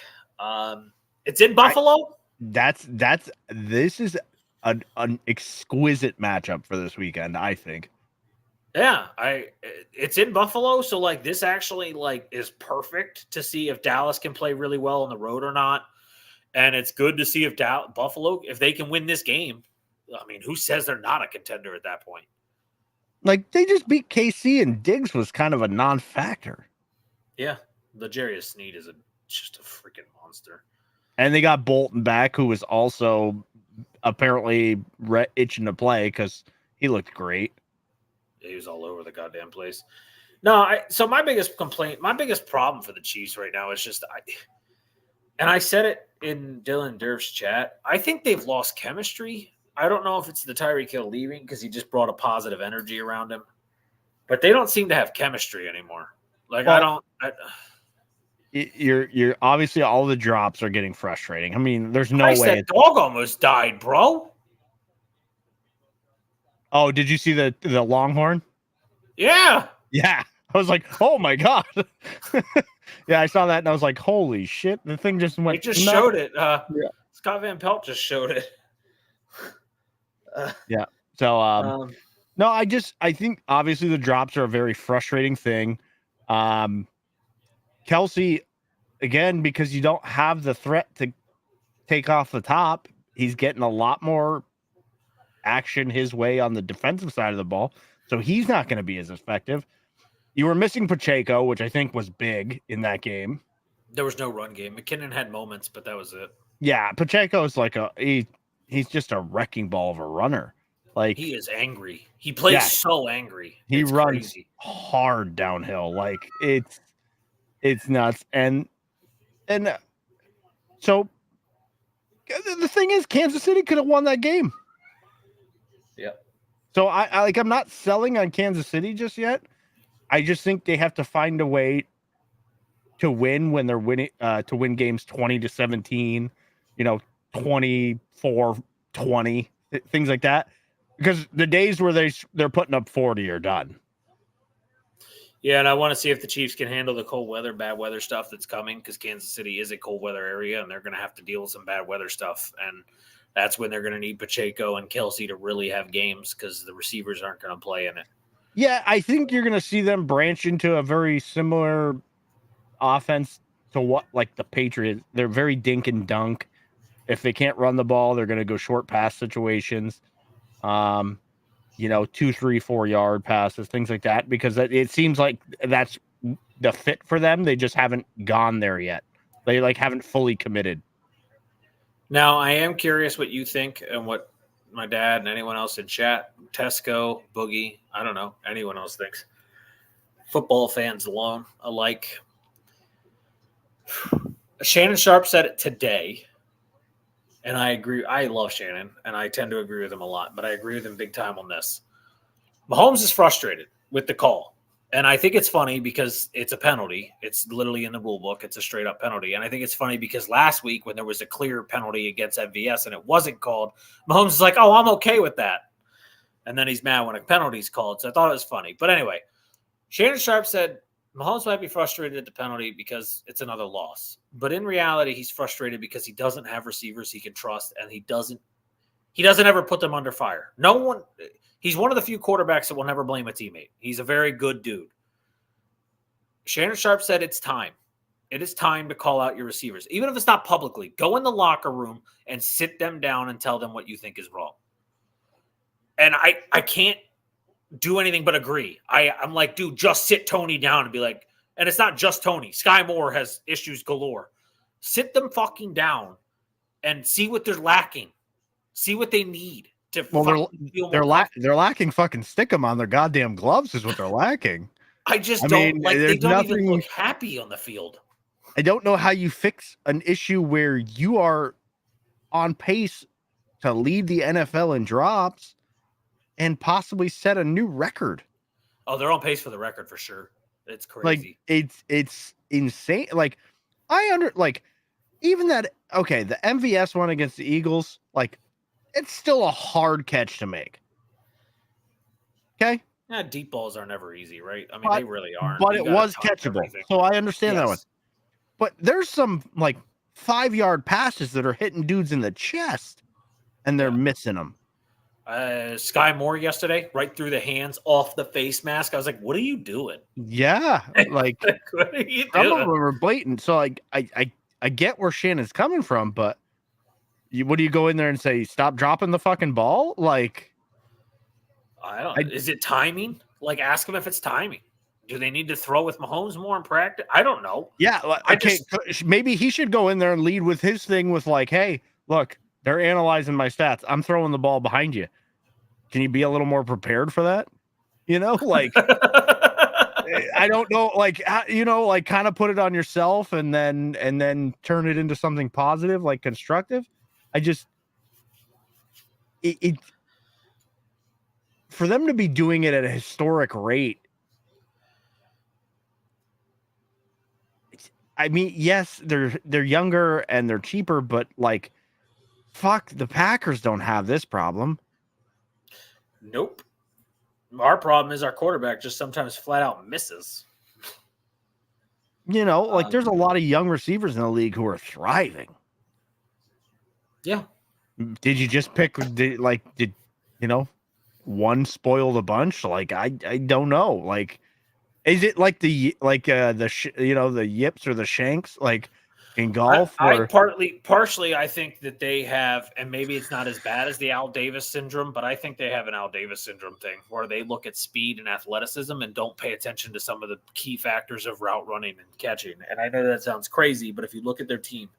It's in Buffalo. This is an exquisite matchup for this weekend, I think. Yeah, it's in Buffalo, so this actually is perfect to see if Dallas can play really well on the road or not. And it's good to see if Buffalo, if they can win this game. I mean, who says they're not a contender at that point? They just beat KC, and Diggs was kind of a non-factor. Yeah, L'Jarius Sneed is just a freaking monster. And they got Bolton back, who was also apparently itching to play because he looked great. He was all over the goddamn place. No, so my biggest problem for the Chiefs right now is just and I said it in Dylan Durf's chat, I think they've lost chemistry. I don't know if it's the Tyreek Hill leaving because he just brought a positive energy around him, but they don't seem to have chemistry anymore. You're obviously all the drops are getting frustrating. I mean, there's no way. That dog almost died, bro. Oh, did you see the Longhorn? Yeah. Yeah. I was like, oh my God. Yeah, I saw that and I was like, holy shit. The thing just went. It just showed it. Scott Van Pelt just showed it. Yeah. So no, I think obviously the drops are a very frustrating thing. Kelsey, again, because you don't have the threat to take off the top, he's getting a lot more action his way on the defensive side of the ball. So he's not going to be as effective. You were missing Pacheco, which I think was big in that game. There was no run game. McKinnon had moments, but that was it. Yeah, Pacheco is he's just a wrecking ball of a runner. He is angry. He plays so angry. He runs hard downhill. It's nuts. And so the thing is, Kansas City could have won that game. Yeah. So I'm not selling on Kansas City just yet. I just think they have to find a way to win when they're winning, to win games 20-17, 24-20, things like that. Because the days where they're putting up 40 are done. Yeah, and I want to see if the Chiefs can handle the cold weather, bad weather stuff that's coming, because Kansas City is a cold weather area, and they're going to have to deal with some bad weather stuff. And that's when they're going to need Pacheco and Kelsey to really have games because the receivers aren't going to play in it. Yeah, I think you're going to see them branch into a very similar offense to what the Patriots. They're very dink and dunk. If they can't run the ball, they're going to go short pass situations. 2, 3, 4 yard passes, things like that, because it seems like that's the fit for them. They just haven't gone there yet. They haven't fully committed. Now, I am curious what you think and what my dad and anyone else in chat, Tesco, Boogie, I don't know, anyone else thinks. Football fans alike. Shannon Sharp said it today, and I agree. I love Shannon, and I tend to agree with him a lot, but I agree with him big time on this. Mahomes is frustrated with the call. And I think it's funny because it's a penalty. It's literally in the rule book. It's a straight up penalty. And I think it's funny because last week when there was a clear penalty against MVS and it wasn't called, Mahomes is like, oh, I'm okay with that. And then he's mad when a penalty's called. So I thought it was funny. But anyway, Shannon Sharp said Mahomes might be frustrated at the penalty because it's another loss. But in reality, he's frustrated because he doesn't have receivers he can trust, and he doesn't ever put them under fire. No one – he's one of the few quarterbacks that will never blame a teammate. He's a very good dude. Shannon Sharp said it's time. It is time to call out your receivers. Even if it's not publicly, go in the locker room and sit them down and tell them what you think is wrong. And I can't do anything but agree. I'm like, dude, just sit Tony down and be like, and it's not just Tony. Sky Moore has issues galore. Sit them fucking down and see what they're lacking. See what they need. They're lacking fucking stick 'em on their goddamn gloves is what they're lacking. They don't even look happy on the field. I don't know how you fix an issue where you are on pace to lead the NFL in drops and possibly set a new record. Oh, they're on pace for the record for sure. It's crazy. Like it's insane. Like even that. Okay, the MVS one against the Eagles, like it's still a hard catch to make. Okay. Yeah, deep balls are never easy, right? I mean, they really aren't. But it was catchable, so I understand that one. But there's some like 5-yard passes that are hitting dudes in the chest, and they're missing them. Sky Moore yesterday, right through the hands, off the face mask. I was like, "What are you doing?" Yeah, like what are you doing? Some of them were blatant. So like, I get where Shannon's coming from, but what do you go in there and say? Stop dropping the fucking ball, like. I don't. Is it timing? Like, ask him if it's timing. Do they need to throw with Mahomes more in practice? I don't know. Yeah, maybe he should go in there and lead with his thing with like, hey, look, they're analyzing my stats. I'm throwing the ball behind you. Can you be a little more prepared for that? You know, like, I don't know, like, you know, like kind of put it on yourself and then turn it into something positive, like constructive. I just, it for them to be doing it at a historic rate. I mean, yes, they're younger and they're cheaper, but like, fuck, the Packers don't have this problem. Nope. Our problem is our quarterback just sometimes flat out misses. You know, like there's a lot of young receivers in the league who are thriving. Yeah. Did you just pick? Did you know, one spoil the bunch? Like I don't know. Like, is it like the yips or the shanks like in golf? Partially, I think that they have, and maybe it's not as bad as the Al Davis syndrome, but I think they have an Al Davis syndrome thing where they look at speed and athleticism and don't pay attention to some of the key factors of route running and catching. And I know that sounds crazy, but if you look at their team,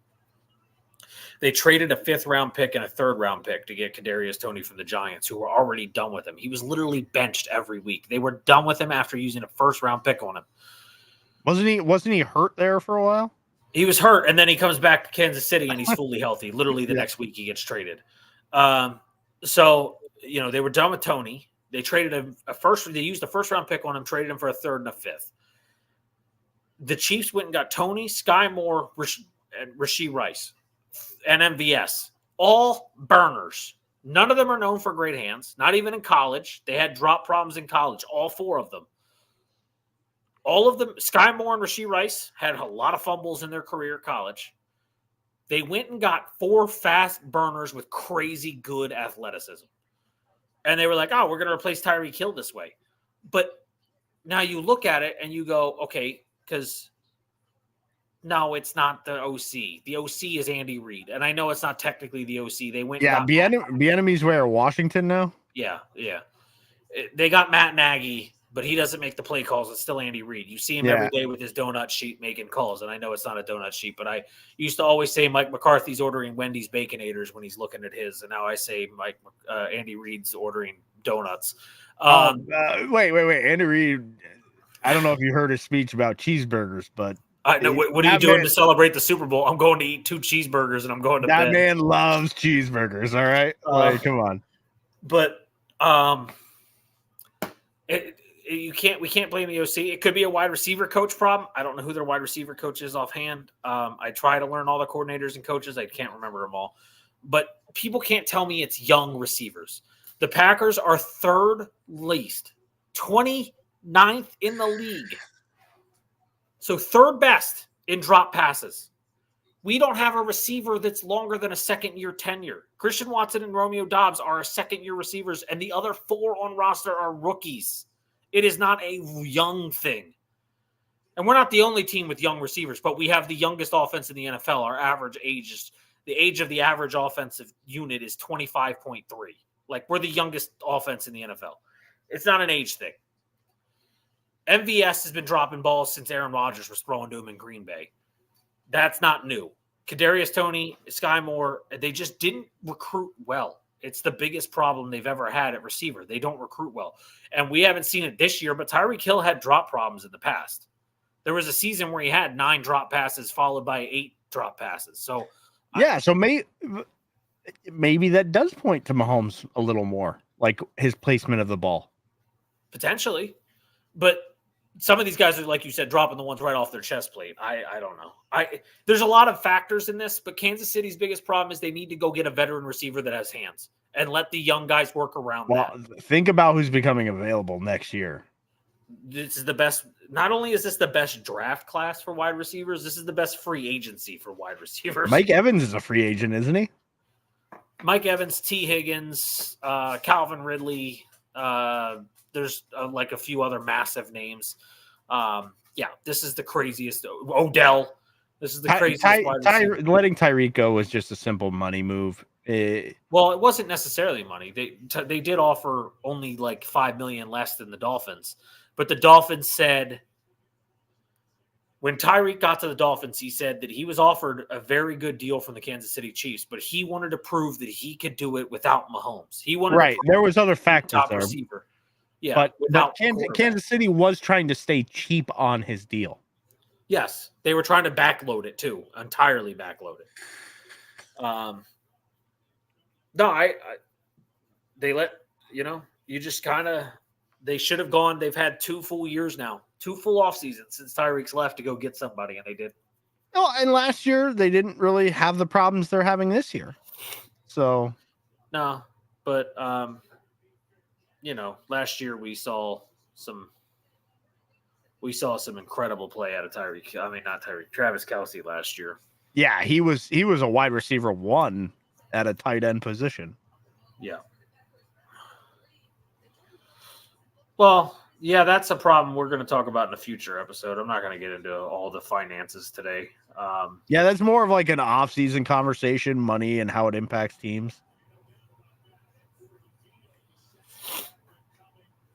they traded a 5th-round pick and a 3rd-round pick to get Kadarius Toney from the Giants, who were already done with him. He was literally benched every week. They were done with him after using a 1st-round pick on him. Wasn't he hurt there for a while? He was hurt, and then he comes back to Kansas City, and he's fully healthy. Literally the next week he gets traded. So, you know, they were done with Toney. They traded a first. They used a 1st-round pick on him, traded him for a 3rd and a 5th. The Chiefs went and got Toney, Sky Moore, and Rashee Rice, and MVS. All burners. None of them are known for great hands, not even in college. They had drop problems in college, all 4 of them. All of them, Sky Moore and Rashee Rice had a lot of fumbles in their career at college. They went and got 4 fast burners with crazy good athleticism. And they were like, oh, we're going to replace Tyreek Hill this way. But now you look at it and you go, okay, because no, it's not the OC. The OC is Andy Reid. And I know it's not technically the OC. They went. Yeah, Bieniemy's where Washington now? Yeah. They got Matt Nagy. But he doesn't make the play calls. It's still Andy Reid. You see him every day with his donut sheet making calls. And I know it's not a donut sheet, but I used to always say Mike McCarthy's ordering Wendy's Baconators when he's looking at his. And now I say Andy Reid's ordering donuts. Wait. Andy Reid, I don't know if you heard his speech about cheeseburgers, but. What are you doing to celebrate the Super Bowl? I'm going to eat 2 cheeseburgers and I'm going to bed. That man loves cheeseburgers, all right? Come on. But we can't blame the OC. It could be a wide receiver coach problem. I don't know who their wide receiver coach is offhand. I try to learn all the coordinators and coaches. I can't remember them all. But people can't tell me it's young receivers. The Packers are third least, 29th in the league. So third best in drop passes. We don't have a receiver that's longer than a second-year tenure. Christian Watson and Romeo Doubs are second-year receivers, and the other 4 on roster are rookies. It is not a young thing. And we're not the only team with young receivers, but we have the youngest offense in the NFL. Our average age is the age of the average offensive unit is 25.3. Like, we're the youngest offense in the NFL. It's not an age thing. MVS has been dropping balls since Aaron Rodgers was throwing to him in Green Bay. That's not new. Kadarius Toney, Sky Moore, they just didn't recruit well. It's the biggest problem they've ever had at receiver. They don't recruit well. And we haven't seen it this year, but Tyreek Hill had drop problems in the past. There was a season where he had 9 drop passes followed by 8 drop passes. So, so maybe that does point to Mahomes a little more, like his placement of the ball. Potentially. But some of these guys are, like you said, dropping the ones right off their chest plate. I don't know. There's a lot of factors in this, but Kansas City's biggest problem is they need to go get a veteran receiver that has hands and let the young guys work around that. Think about who's becoming available next year. This is the best. Not only is this the best draft class for wide receivers, this is the best free agency for wide receivers. Mike Evans is a free agent, isn't he? Mike Evans, T. Higgins, Calvin Ridley. There's like a few other massive names. This is the craziest. Odell. This is the craziest. Letting Tyreek go was just a simple money move. Well, it wasn't necessarily money. They did offer only like $5 million less than the Dolphins, but the Dolphins said when Tyreek got to the Dolphins, he said that he was offered a very good deal from the Kansas City Chiefs, but he wanted to prove that he could do it without Mahomes. He wanted there was other factors top there. Receiver. Yeah, but Kansas City was trying to stay cheap on his deal. Yes, they were trying to backload it too, entirely backload it. They let you just kind of. They should have gone. They've had 2 full years now, 2 full off seasons since Tyreek's left to go get somebody, and they did. No, and last year they didn't really have the problems they're having this year. So, no, but last year we saw some incredible play out of Tyreek. I mean, not Tyreek, Travis Kelce last year. Yeah, he was a wide receiver 1 at a tight end position. Yeah. Well, yeah, that's a problem we're going to talk about in a future episode. I'm not going to get into all the finances today. That's more of like an off-season conversation, money and how it impacts teams.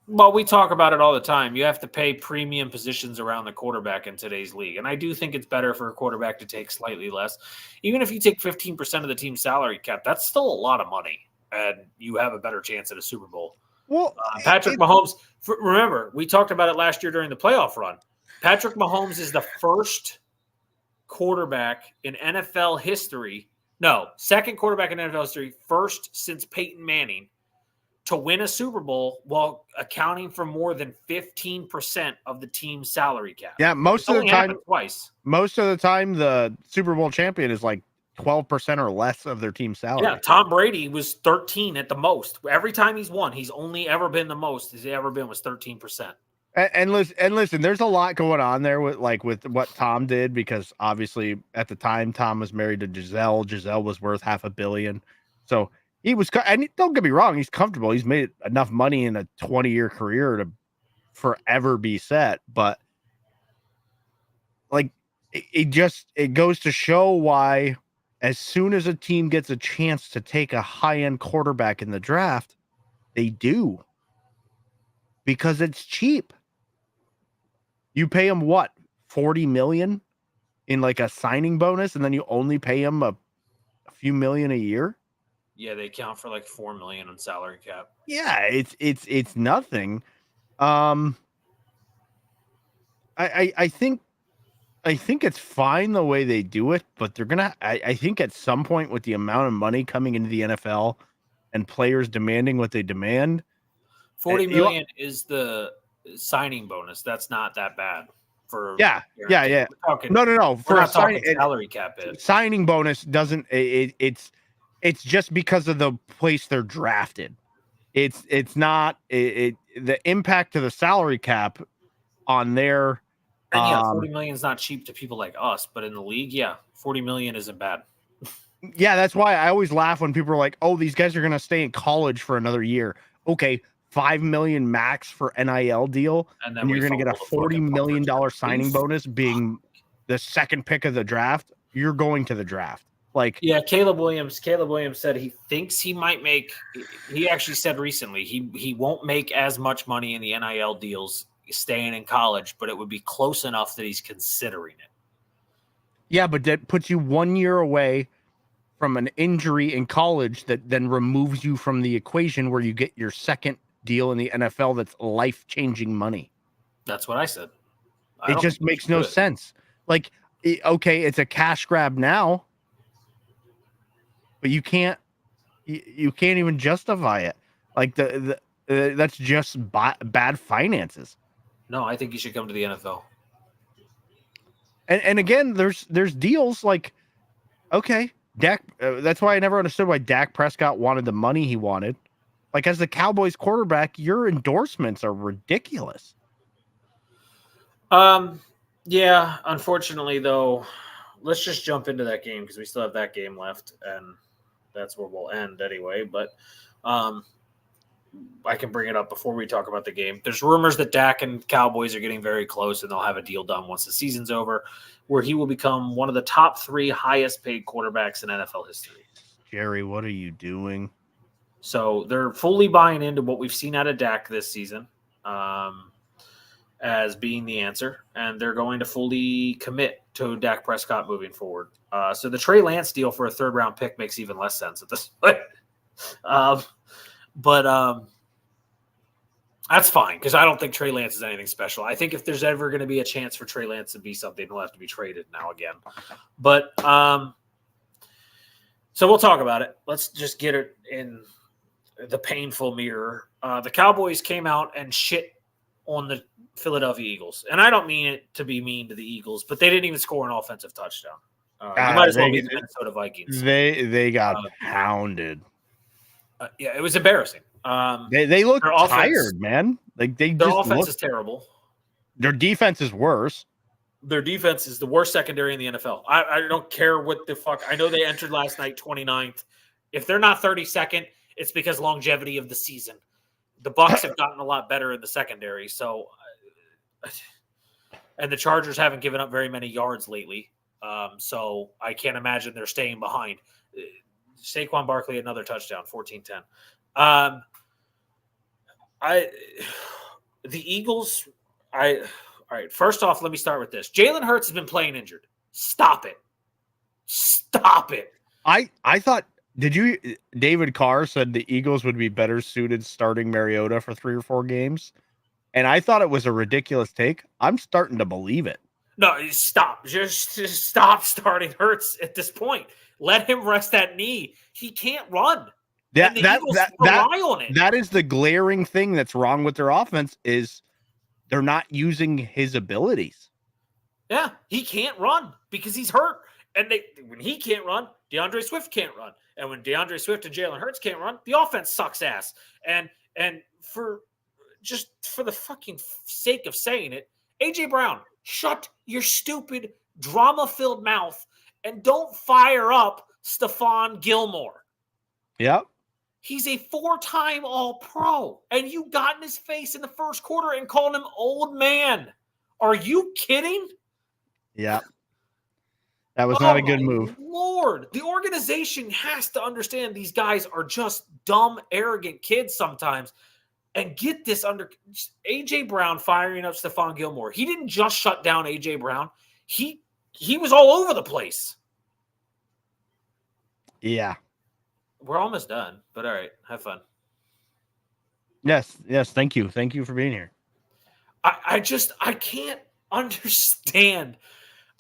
Well, we talk about it all the time. You have to pay premium positions around the quarterback in today's league. And I do think it's better for a quarterback to take slightly less. Even if you take 15% of the team's salary cap, that's still a lot of money. And you have a better chance at a Super Bowl. Well, Patrick Mahomes, remember, we talked about it last year during the playoff run. Patrick Mahomes is the first quarterback in NFL history. No, second quarterback in NFL history, first since Peyton Manning, to win a Super Bowl while accounting for more than 15% of the team's salary cap. Yeah, most of the time, twice. Most of the time, the Super Bowl champion is like 12% or less of their team's salary. Yeah, Tom Brady was 13 at the most. Every time he's won, he's only ever been the most he's ever been was 13%. And listen, there's a lot going on there with what Tom did, because obviously at the time Tom was married to Giselle. Giselle was worth $500 million. So he was, and don't get me wrong, he's comfortable. He's made enough money in a 20-year career to forever be set. But like, it goes to show why, as soon as a team gets a chance to take a high-end quarterback in the draft, they do, because it's cheap. You pay him what, $40 million in like a signing bonus, and then you only pay him a few million a year. Yeah, they count for like $4 million on salary cap. Yeah, it's nothing. I think it's fine the way they do it, but they're gonna. I think at some point, with the amount of money coming into the NFL and players demanding what they demand, $40 million is the signing bonus. That's not that bad for yeah. We're talking, No. We're not talking salary cap hit. Signing bonus doesn't. It's just because of the place they're drafted. It's not the impact to the salary cap on their. And yeah, 40 million is not cheap to people like us, but in the league, yeah, 40 million isn't bad. Yeah, that's why I always laugh when people are like, "Oh, these guys are going to stay in college for another year." Okay, $5 million max for NIL deal, and you're going to get a $40 million signing bonus, being the second pick of the draft. You're going to the draft. Like, yeah, Caleb Williams said he thinks he might make. He actually said recently he won't make as much money in the NIL deals staying in college, but it would be close enough that he's considering it. Yeah, but that puts you 1 year away from an injury in college that then removes you from the equation where you get your second deal in the NFL that's life-changing money. That's what I said. It just makes no sense. Like, okay, it's a cash grab now, but you can't even justify it. Like that's just bad finances. No, I think you should come to the NFL. And again, there's deals like, okay, Dak. That's why I never understood why Dak Prescott wanted the money he wanted. Like, as the Cowboys quarterback, your endorsements are ridiculous. Yeah, unfortunately though, let's just jump into that game because we still have that game left, and that's where we'll end anyway. But I can bring it up before we talk about the game. There's rumors that Dak and Cowboys are getting very close, and they'll have a deal done once the season's over, where he will become one of the top 3 highest paid quarterbacks in NFL history. Jerry, what are you doing? So they're fully buying into what we've seen out of Dak this season as being the answer, and they're going to fully commit to Dak Prescott moving forward. So the Trey Lance deal for a 3rd-round pick makes even less sense at this point. But that's fine because I don't think Trey Lance is anything special. I think if there's ever going to be a chance for Trey Lance to be something, he'll have to be traded now again. But so we'll talk about it. Let's just get it in the painful mirror. The Cowboys came out and shit on the Philadelphia Eagles. And I don't mean it to be mean to the Eagles, but they didn't even score an offensive touchdown. You might as well be the Minnesota Vikings. They got pounded. Yeah, it was embarrassing. They look tired, man. Like their offense is terrible. Their defense is worse. Their defense is the worst secondary in the NFL. I don't care what the fuck. I know they entered last night 29th. If they're not 32nd, it's because longevity of the season. The Bucs have gotten a lot better in the secondary. So, and the Chargers haven't given up very many yards lately. So I can't imagine they're staying behind. Saquon Barkley, another touchdown, 14-10. The Eagles, all right, first off, let me start with this. Jalen Hurts has been playing injured. Stop it. I thought, David Carr said the Eagles would be better suited starting Mariota for 3 or 4 games. And I thought it was a ridiculous take. I'm starting to believe it. No, stop. Just stop starting Hurts at this point. Let him rest that knee. He can't run. That is the glaring thing that's wrong with their offense is they're not using his abilities. Yeah, he can't run because he's hurt. And when he can't run, DeAndre Swift can't run. And when DeAndre Swift and Jalen Hurts can't run, the offense sucks ass. And for the fucking sake of saying it, AJ Brown, shut your stupid drama-filled mouth and don't fire up Stephon Gilmore. Yep. He's a 4-time All-Pro, and you got in his face in the first quarter and called him old man. Are you kidding? Yeah. That was not a good move. Lord, the organization has to understand these guys are just dumb, arrogant kids sometimes. And get this under A.J. Brown firing up Stephon Gilmore. He didn't just shut down A.J. Brown. He was all over the place. Yeah. We're almost done, but all right. Have fun. Yes. Thank you. Thank you for being here. I can't understand.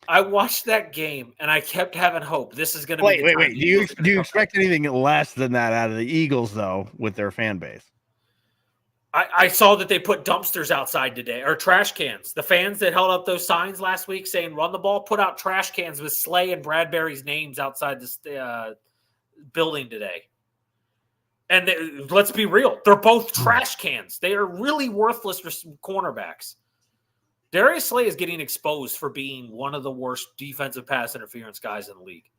I watched that game, and I kept having hope. This is going to be Wait. Do you expect anything less than that out of the Eagles, though, with their fan base? I saw that they put dumpsters outside today, or trash cans. The fans that held up those signs last week saying "run the ball" put out trash cans with Slay and Bradbury's names outside this building today. And let's be real, they're both trash cans. They are really worthless cornerbacks. Darius Slay is getting exposed for being one of the worst defensive pass interference guys in the league.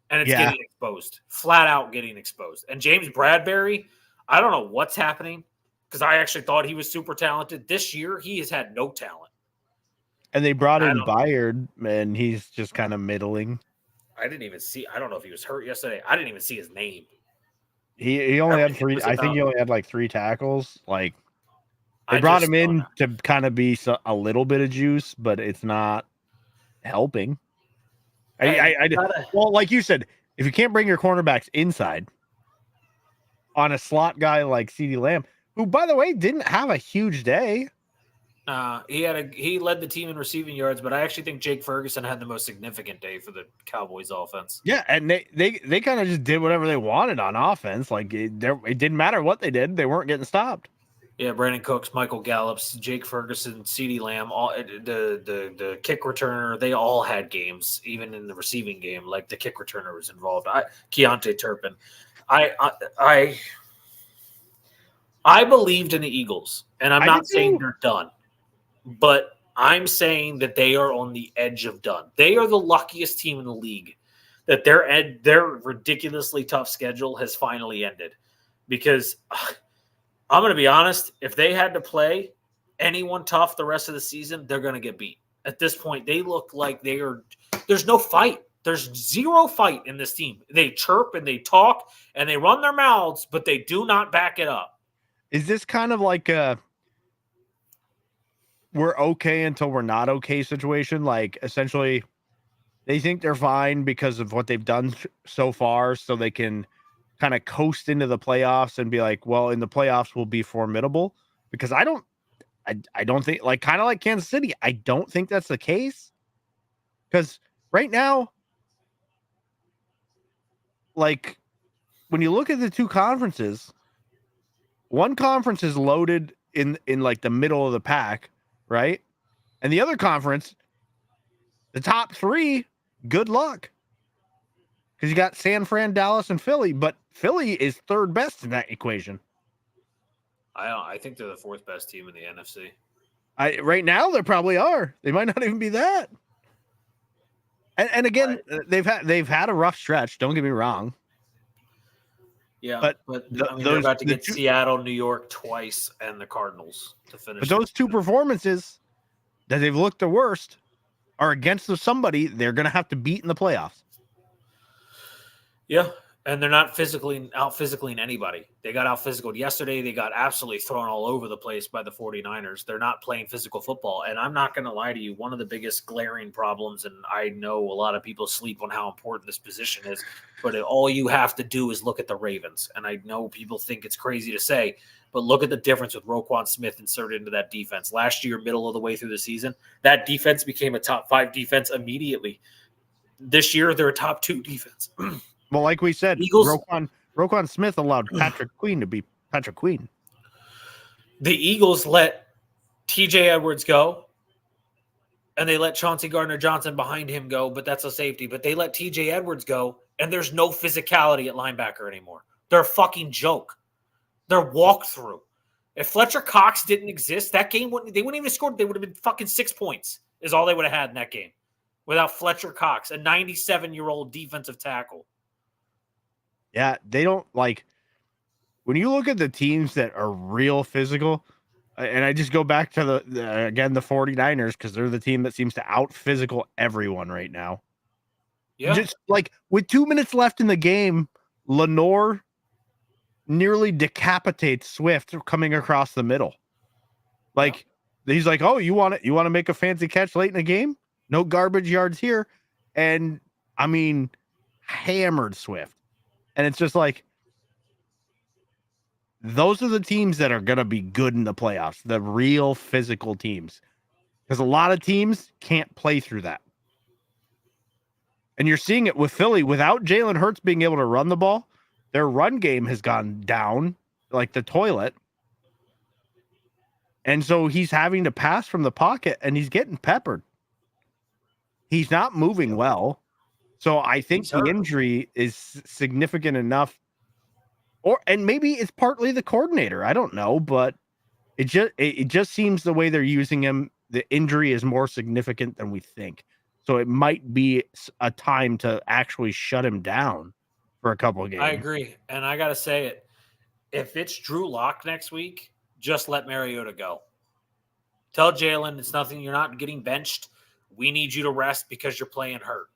And it's getting exposed, flat out getting exposed. And James Bradbury, I don't know what's happening because I actually thought he was super talented. This year, he has had no talent. And they brought in Byard, and he's just kind of middling. I didn't even see. I don't know if he was hurt yesterday. I didn't even see his name. He only had 3. I think he only had like 3 tackles. Like they brought him in to kind of be a little bit of juice, but it's not helping. Well, like you said, if you can't bring your cornerbacks inside on a slot guy like CeeDee Lamb, who, by the way, didn't have a huge day. He led the team in receiving yards, but I actually think Jake Ferguson had the most significant day for the Cowboys offense. Yeah, and they kind of just did whatever they wanted on offense. Like it didn't matter what they did; they weren't getting stopped. Yeah, Brandon Cooks, Michael Gallups, Jake Ferguson, CeeDee Lamb, all the kick returner, they all had games, even in the receiving game. Like the kick returner was involved. Keontae Turpin. I believed in the Eagles, and I'm not saying they're done, but I'm saying that they are on the edge of done. They are the luckiest team in the league that their ridiculously tough schedule has finally ended. Because I'm going to be honest, if they had to play anyone tough the rest of the season, they're going to get beat. At this point, they look like there's no fight. There's zero fight in this team. They chirp and they talk and they run their mouths, but they do not back it up. Is this kind of like a we're okay until we're not okay situation? Like essentially they think they're fine because of what they've done so far, so they can kind of coast into the playoffs and be like, well, in the playoffs we'll be formidable. Because I don't think, like, kind of like Kansas City, I don't think that's the case. Because right now, like, when you look at the two conferences, one conference is loaded in like the middle of the pack, right? And the other conference, the top 3, good luck. Because you got San Fran, Dallas, and Philly, but Philly is third best in that equation. I think they're the 4th best team in the NFC. Right now, they probably are. They might not even be that. And again, they've had a rough stretch. Don't get me wrong. Yeah, but they're about to get Seattle, New York twice, and the Cardinals to finish. But those 2 performances that they've looked the worst are against somebody they're going to have to beat in the playoffs. Yeah, and they're not out physicaling anybody. They got out physical yesterday. They got absolutely thrown all over the place by the 49ers. They're not playing physical football. And I'm not going to lie to you, one of the biggest glaring problems, and I know a lot of people sleep on how important this position is, but all you have to do is look at the Ravens. And I know people think it's crazy to say, but look at the difference with Roquan Smith inserted into that defense. Last year, middle of the way through the season, that defense became a top 5 defense immediately. This year, they're a top 2 defense. Well, like we said, Eagles, Roquan Smith allowed Patrick Queen to be Patrick Queen. The Eagles let TJ Edwards go, and they let Chauncey Gardner-Johnson behind him go, but that's a safety. But they let TJ Edwards go, and there's no physicality at linebacker anymore. They're a fucking joke. They're walkthrough. If Fletcher Cox didn't exist, that game they wouldn't even have scored. They would have been fucking 6 points is all they would have had in that game without Fletcher Cox, a 97-year-old defensive tackle. Yeah, they don't like when you look at the teams that are real physical, and I just go back to the 49ers because they're the team that seems to out physical everyone right now. Yeah. Just like with 2 minutes left in the game, Lenore nearly decapitates Swift coming across the middle. Like he's like, "Oh, you want to make a fancy catch late in the game? No garbage yards here." And I mean, hammered Swift. And it's just like, those are the teams that are going to be good in the playoffs, the real physical teams. Because a lot of teams can't play through that. And you're seeing it with Philly. Without Jalen Hurts being able to run the ball, their run game has gone down like the toilet. And so he's having to pass from the pocket, and he's getting peppered. He's not moving well. So I think the injury is significant enough, and maybe it's partly the coordinator. I don't know, but it just seems the way they're using him, the injury is more significant than we think. So it might be a time to actually shut him down for a couple of games. I agree. And I got to say it. If it's Drew Lock next week, just let Mariota go. Tell Jalen it's nothing. You're not getting benched. We need you to rest because you're playing hurt.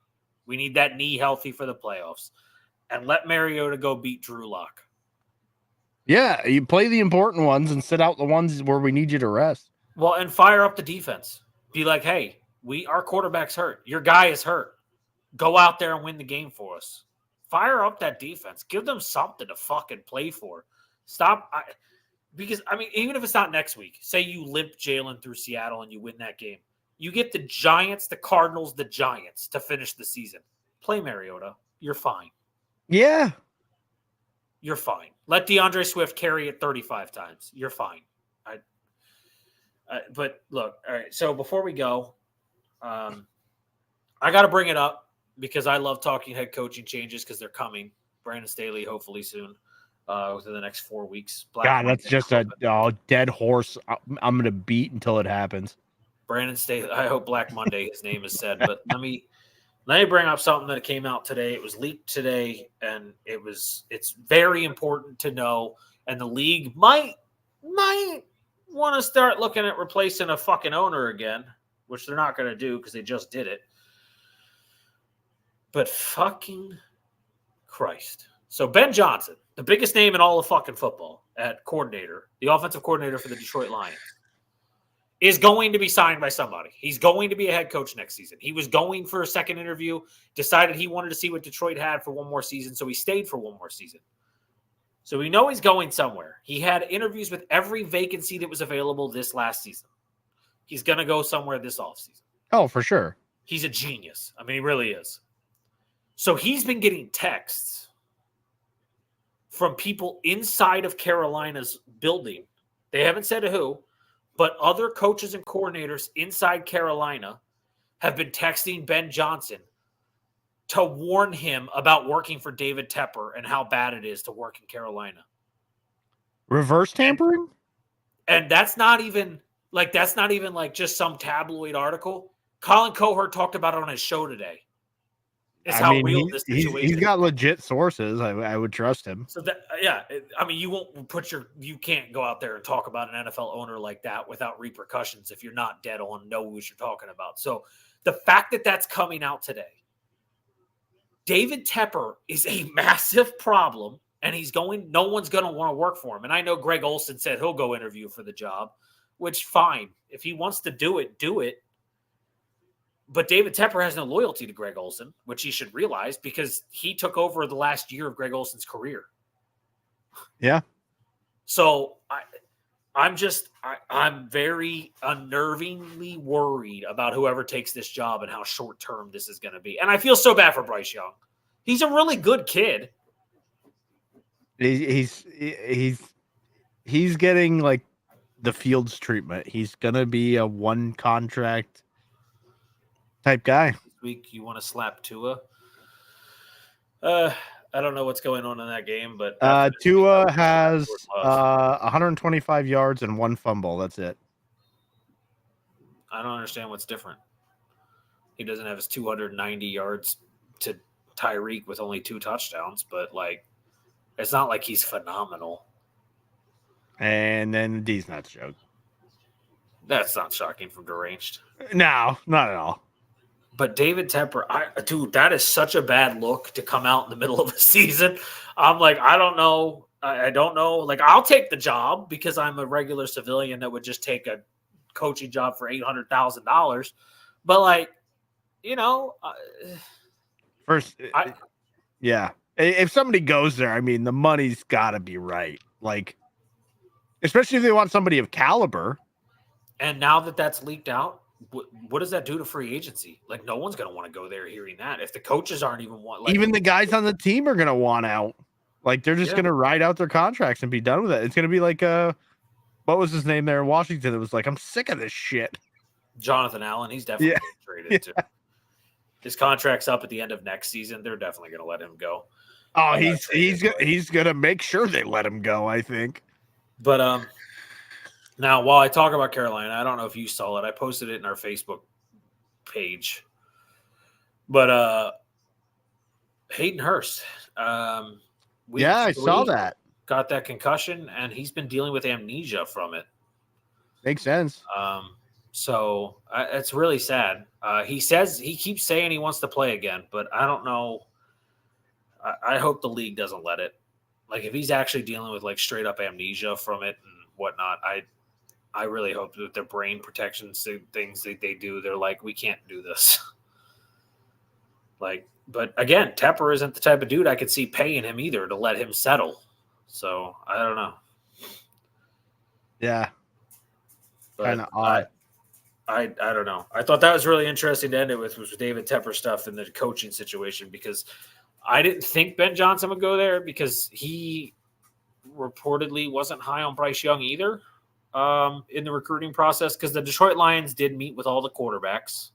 We need that knee healthy for the playoffs. And let Mariota go beat Drew Lock. Yeah, you play the important ones and sit out the ones where we need you to rest. Well, and fire up the defense. Be like, hey, our quarterback's hurt. Your guy is hurt. Go out there and win the game for us. Fire up that defense. Give them something to fucking play for. Stop. Because, even if it's not next week, say you limp Jalen through Seattle and you win that game. You get the Giants, the Cardinals, the Giants to finish the season. Play Mariota. You're fine. Yeah. You're fine. Let DeAndre Swift carry it 35 times. You're fine. But look, all right. So before we go, I got to bring it up because I love talking head coaching changes because they're coming. Brandon Staley, hopefully soon, within the next 4 weeks. God, that's just a dead horse I'm going to beat until it happens. Brandon Staley. I hope Black Monday his name is said. But let me bring up something that came out today. It was leaked today, and it's very important to know. And the league might want to start looking at replacing a fucking owner again, which they're not going to do because they just did it. But fucking Christ. So Ben Johnson, the biggest name in all of fucking football at coordinator, the offensive coordinator for the Detroit Lions, is going to be signed by somebody. He's going to be a head coach next season. He was going for a second interview, decided he wanted to see what Detroit had for one more season, so he stayed for one more season. So we know he's going somewhere. He had interviews with every vacancy that was available this last season. He's going to go somewhere this offseason. Oh, for sure. He's a genius. He really is. So he's been getting texts from people inside of Carolina's building. They haven't said who, but other coaches and coordinators inside Carolina have been texting Ben Johnson to warn him about working for David Tepper and how bad it is to work in Carolina. Reverse tampering? And that's not even like just some tabloid article. Colin Cohort talked about it on his show today. It's how real this situation is. He's got legit sources. I would trust him. So you can't go out there and talk about an NFL owner like that without repercussions if you're not dead on, know what you're talking about. So the fact that that's coming out today, David Tepper is a massive problem, and no one's going to want to work for him. And I know Greg Olsen said he'll go interview for the job, which fine. If he wants to do it, do it. But David Tepper has no loyalty to Greg Olsen, which he should realize because he took over the last year of Greg Olsen's career. Yeah. So I'm very unnervingly worried about whoever takes this job and how short-term this is going to be. And I feel so bad for Bryce Young. He's a really good kid. He's getting like the Fields treatment. He's going to be a one contract type guy. This week you want to slap Tua? I don't know what's going on in that game, but Tua has 125 yards and one fumble. That's it. I don't understand what's different. He doesn't have his 290 yards to Tyreek with only 2 touchdowns, but it's not like he's phenomenal. And then D's nuts joke. That's not shocking from Deranged. No, not at all. But David Tepper, that is such a bad look to come out in the middle of a season. I'm like, I don't know. I don't know. I'll take the job because I'm a regular civilian that would just take a coaching job for $800,000. But first, yeah. If somebody goes there, the money's got to be right. Especially if they want somebody of caliber. And now that that's leaked out, what does that do to free agency? No one's going to want to go there hearing that. If the coaches aren't even even the guys on the team are going to want out. They're just going to ride out their contracts and be done with it. It's going to be what was his name there in Washington? It was like, I'm sick of this shit. Jonathan Allen, he's definitely getting traded too. His contract's up at the end of next season. They're definitely going to let him go. Oh, he's gonna make sure they let him go, I think. But now while I talk about Carolina, I don't know if you saw it. I posted it in our Facebook page. But Hayden Hurst, I saw that. Got that concussion, and he's been dealing with amnesia from it. Makes sense. So it's really sad. He keeps saying he wants to play again, but I don't know. I hope the league doesn't let it. Like, if he's actually dealing with like straight up amnesia from it and whatnot, I really hope that their brain protection things that they do, they're like, we can't do this. Like, but again, Tepper isn't the type of dude I could see paying him either to let him settle. So I don't know. Yeah, kind of odd. I don't know. I thought that was really interesting to end it with, was David Tepper stuff and the coaching situation, because I didn't think Ben Johnson would go there, because he reportedly wasn't high on Bryce Young either in the recruiting process, because the Detroit Lions did meet with all the quarterbacks.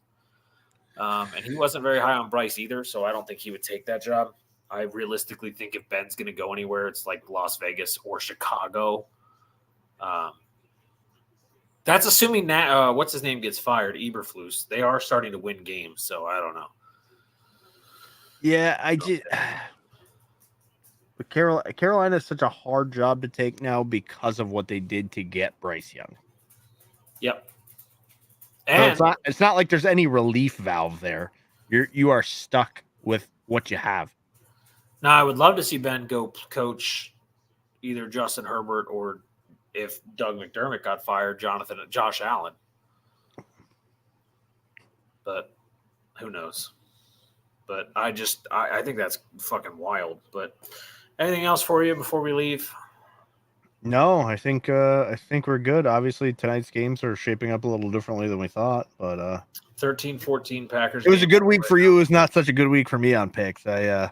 And he wasn't very high on Bryce either, so I don't think he would take that job. I realistically think if Ben's going to go anywhere, it's like Las Vegas or Chicago. That's assuming that what's his name gets fired, Eberflus. They are starting to win games, so I don't know. Yeah, but Carolina is such a hard job to take now because of what they did to get Bryce Young. Yep. And so it's not like there's any relief valve there. You are stuck with what you have. Now, I would love to see Ben go coach either Justin Herbert, or if Doug McDermott got fired, Josh Allen. But who knows? But I think that's fucking wild. But anything else for you before we leave? No, I think we're good. Obviously, tonight's games are shaping up a little differently than we thought, but 13-14 Packers. It was a good week for you. It was not such a good week for me on picks. Yeah,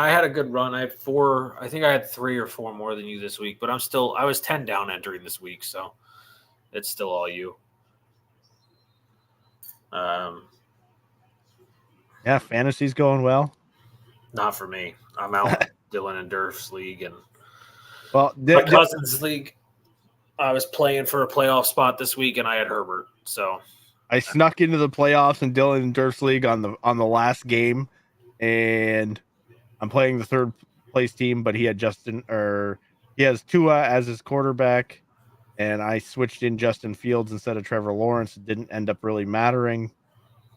I had a good run. I think I had 3 or 4 more than you this week, but I was 10 down entering this week, so it's still all you. Yeah, fantasy's going well. Not for me. I'm out in Dylan and Durf's league, and my cousin's league. I was playing for a playoff spot this week, and I had Herbert. So I snuck into the playoffs in Dylan and Durf's league on the last game, and I'm playing the third place team, but he has Tua as his quarterback, and I switched in Justin Fields instead of Trevor Lawrence. It didn't end up really mattering,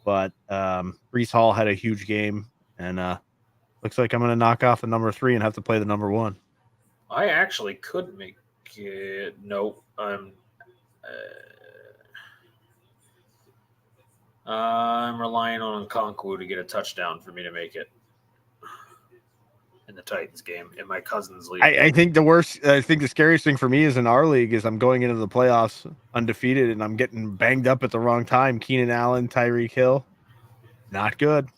but Breece Hall had a huge game, and looks like I'm going to knock off the number 3 and have to play the number 1. I actually could make it. Nope. I'm relying on Nkonkwo to get a touchdown for me to make it in the Titans game in my cousin's league. I think the scariest thing for me is in our league is I'm going into the playoffs undefeated, and I'm getting banged up at the wrong time. Keenan Allen, Tyreek Hill, not good.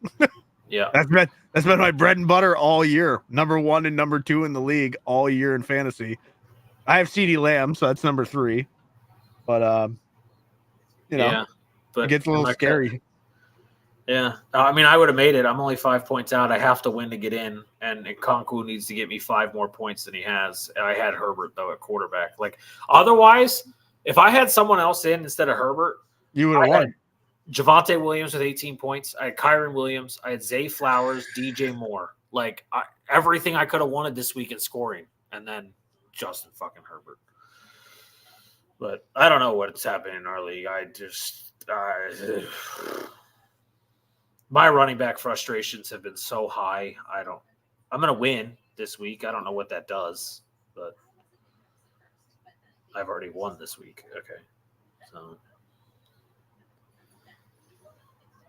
Yeah, that's been my bread and butter all year. Number 1 and number 2 in the league all year in fantasy. I have CeeDee Lamb, so that's number 3. But but it gets a little scary. Yeah, I mean, I would have made it. I'm only 5 points out. I have to win to get in, and Nkonkwo needs to get me 5 more points than he has. I had Herbert though at quarterback. Like, otherwise, if I had someone else in instead of Herbert, you would have won. Javonte Williams with 18 points. I had Kyron Williams. I had Zay Flowers, DJ Moore. Like, everything I could have wanted this week in scoring, and then Justin fucking Herbert. But I don't know what's happening in our league. My running back frustrations have been so high. I'm going to win this week. I don't know what that does, but I've already won this week. Okay. So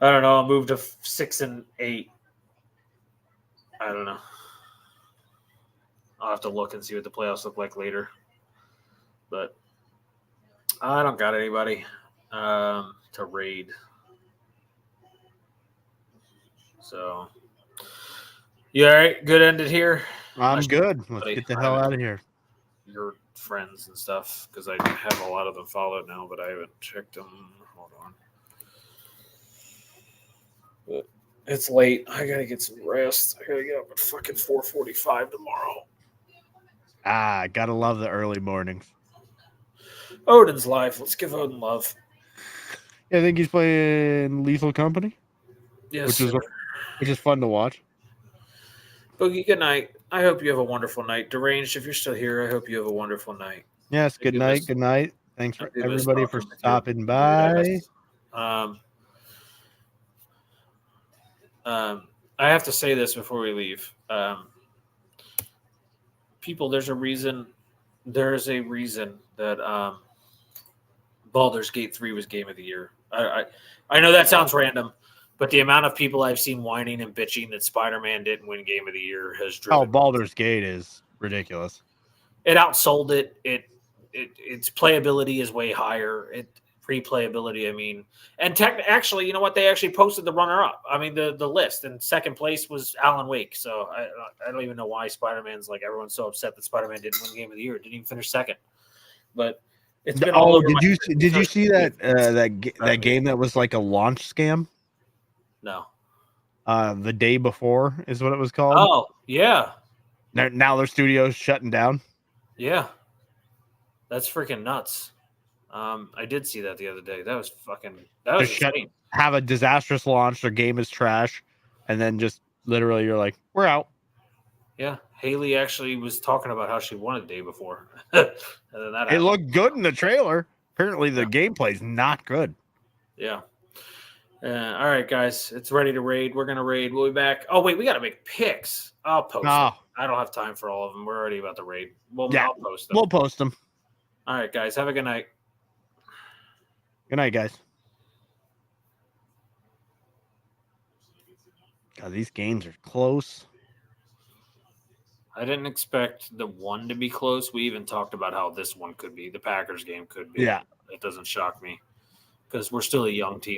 I don't know. I'll move to 6 and 8. I don't know. I'll have to look and see what the playoffs look like later. But I don't got anybody to raid. So, you all right? Good ended here? I'm good. Let's get the hell out of here. You're friends and stuff because I have a lot of them followed now, but I haven't checked them. Hold on. But it's late. I gotta get some rest. I gotta get up at fucking 4:45 tomorrow. Gotta love the early mornings. Odin's live. Let's give Odin love. Yeah, I think he's playing Lethal Company. Yes, which is fun to watch. Boogie, good night. I hope you have a wonderful night. Deranged, if you're still here, I hope you have a wonderful night. Yes, good night. Good night. Thanks for everybody for stopping by. I have to say this before we leave. People, there's a reason that Baldur's Gate 3 was Game of the Year. I know that sounds random, but the amount of people I've seen whining and bitching that Spider-Man didn't win Game of the Year has driven. Oh, Baldur's Gate is ridiculous. It outsold it. Its playability is way higher. Replayability, I mean. And actually, you know what? They actually posted the runner-up. I mean, the list. And second place was Alan Wake. So I don't even know why Spider-Man's like everyone's so upset that Spider-Man didn't win Game of the Year. It didn't even finish second. But it's been all over. Did you see that game that was like a launch scam? No. The day before is what it was called. Oh, yeah. Now their studio's shutting down. Yeah. That's freaking nuts. I did see that the other day. That was insane. Have a disastrous launch. Their game is trash. And then just literally you're like, we're out. Yeah. Haley actually was talking about how she won the day before. And then that happened. It looked good in the trailer. Apparently the gameplay's not good. Yeah. All right, guys. It's ready to raid. We're going to raid. We'll be back. Oh, wait. We got to make picks. I'll post them. I don't have time for all of them. We're already about to raid. I'll post them. We'll post them. All right, guys. Have a good night. Good night, guys. God, these games are close. I didn't expect the one to be close. We even talked about how this one could be. The Packers game could be. Yeah. It doesn't shock me because we're still a young team.